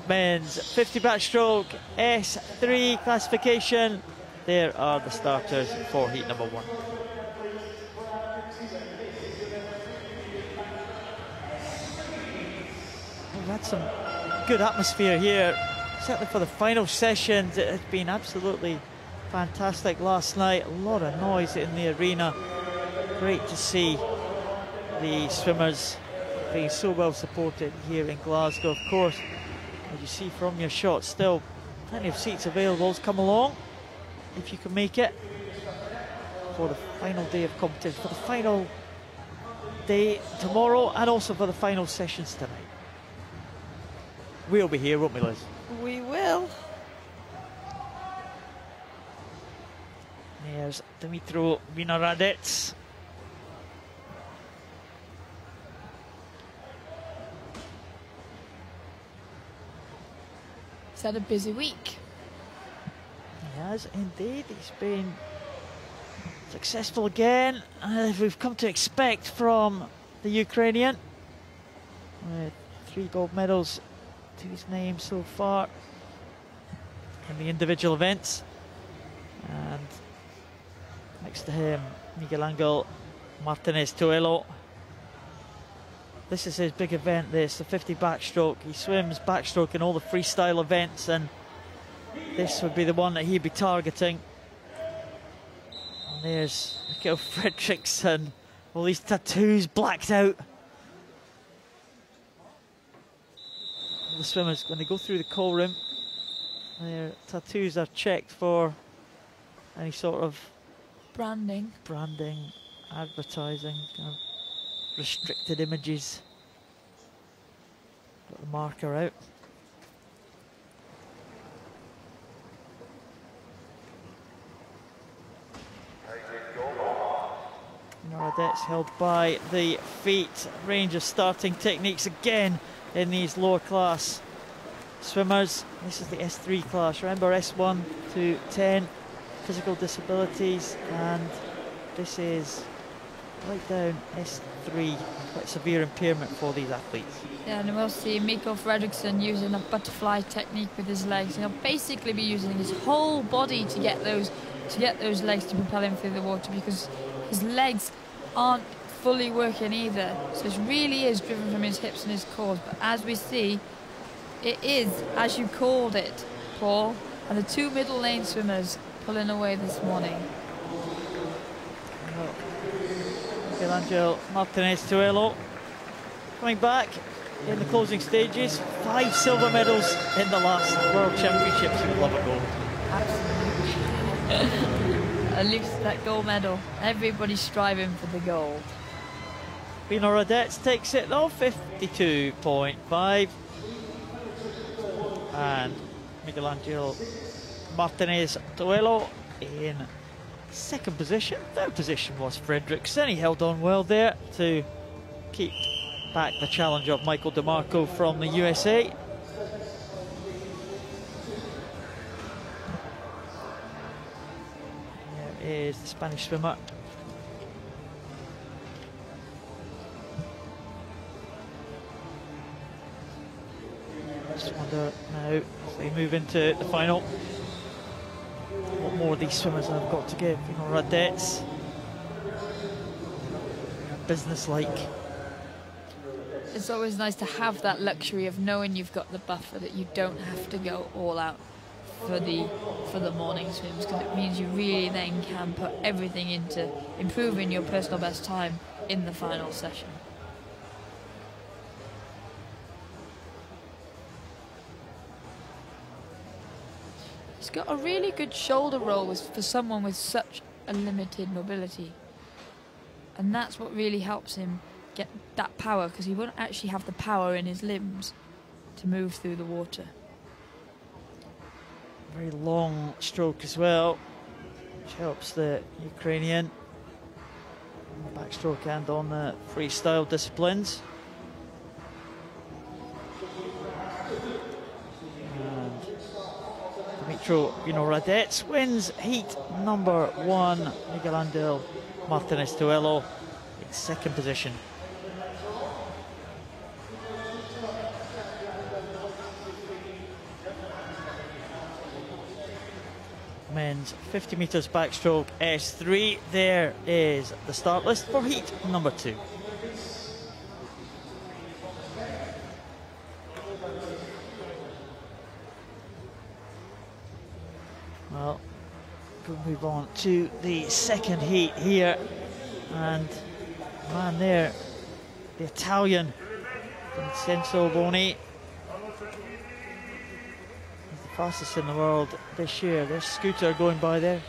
Men's 50 backstroke S3 classification. There are the starters for heat number 1. We've had some good atmosphere here, certainly for the final sessions. It has been absolutely fantastic last night. A lot of noise in the arena. Great to see the swimmers being so well supported here in Glasgow. Of course, as you see from your shot, still plenty of seats available. Come along if you can make it for the final day of competition, for the final day tomorrow, and also for the final sessions tonight. We'll be here, won't we, Liz? We will. There's Dimitro Vinohradets. He's had a busy week. He has indeed. He's been successful again, as we've come to expect from the Ukrainian, with 3 gold medals to his name so far in the individual events. And next to him, Miguel Angel Martinez Toello. This is his big event, this, the 50 backstroke. He swims backstroke in all the freestyle events, and this would be the one that he'd be targeting. And there's Mikael Fredriksson, all these tattoos blacked out. The swimmers, when they go through the call room, their tattoos are checked for any sort of Branding. advertising, kind of restricted images. Got the marker out. Vinohradets held by the feet. Range of starting techniques again in these lower class swimmers. This is the S3 class. Remember, S1 to 10 physical disabilities, and this is right down S3, quite severe impairment for these athletes. Yeah, and we'll see Mikael Fredriksson using a butterfly technique with his legs. He'll basically be using his whole body to get those legs to propel him through the water, because his legs aren't fully working either. So it really is driven from his hips and his quads. But as we see, it is as you called it, Paul, and the 2 middle lane swimmers pulling away this morning. Miguel Angel Martinez Toello coming back in the closing stages. 5 silver medals in the last World Championships. You would love a gold. Absolutely. At least that gold medal. Everybody's striving for the gold. Pino Radetzky takes it though, 52.5. And Miguel Angel Martinez Toello in second position. Third position was Frederiksen. He held on well there to keep back the challenge of Michael DeMarco from the USA. Here is the Spanish swimmer. Just wonder now, as they move into the final, what more of these swimmers have got to give. You know, Radetzky, business-like. It's always nice to have that luxury of knowing you've got the buffer, that you don't have to go all out for the morning swims, because it means you really then can put everything into improving your personal best time in the final session. He's got a really good shoulder roll for someone with such a limited mobility, and that's what really helps him get that power, because he won't actually have the power in his limbs to move through the water. Very long stroke as well, which helps the Ukrainian on the backstroke and on the freestyle disciplines. Dmitro Radetzky wins heat number 1. Miguel Angel Martinez Toello in second position. Men's 50 metres backstroke S3. There is the start list for heat number 2. Well, we'll move on to the second heat here, and man there, the Italian Vincenzo Boni, he's the fastest in the world this year. There's Scooter going by there.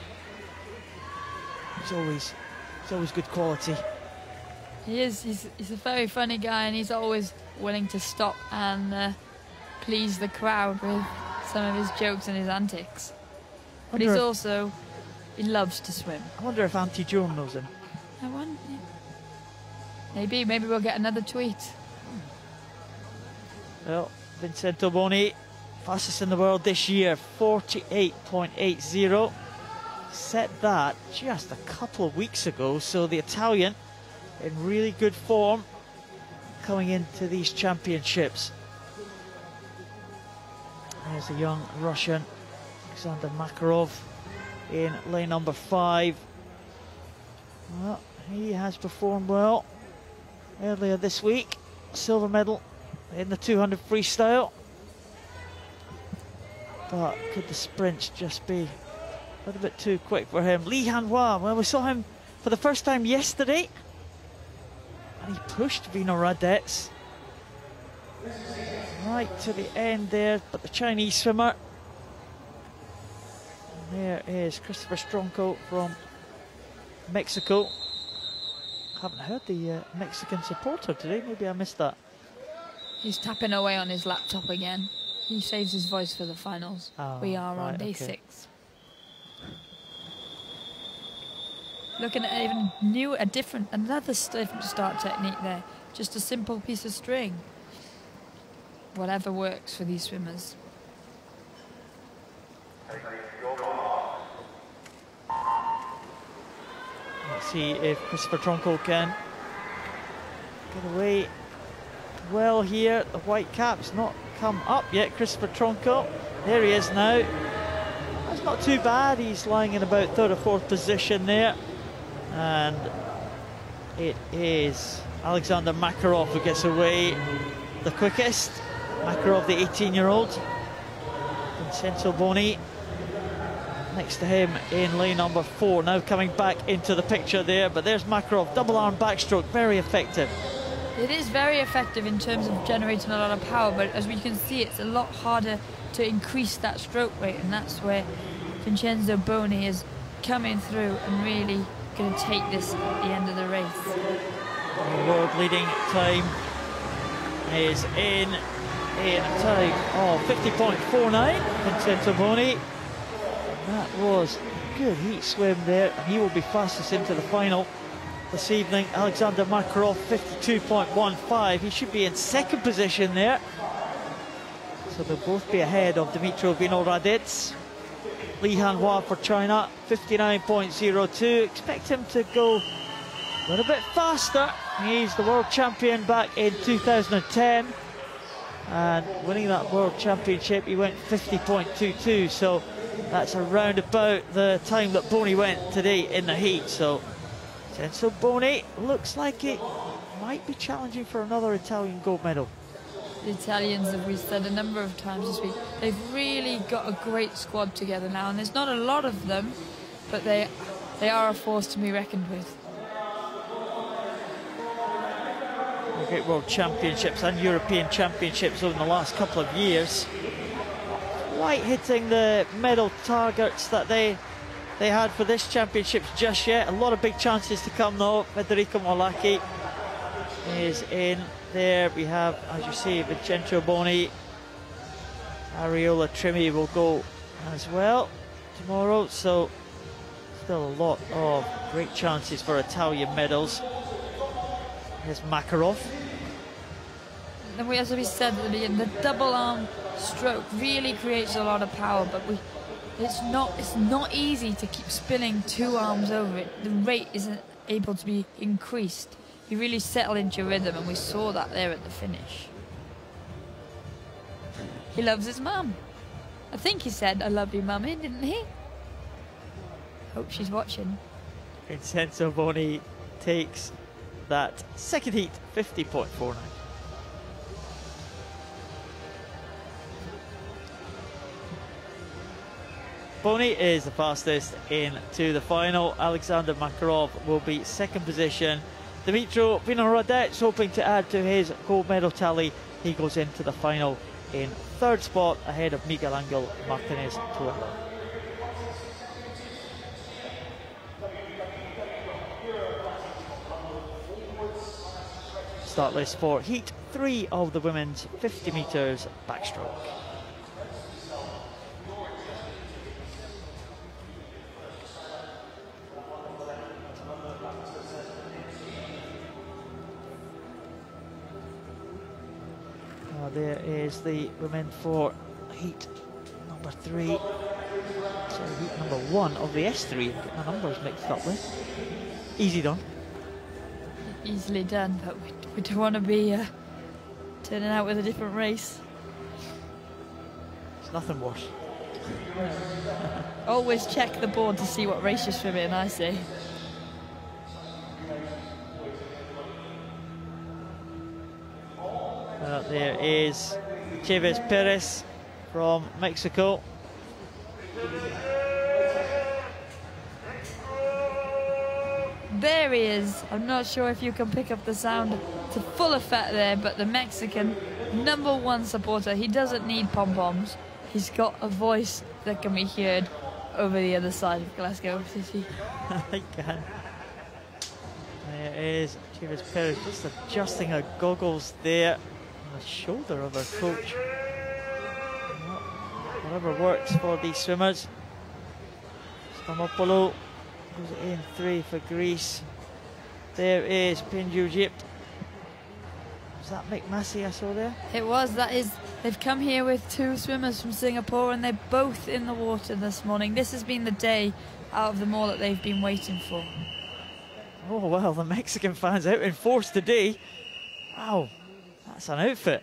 He's always good quality. He is. He's a very funny guy, and he's always willing to stop and please the crowd with some of his jokes and his antics. But he loves to swim. I wonder if Auntie Joan knows him. I wonder. Maybe we'll get another tweet. Well, Vincenzo Boni, fastest in the world this year, 48.80. Set that just a couple of weeks ago, so the Italian in really good form coming into these championships. There's a young Russian, Alexander Makarov, in lane number 5. Well, he has performed well earlier this week. Silver medal in the 200 freestyle. But could the sprints just be a little bit too quick for him? Li Hanhua, well, we saw him for the first time yesterday, and he pushed Vino Radetzky right to the end there, but the Chinese swimmer. And there is Christopher Stronko from Mexico. Haven't heard the Mexican supporter today, maybe I missed that. He's tapping away on his laptop again. He saves his voice for the finals. Oh, we are right, on day okay. 6. Looking at even another different start technique there. Just a simple piece of string. Whatever works for these swimmers. Let's see if Christopher Tronco can get away well here. The white cap's not come up yet. Christopher Tronco, there he is now. That's not too bad. He's lying in about 3rd or 4th position there. And it is Alexander Makarov who gets away the quickest. Makarov, the 18-year-old. Vincenzo Boni next to him in lane number 4, now coming back into the picture there, but there's Makarov, double arm backstroke, very effective. It is very effective in terms of generating a lot of power, but as we can see, it's a lot harder to increase that stroke rate, and that's where Vincenzo Boni is coming through and really going to take this at the end of the race. The world leading time is in a time of 50.49. Vincenzo Boni. That was a good heat swim there, and he will be fastest into the final this evening. Alexander Makarov, 52.15. He should be in second position there. So they'll both be ahead of Dmitro Vinohradets. Li Hanhua for China, 59.02. Expect him to go a little bit faster. He's the world champion back in 2010. And winning that world championship, he went 50.22. So that's around about the time that Boni went today in the heat. So Boni looks like it might be challenging for another Italian gold medal. The Italians, as we said a number of times this week, they've really got a great squad together now, and there's not a lot of them, but they are a force to be reckoned with. Great world championships and European championships over the last couple of years. Quite hitting the medal targets that they had for this championships just yet. A lot of big chances to come though. Federico Molacchi is in there. We have, as you see, Vincenzo Boni. Ariola Trimi will go as well tomorrow. So still a lot of great chances for Italian medals. Here's Makarov. And as we said at the beginning, the double arm stroke really creates a lot of power, but it's not easy to keep spinning two arms over it. The rate isn't able to be increased. You really settle into your rhythm, and we saw that there at the finish. He loves his mum. I think he said, "I love you, mummy," didn't he? Hope she's watching. Vincenzo Boni takes that second heat, 50.49. Boni is the fastest into the final. Alexander Makarov will be second position. Dmitro Vinohradets hoping to add to his gold medal tally. He goes into the final in third spot ahead of Miguel Angel Martinez Tuelo. Start list for heat 3 of the women's 50 metres backstroke. There is the women for heat number 3. Sorry, heat number 1 of the S3. Get my numbers mixed up there. Easy done. Easily done, but we don't want to be turning out with a different race. It's nothing worse. Always check the board to see what race you're swimming, I say. There is Chavez Perez from Mexico. There he is. I'm not sure if you can pick up the sound to full effect there, but the Mexican #1 supporter, he doesn't need pom-poms. He's got a voice that can be heard over the other side of Glasgow City. I can. There is Chavez Perez just adjusting her goggles there on the shoulder of her coach. Whatever works for these swimmers. Stamopoulos goes in 3 for Greece. There is Pinjujip. Was that Mick Massey I saw there? It was. That is. They've come here with 2 swimmers from Singapore, and they're both in the water this morning. This has been the day out of them all that they've been waiting for. Oh well, the Mexican fans out in force today. Wow, that's an outfit.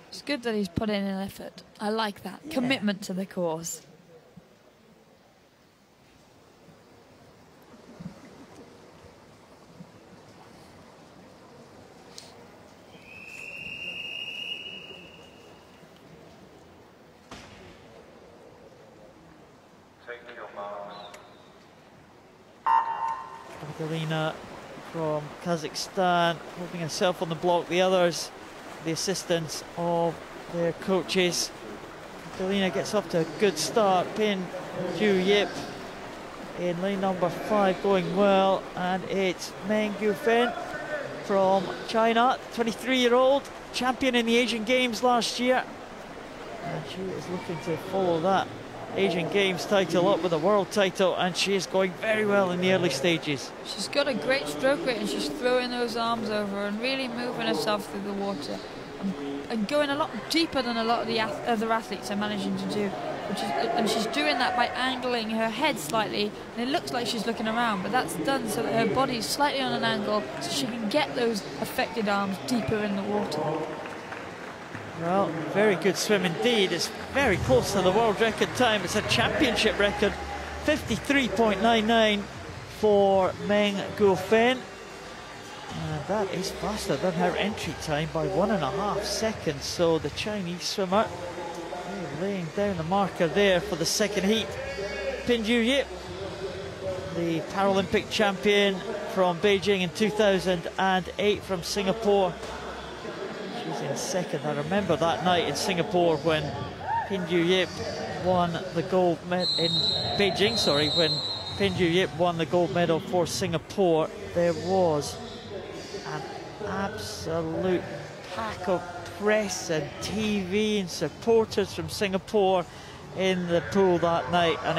It's good that he's put in an effort. I like that. Yeah. Commitment to the cause. Take your marks. Magdalena from Kazakhstan, holding herself on the block. The others, the assistants of their coaches. Delina gets off to a good start. Pin Ju Yip in lane number 5 going well, and it's Meng Gufen from China, 23-year-old, champion in the Asian Games last year, and she is looking to follow that Asian Games title up with a world title, and she is going very well in the early stages. She's got a great stroke rate, and she's throwing those arms over and really moving herself through the water and going a lot deeper than a lot of the other athletes are managing to do. And she's doing that by angling her head slightly, and it looks like she's looking around, but that's done so that her body's slightly on an angle so she can get those affected arms deeper in the water. Well, very good swim indeed. It's very close to the world record time. It's a championship record, 53.99 for Meng Gufen. And that is faster than her entry time by 1.5 seconds. So the Chinese swimmer laying down the marker there for the second heat. Pin Ju Yip, the Paralympic champion from Beijing in 2008, from Singapore. She's in second. I remember that night in Singapore when Pin Ju Yip won the gold medal in Beijing. Sorry, when Pin Ju Yip won the gold medal for Singapore, there was an absolute pack of press and TV and supporters from Singapore in the pool that night, and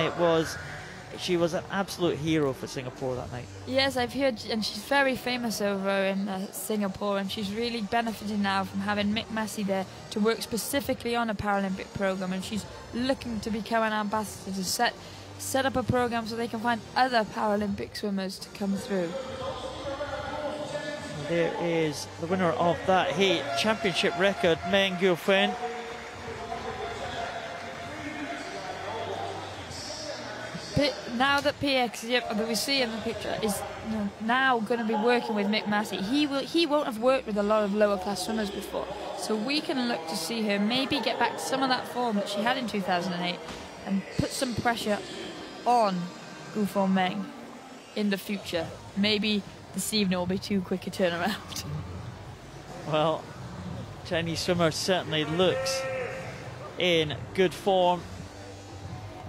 she was an absolute hero for Singapore that night. Yes, I've heard, and she's very famous over in Singapore, and she's really benefiting now from having Mick Massey there to work specifically on a Paralympic program, and she's looking to become an ambassador to set up a program so they can find other Paralympic swimmers to come through. There is the winner of that heat, championship record, Meng Gufen. Now that PX, that we see in the picture, is now going to be working with Mick Massey, he won't have worked with a lot of lower class swimmers before, so we can look to see her maybe get back to some of that form that she had in 2008 and put some pressure on Gufen Meng in the future. Maybe this evening will be too quick a turnaround. Well, Chinese swimmer certainly looks in good form,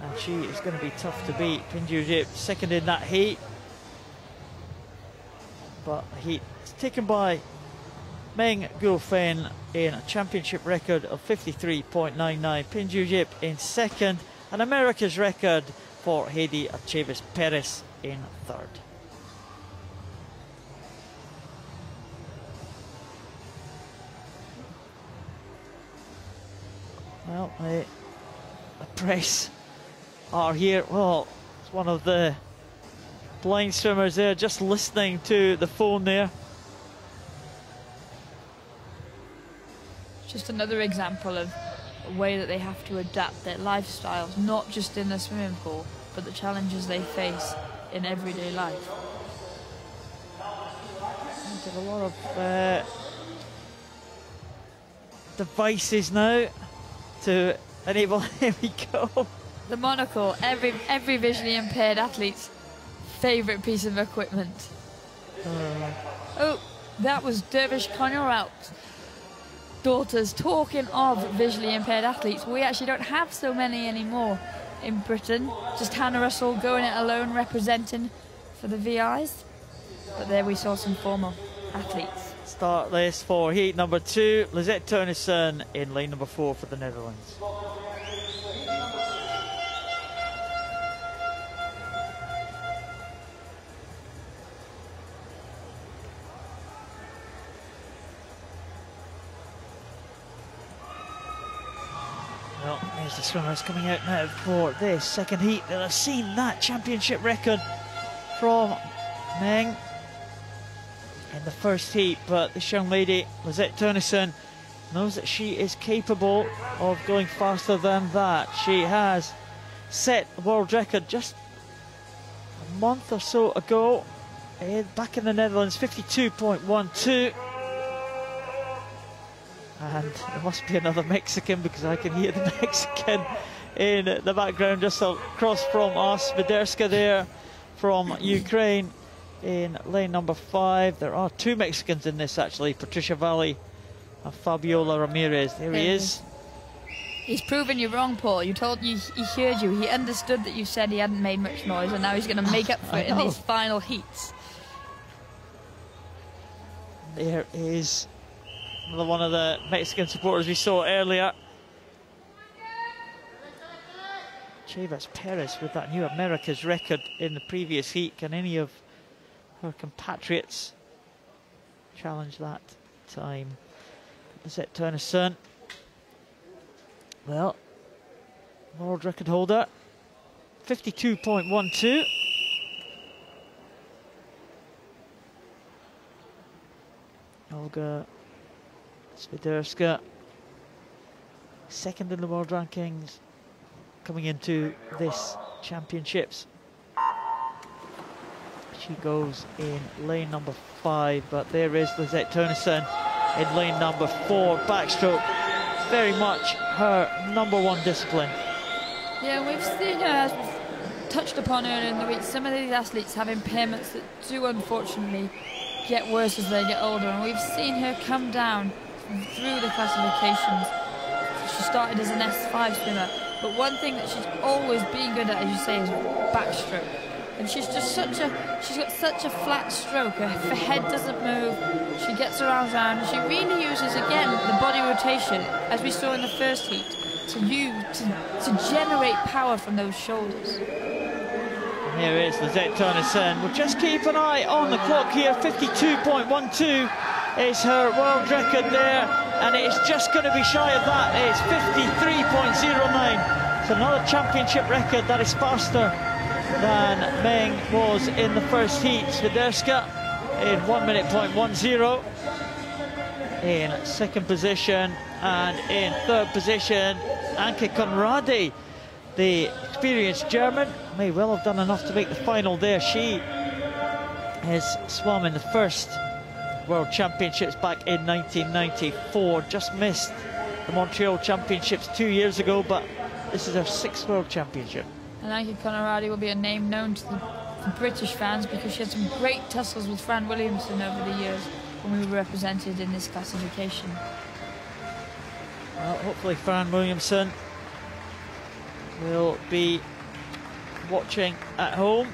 and she is going to be tough to beat. Pin Ju Yip second in that heat, but the heat is taken by Meng Gufen in a championship record of 53.99. Pin Ju Yip in second, and America's record for Heidi Achevis Perez in third. Well, the press are here. Well, it's one of the blind swimmers there, just listening to the phone there. Just another example of a way that they have to adapt their lifestyles, not just in the swimming pool, but the challenges they face in everyday life. There's a lot of devices now to enable. Here we go. The monocle, every visually impaired athlete's favourite piece of equipment. Oh, that was Dervish Konyorat's daughters. Talking of visually impaired athletes, we actually don't have so many anymore in Britain. Just Hannah Russell going it alone, representing for the VIs. But there we saw some former athletes. Start list for heat number 2. Lisette Teunissen in lane number 4 for the Netherlands. Well, here's the swimmers coming out now for this second heat. They'll have seen that championship record from Meng in the first heat, but this young lady, Lisette Teunissen, knows that she is capable of going faster than that. She has set a world record just a month or so ago, back in the Netherlands, 52.12. And there must be another Mexican, because I can hear the Mexican in the background just across from us. Viderska there from Ukraine in lane number 5. There are 2 Mexicans in this actually, Patricia Valle and Fabiola Ramirez. There he is. He's proven you wrong, Paul. You told you, he heard you. He understood that you said he hadn't made much noise, and now he's going to make up for it in these final heats. There is another one of the Mexican supporters we saw earlier. Chavez Perez with that new America's record in the previous heat. Can any of her compatriots challenge that time? Lizette Turnerson, well, world record holder, 52.12. Olga Swiderska, second in the world rankings, coming into this championships. She goes in lane number 5, but there is Lizette Turnerson in lane number 4. Backstroke, very much her #1 discipline. Yeah, we've seen her, as we've touched upon earlier in the week, some of these athletes have impairments that do unfortunately get worse as they get older, and we've seen her come down through the classifications. She started as an S5 swimmer, but one thing that she's always been good at, as you say, is backstroke. And she's just she's got such a flat stroke. Her head doesn't move. She gets her arms around, and she really uses, again, the body rotation, as we saw in the first heat, to generate power from those shoulders. And here is Lizette Turnerson. We'll just keep an eye on the clock here. 52.12 is her world record there, and it's just going to be shy of that. It's 53.09. It's another championship record that is faster than Meng was in the first heat. Swiderska in 1:10.10 in second position, and in third position Anke Conradi, the experienced German, may well have done enough to make the final there. She has swum in the first World Championships back in 1994, just missed the Montreal Championships 2 years ago, but this is her 6th World Championship. And Anke Conradi will be a name known to the British fans because she had some great tussles with Fran Williamson over the years when we were represented in this classification. Well, hopefully Fran Williamson will be watching at home.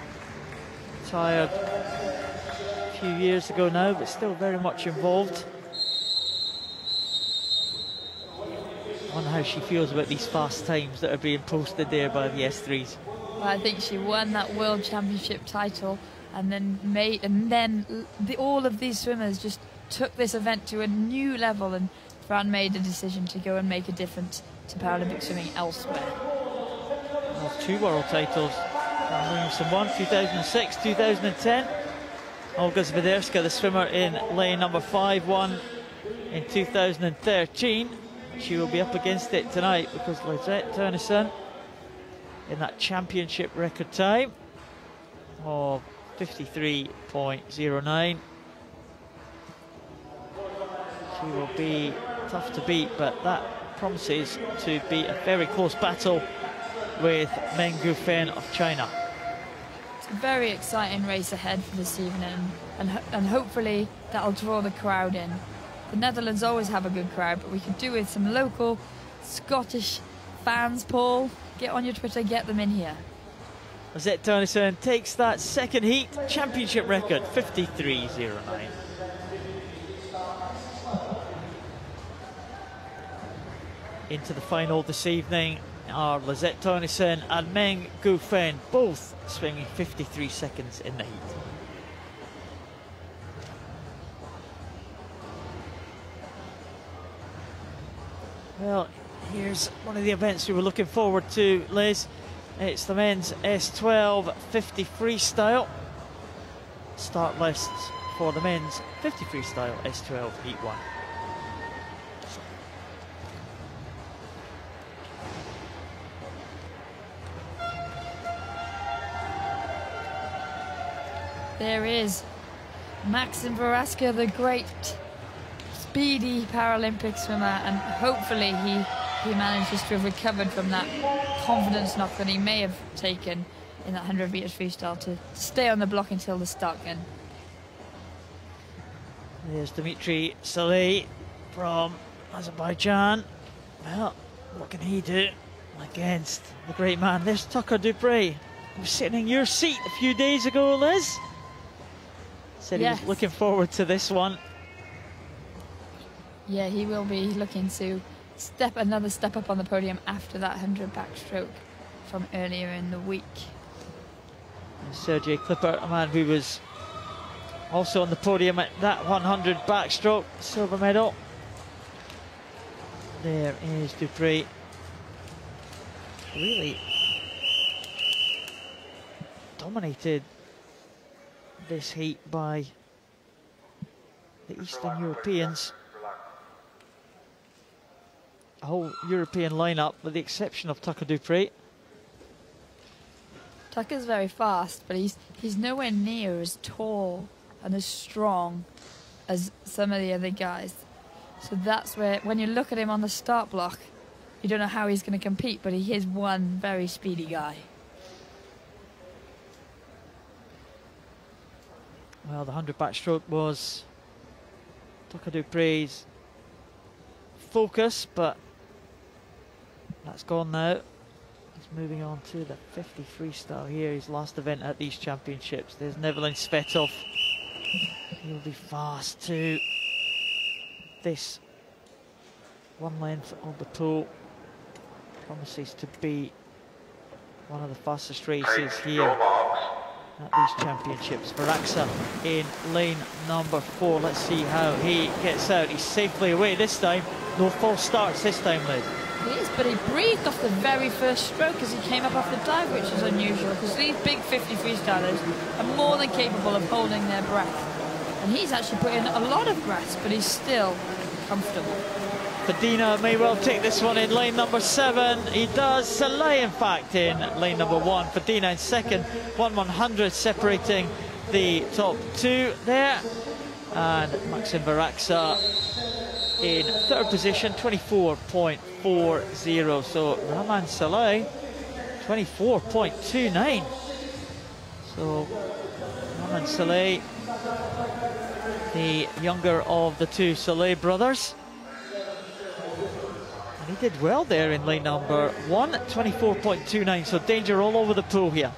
Retired a few years ago now, but still very much involved. I wonder how she feels about these fast times that are being posted there by the S3s. Well, I think she won that World Championship title, and then all of these swimmers just took this event to a new level, and Fran made a decision to go and make a difference to Paralympic swimming elsewhere. Well, 2 world titles. Fran Williamson won 2006, 2010. Olga Swiderska, the swimmer in lane number 5, won in 2013. She will be up against it tonight because Lizette Turnerson, in that championship record time of 53.09, she will be tough to beat, but that promises to be a very close battle with Meng Gufen of China. It's a very exciting race ahead for this evening, and hopefully that'll draw the crowd in. The Netherlands always have a good crowd, but we could do with some local Scottish fans, Paul. Get on your Twitter, get them in here. Lizette Turnerson takes that second heat championship record, 53.09. Into the final this evening are Lizette Turnerson and Meng Gufen, both swinging 53 seconds in the heat. Well, here's one of the events we were looking forward to, Liz. It's the men's S12 50 freestyle. Start lists for the men's 50 freestyle S12 Heat 1. There is Maxim Varaska, the great speedy Paralympic swimmer, and hopefully he manages to have recovered from that confidence knock that he may have taken in that 100 meters freestyle to stay on the block until the start gun. There's Dimitri Saleh from Azerbaijan. Well, what can he do against the great man? There's Tucker Dupre, who was sitting in your seat a few days ago, Liz. Said he was looking forward to this one. Yeah, he will be looking to another step up on the podium after that 100 backstroke from earlier in the week. And Sergei Klipper, a man who was also on the podium at that 100 backstroke silver medal. There is Dupre. Really dominated this heat by the Eastern Europeans. A whole European lineup with the exception of Tucker Dupre. Tucker's very fast, but he's nowhere near as tall and as strong as some of the other guys. So that's where, when you look at him on the start block, you don't know how he's going to compete, but he is one very speedy guy. Well, the 100 backstroke was Tucker Dupre's focus, but that's gone now. He's moving on to the 50 freestyle here, his last event at these championships. There's Nevelin Svetov. He'll be fast to this one length of the pool. Promises to be one of the fastest races here at these championships. Varaksa in lane number 4. Let's see how he gets out. He's safely away this time. No false starts this time, Liz. He is, but he breathed off the very first stroke as he came up off the dive, which is unusual, because these big 50 freestylers are more than capable of holding their breath. And he's actually put in a lot of breaths, but he's still comfortable. Fadina may well take this one in lane number 7. He does. Saleh, in fact, in lane number 1. Fadina in second. 1/100 separating the top 2 there. And Maxim Varaksa in third position, 24.40. So Rahman Saleh, 24.29. So Rahman Saleh, the younger of the two Saleh brothers. And he did well there in lane number 1, 24.29. So danger all over the pool here.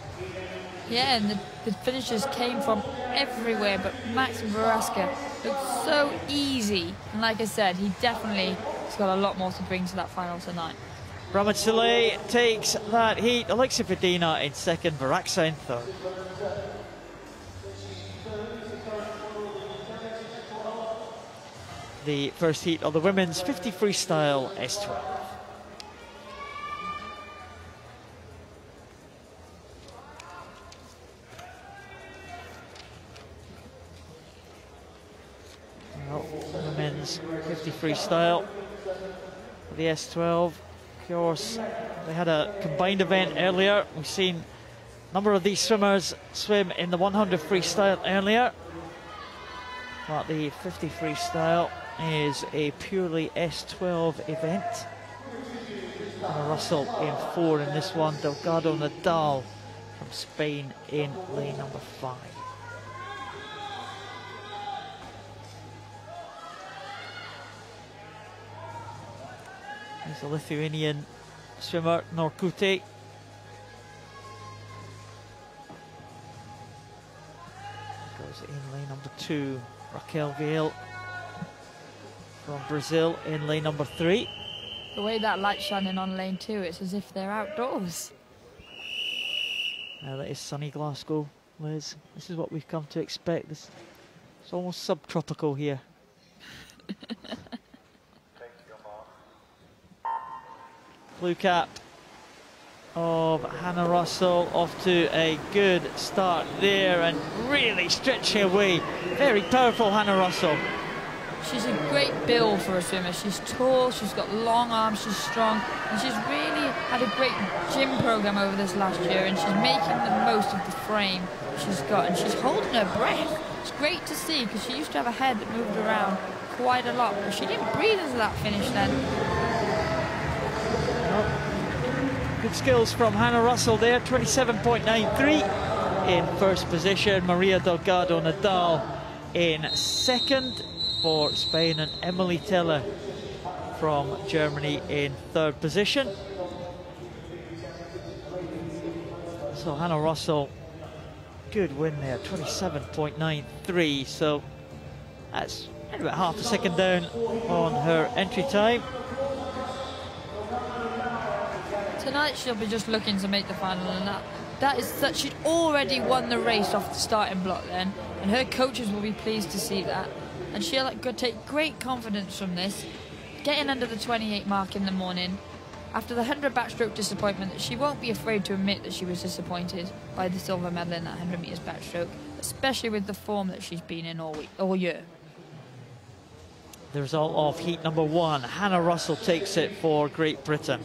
Yeah, and the finishers came from everywhere, but Maxim Varaksa looked so easy. And like I said, he definitely has got a lot more to bring to that final tonight. Rahman Saleh takes that heat. Alexei Fadina in second, Varaksa in third. The first heat of the women's 50 freestyle S12. Well, women's 50 freestyle, the S12. Of course, they had a combined event earlier. We've seen a number of these swimmers swim in the 100 freestyle earlier. But the 50 freestyle is a purely S12 event. Hannah Russell in 4 in this one. Delgado Nadal from Spain in lane number 5. There's the Lithuanian swimmer Norkute. Goes in lane number 2. Raquel Vale from Brazil in lane number 3. The way that light's shining on lane 2, it's as if they're outdoors. Now that is sunny Glasgow, Liz. This is what we've come to expect. It's almost subtropical here. Blue cap of Hannah Russell off to a good start there and really stretching away. Very powerful Hannah Russell. She's a great build for a swimmer. She's tall, she's got long arms, she's strong, and she's really had a great gym program over this last year, and she's making the most of the frame she's got, and she's holding her breath. It's great to see, because she used to have a head that moved around quite a lot, but she didn't breathe into that finish then. Good skills from Hannah Russell there, 27.93 in first position. Maria Delgado Nadal in second. for Spain, and Emily Teller from Germany in third position. So Hannah Russell, good win there, 27.93. So that's about half a second down on her entry time. Tonight she'll be just looking to make the final, and that is that she'd already won the race off the starting block then, and her coaches will be pleased to see that, and she'll take great confidence from this, getting under the 28 mark in the morning. After the 100 backstroke disappointment, she won't be afraid to admit that she was disappointed by the silver medal in that 100 metres backstroke, especially with the form that she's been in all year. The result of heat number 1, Hannah Russell takes it for Great Britain.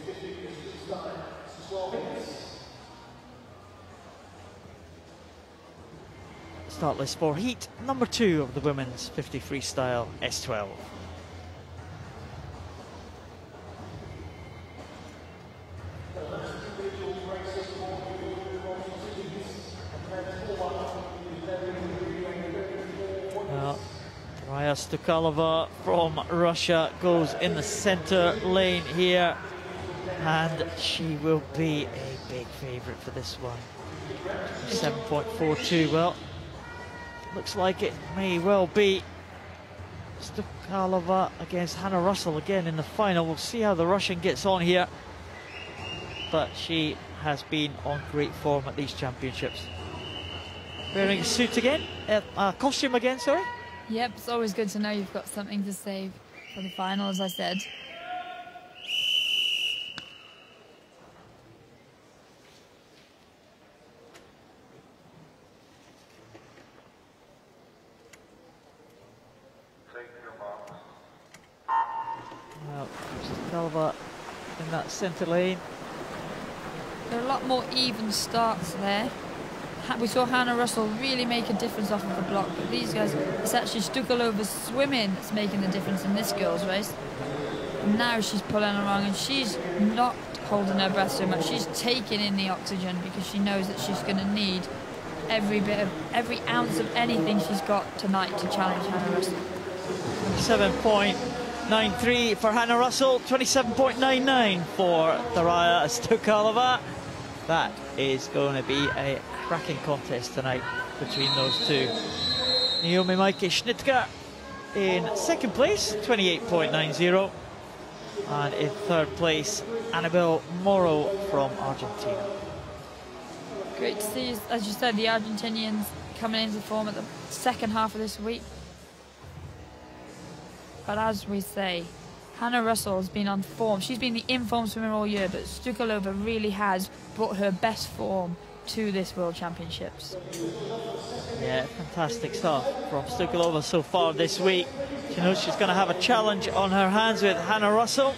Start list for heat number 2 of the women's 50 freestyle S12. Well, Raya Stukalova from Russia goes in the center lane here, and she will be a big favourite for this one. 7.42. Well, looks like it may well be Stukalova against Hannah Russell again in the final. We'll see how the Russian gets on here, but she has been on great form at these championships. Wearing a suit again, costume again, sorry. Yep, it's always good to know you've got something to save for the final, as I said. Well, Stukalova in that centre lane. There are a lot more even starts there. We saw Hannah Russell really make a difference off of the block, but these guys, it's actually Stukalova's swimming that's making the difference in this girls' race. And now she's pulling along, and she's not holding her breath so much. She's taking in the oxygen because she knows that she's going to need every ounce of anything she's got tonight to challenge Hannah Russell. 7.93 for Hannah Russell, 27.99 for Daraya Stukalova. That is going to be a cracking contest tonight between those two. Naomi Maike Schnittger in second place, 28.90. And in third place, Annabelle Moro from Argentina. Great to see, as you said, the Argentinians coming into form at the second half of this week. But as we say, Hannah Russell has been on form. She's been the in-form swimmer all year, but Stukalova really has brought her best form to this World Championships. Yeah, fantastic stuff from Stukalova so far this week. She knows she's going to have a challenge on her hands with Hannah Russell.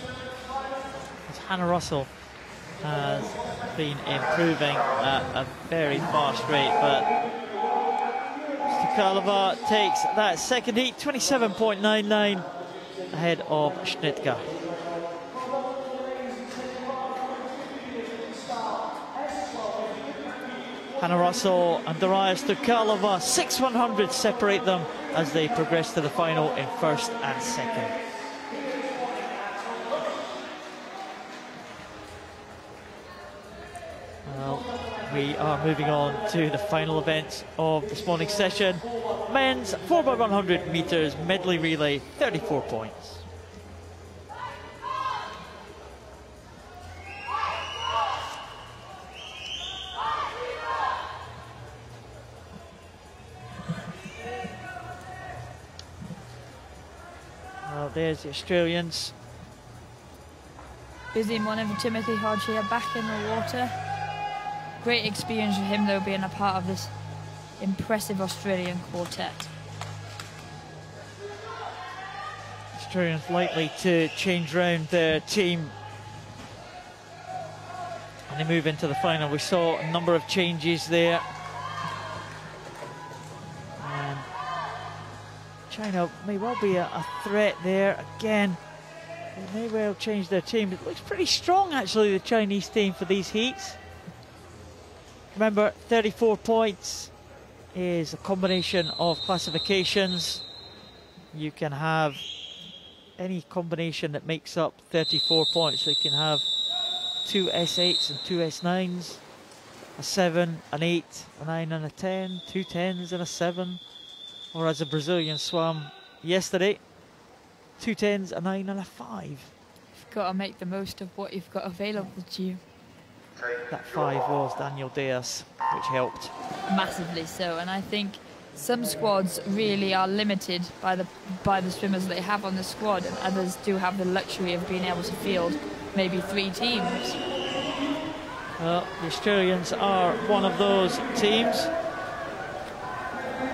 As Hannah Russell has been improving at a very fast rate, but Stukalova takes that second heat, 27.99 ahead of Schnittger. Hannah Russell and Daraya Stukalova, 6/100 separate them as they progress to the final in first and second. Well, we are moving on to the final event of this morning's session. Men's 4x100 metres medley relay, 34 points. Well, there's the Australians. Busy morning for Timothy Hodge here, back in the water. Great experience for him, though, being a part of this impressive Australian quartet. Australians likely to change round their team and they move into the final. We saw a number of changes there. And China may well be a threat there. Again, they may well change their team. It looks pretty strong, actually, the Chinese team for these heats. Remember, 34 points is a combination of classifications. you can have any combination that makes up 34 points. So you can have 2 S8s and 2 S9s, a 7, an 8, a 9 and a 10, 2 10s and a 7, or as a Brazilian swam yesterday, 2 10s, a 9 and a 5. You've got to make the most of what you've got available to you. That 5 was Daniel Diaz, which helped. Massively so, and I think some squads really are limited by the swimmers they have on the squad, and others do have the luxury of being able to field maybe 3 teams. Well, the Australians are one of those teams.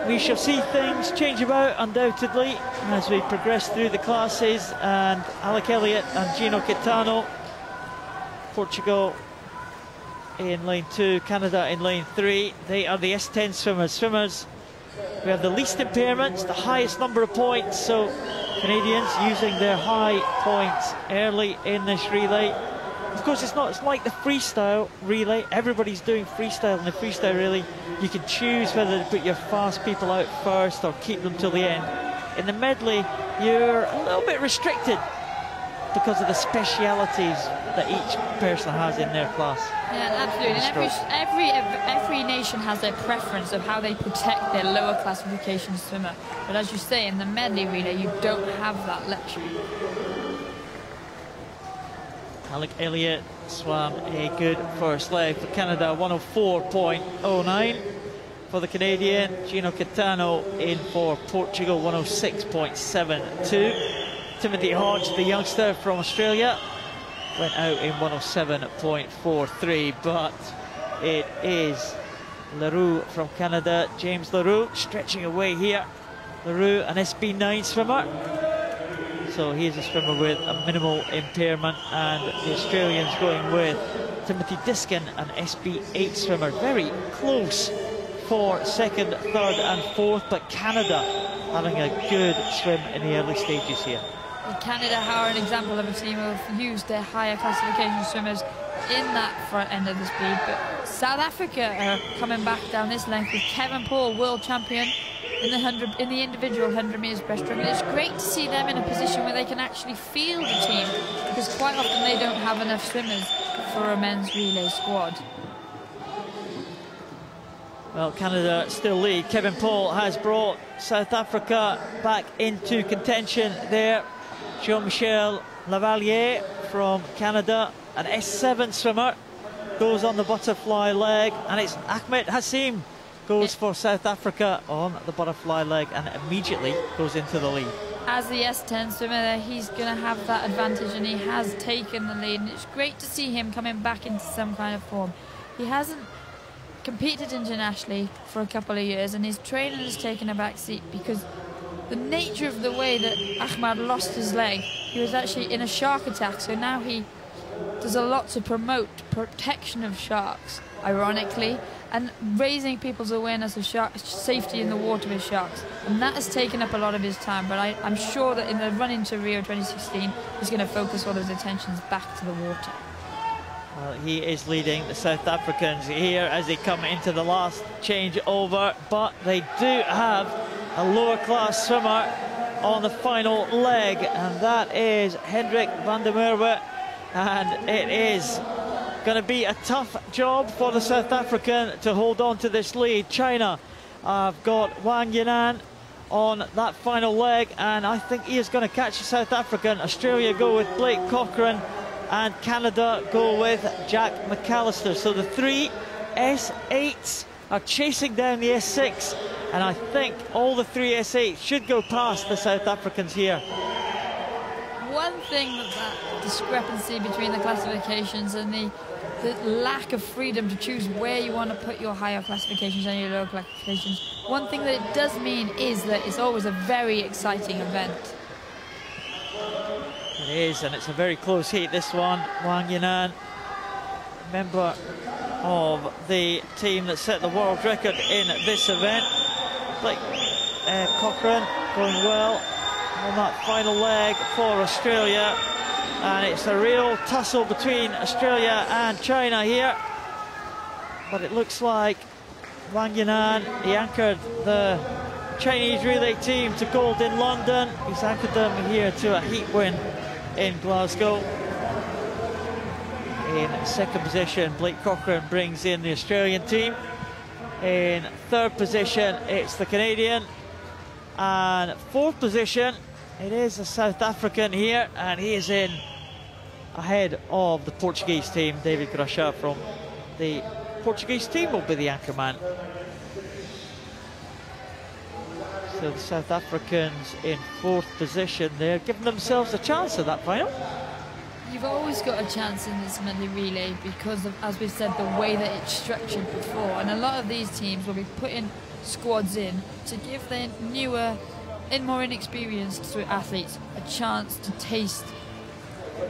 We shall see things change about undoubtedly as we progress through the classes, and Alec Elliott and Gino Quintano, Portugal in lane 2, Canada in lane 3. They are the S10 swimmers. We have the least impairments, the highest number of points, so Canadians using their high points early in this relay. Of course, it's like the freestyle relay. Everybody's doing freestyle in the freestyle relay. You can choose whether to put your fast people out first or keep them till the end. In the medley, you're a little bit restricted because of the specialities that each person has in their class. Yeah, absolutely. And every nation has their preference of how they protect their lower classification swimmer. But as you say, in the medley relay, you don't have that luxury. Alec Elliott swam a good first leg for Canada, 104.09. For the Canadian, Gino Quintano in for Portugal, 106.72. Timothy Hodge, the youngster from Australia, went out in 107.43, but it is Leroux from Canada, James Leroux, stretching away here. Leroux, an SB9 swimmer, so he is a swimmer with a minimal impairment, and the Australians going with Timothy Diskin, an SB8 swimmer. Very close for 2nd, 3rd and 4th, but Canada having a good swim in the early stages here. Canada are an example of a team who have used their higher classification swimmers in that front end of the speed, but South Africa are coming back down this length with Kevin Paul, world champion in the individual 100 metres breaststroke. And it's great to see them in a position where they can actually field a team, because quite often they don't have enough swimmers for a men's relay squad. Well, Canada still lead. Kevin Paul has brought South Africa back into contention there. Jean-Michel Lavalier from Canada, an S7 swimmer, goes on the butterfly leg, and it's Ahmed Hassim goes for South Africa on the butterfly leg and immediately goes into the lead. As the S10 swimmer there, he's going to have that advantage, and he has taken the lead, and it's great to see him coming back into some kind of form. He hasn't competed internationally for a couple of years, and his training has taken a back seat because the nature of the way that Ahmad lost his leg, he was actually in a shark attack, so now he does a lot to promote protection of sharks, ironically, and raising people's awareness of safety in the water with sharks. And that has taken up a lot of his time, but I'm sure that in the run into Rio 2016, he's going to focus all his attentions back to the water. Well, he is leading the South Africans here as they come into the last changeover, but they do have a lower class swimmer on the final leg, and that is Hendrik van der Merwe, and it is going to be a tough job for the South African to hold on to this lead. China have got Wang Yinan on that final leg, and I think he is going to catch the South African. Australia go with Blake Cochran, and Canada go with Jack McAllister. So the 3 S8s are chasing down the S6, and I think all the 3 S8s should go past the South Africans here. One thing that discrepancy between the classifications and the lack of freedom to choose where you want to put your higher classifications and your lower classifications, one thing that it does mean is that it's always a very exciting event. It is, and it's a very close heat, this one. Wang Yinan, member of the team that set the world record in this event. Blake Cochran going well on that final leg for Australia, and it's a real tussle between Australia and China here, but it looks like Wang Yinan, he anchored the Chinese relay team to gold in London. He's anchored them here to a heat win in Glasgow. In second position, Blake Cochrane brings in the Australian team. In third position, it's the Canadian. And fourth position, it is a South African here, and he is in ahead of the Portuguese team. David Graxa from the Portuguese team will be the anchor man. So the South Africans in fourth position there, giving themselves a chance at that final. You've always got a chance in this medley relay because of, as we said, the way that it's structured before. And a lot of these teams will be putting squads in to give their newer and more inexperienced athletes a chance to taste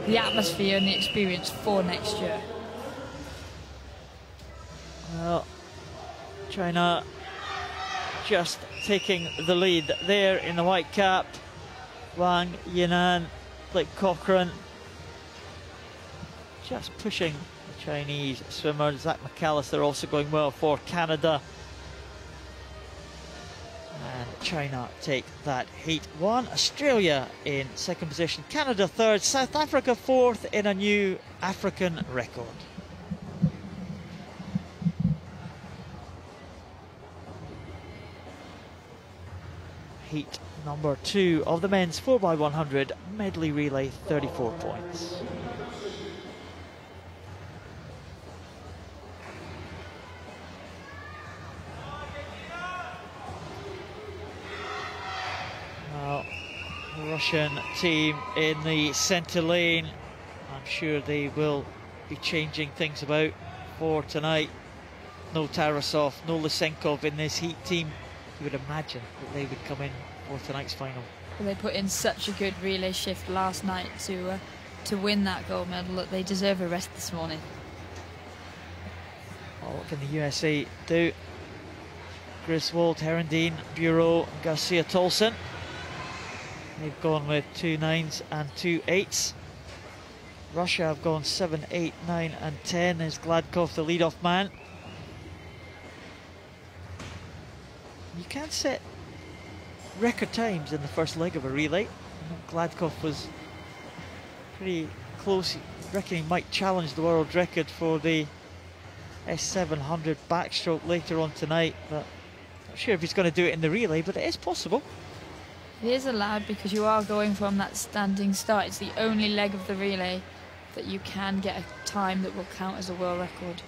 the atmosphere and the experience for next year. Well, China just taking the lead there in the white cap. Wang Yinan, Blake Cochrane just pushing the Chinese swimmer. Zach McAllister also going well for Canada. And China take that heat one. Australia in second position, Canada third, South Africa fourth in a new African record. Heat number 2 of the men's 4x100 medley relay, 34 points. Well, the Russian team in the centre lane, I'm sure they will be changing things about for tonight. No Tarasov, no Lysenkov in this heat team. You would imagine that they would come in for tonight's final. Well, they put in such a good relay shift last night to win that gold medal that they deserve a rest this morning. Well, what can the USA do? Griswold, Herendeen, Bureau, Garcia Tolson. They've gone with 2 9s and 2 8s. Russia have gone 7, 8, 9 and 10. There's Gladkov, the lead-off man. You can set record times in the first leg of a relay. Gladkov was pretty close. I reckon he might challenge the world record for the S700 backstroke later on tonight, but not sure if he's going to do it in the relay, but it is possible. It is allowed because you are going from that standing start. It's the only leg of the relay that you can get a time that will count as a world record.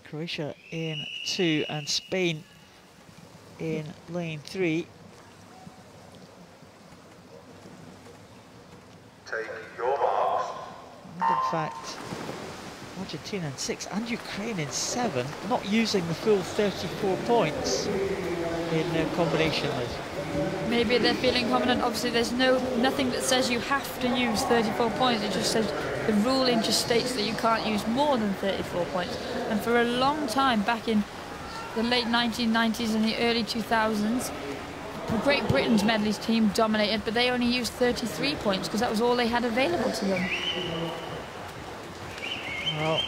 Croatia in 2 and Spain in lane 3. Take your marks. And in fact, Argentina in 6 and Ukraine in 7, not using the full 34 points in their combination list. Maybe they're feeling confident. Obviously, there's nothing that says you have to use 34 points. It just says the ruling just states that you can't use more than 34 points. And for a long time, back in the late 1990s and the early 2000s, Great Britain's medleys team dominated, but they only used 33 points because that was all they had available to them. Well,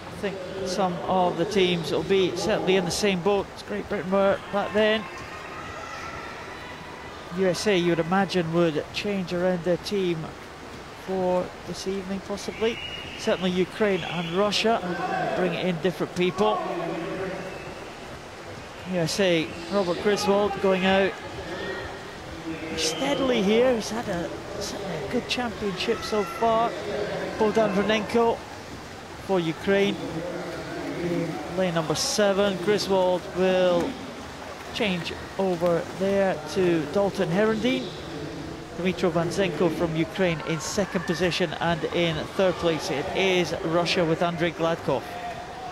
I think some of the teams will be certainly in the same boat as Great Britain were back then. USA, you would imagine, would change around their team for this evening, possibly. Certainly Ukraine and Russia bring in different people. USA, Robert Griswold going out steadily here. He's had a good championship so far. Bogdan Vernenko for Ukraine in lane number 7. Griswold will change over there to Dalton Herendeen. Dmitro Vanzenko from Ukraine in second position, and in third place it is Russia with Andrei Gladkov.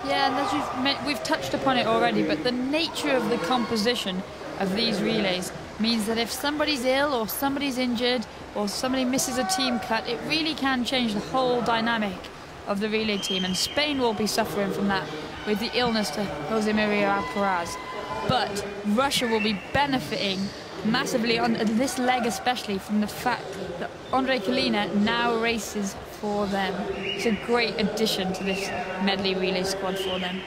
Yeah, and as we've touched upon it already, but the nature of the composition of these relays means that if somebody's ill or somebody's injured or somebody misses a team cut, it really can change the whole dynamic of the relay team, and Spain will be suffering from that with the illness to Jose Maria Alcaraz. But Russia will be benefiting massively on this leg, especially from the fact that Andre Kalina now races for them. It's a great addition to this medley relay squad for them.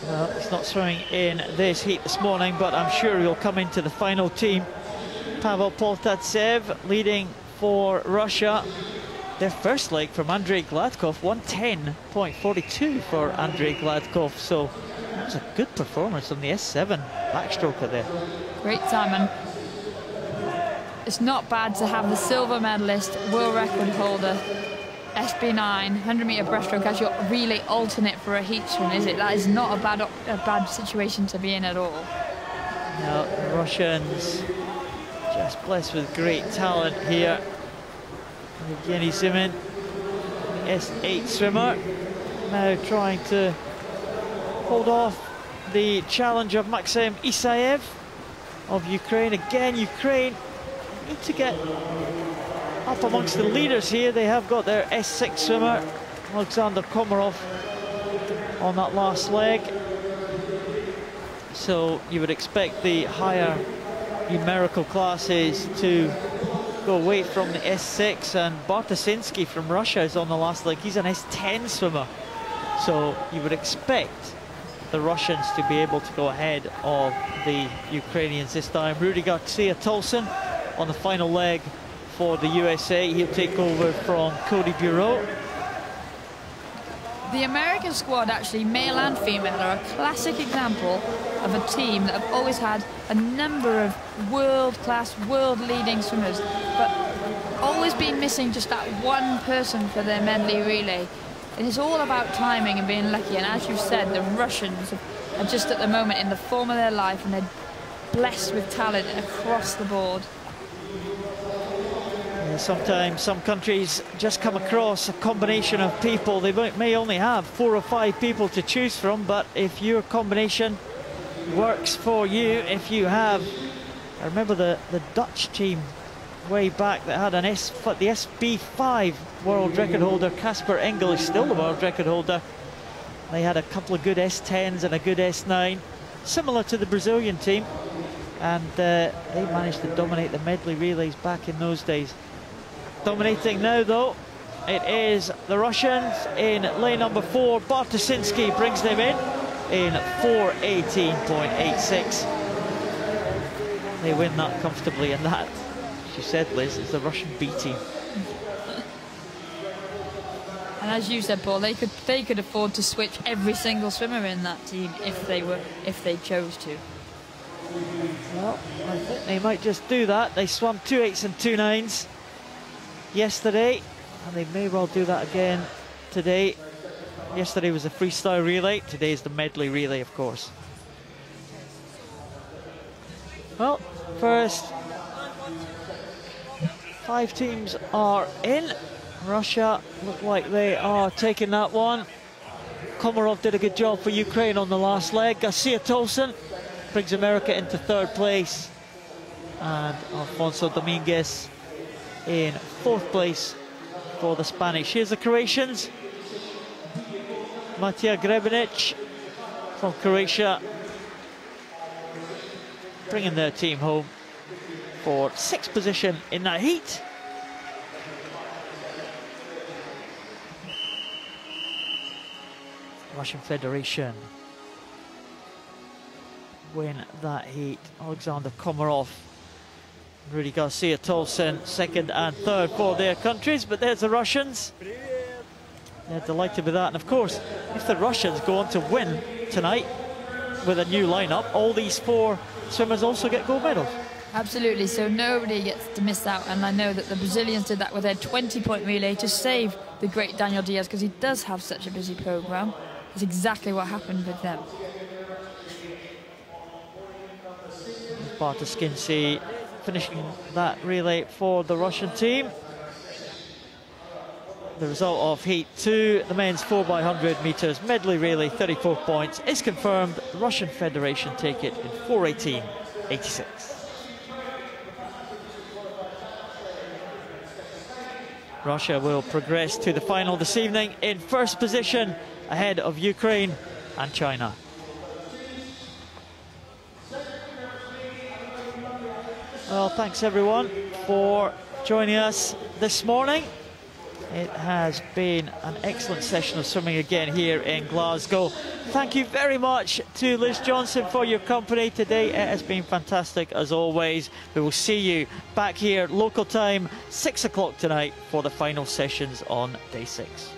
Well, he's not swimming in this heat this morning, but I'm sure he'll come into the final team. Pavel Poltatsev leading for Russia. Their first leg from Andrei Gladkov, 110.42 for Andrei Gladkov. So that was a good performance on the S7 backstroker there. Great time, and it's not bad to have the silver medalist, world record holder, SB9, 100-metre breaststroke as your relay alternate for a heat swim, is it? That is not a bad situation to be in at all. Now, the Russians just blessed with great talent here. Evgeny Zimin, S8 swimmer, now trying to hold off the challenge of Maxim Isayev of Ukraine. Again, Ukraine need to get up amongst the leaders here. They have got their S6 swimmer, Alexander Komarov, on that last leg. So you would expect the higher numerical classes to go away from the S6, and Bartosinsky from Russia is on the last leg. He's an S10 swimmer. So you would expect the Russians to be able to go ahead of the Ukrainians this time. Rudy Garcia-Tolson on the final leg for the USA. He'll take over from Cody Bureau. The American squad, actually, male and female, are a classic example of a team that have always had a number of world-class, world-leading swimmers, but always been missing just that one person for their medley relay. It is all about timing and being lucky, and as you've said, the Russians are just at the moment in the form of their life, and they're blessed with talent across the board. Sometimes some countries just come across a combination of people. They may only have 4 or 5 people to choose from, but if your combination works for you, if you have, I remember the Dutch team way back that had the SB5 world record holder, Casper Engel is still the world record holder. They had a couple of good S10s and a good S9, similar to the Brazilian team, and they managed to dominate the medley relays back in those days. Dominating now, though, it is the Russians in lane number 4. Bartosinsky brings them in 4:18.86. They win that comfortably, and that, as you said, Liz, is the Russian B team. And as you said, Paul, they could afford to switch every single swimmer in that team if they chose to. Well, I think they might just do that. They swam 2 8s and 2 9s yesterday, and they may well do that again today. Yesterday was a freestyle relay, today is the medley relay, of course. Well, first 5 teams are in. Russia look like they are taking that one. Komarov did a good job for Ukraine on the last leg. Garcia-Tolson brings America into 3rd place, and Alfonso Dominguez in 4th place for the Spanish. Here's the Croatians. Matija Grebinic from Croatia bringing their team home for 6th position in that heat. Russian Federation win that heat. Alexander Komarov, Rudy Garcia-Tolson, 2nd and 3rd for their countries, but there's the Russians. They're delighted with that, and of course, if the Russians go on to win tonight with a new lineup, all these 4 swimmers also get gold medals. Absolutely, so nobody gets to miss out, and I know that the Brazilians did that with their 20-point relay to save the great Daniel Diaz, because he does have such a busy programme. It's exactly what happened with them. Bartosinsky finishing that relay for the Russian team. The result of Heat 2, the men's 4x100 metres medley relay, 34 points, is confirmed. The Russian Federation take it in 4:18.86. Russia will progress to the final this evening in 1st position ahead of Ukraine and China. Well, thanks everyone for joining us this morning. It has been an excellent session of swimming again here in Glasgow. Thank you very much to Liz Johnson for your company today. It has been fantastic as always. We will see you back here local time 6 o'clock tonight for the final sessions on day 6.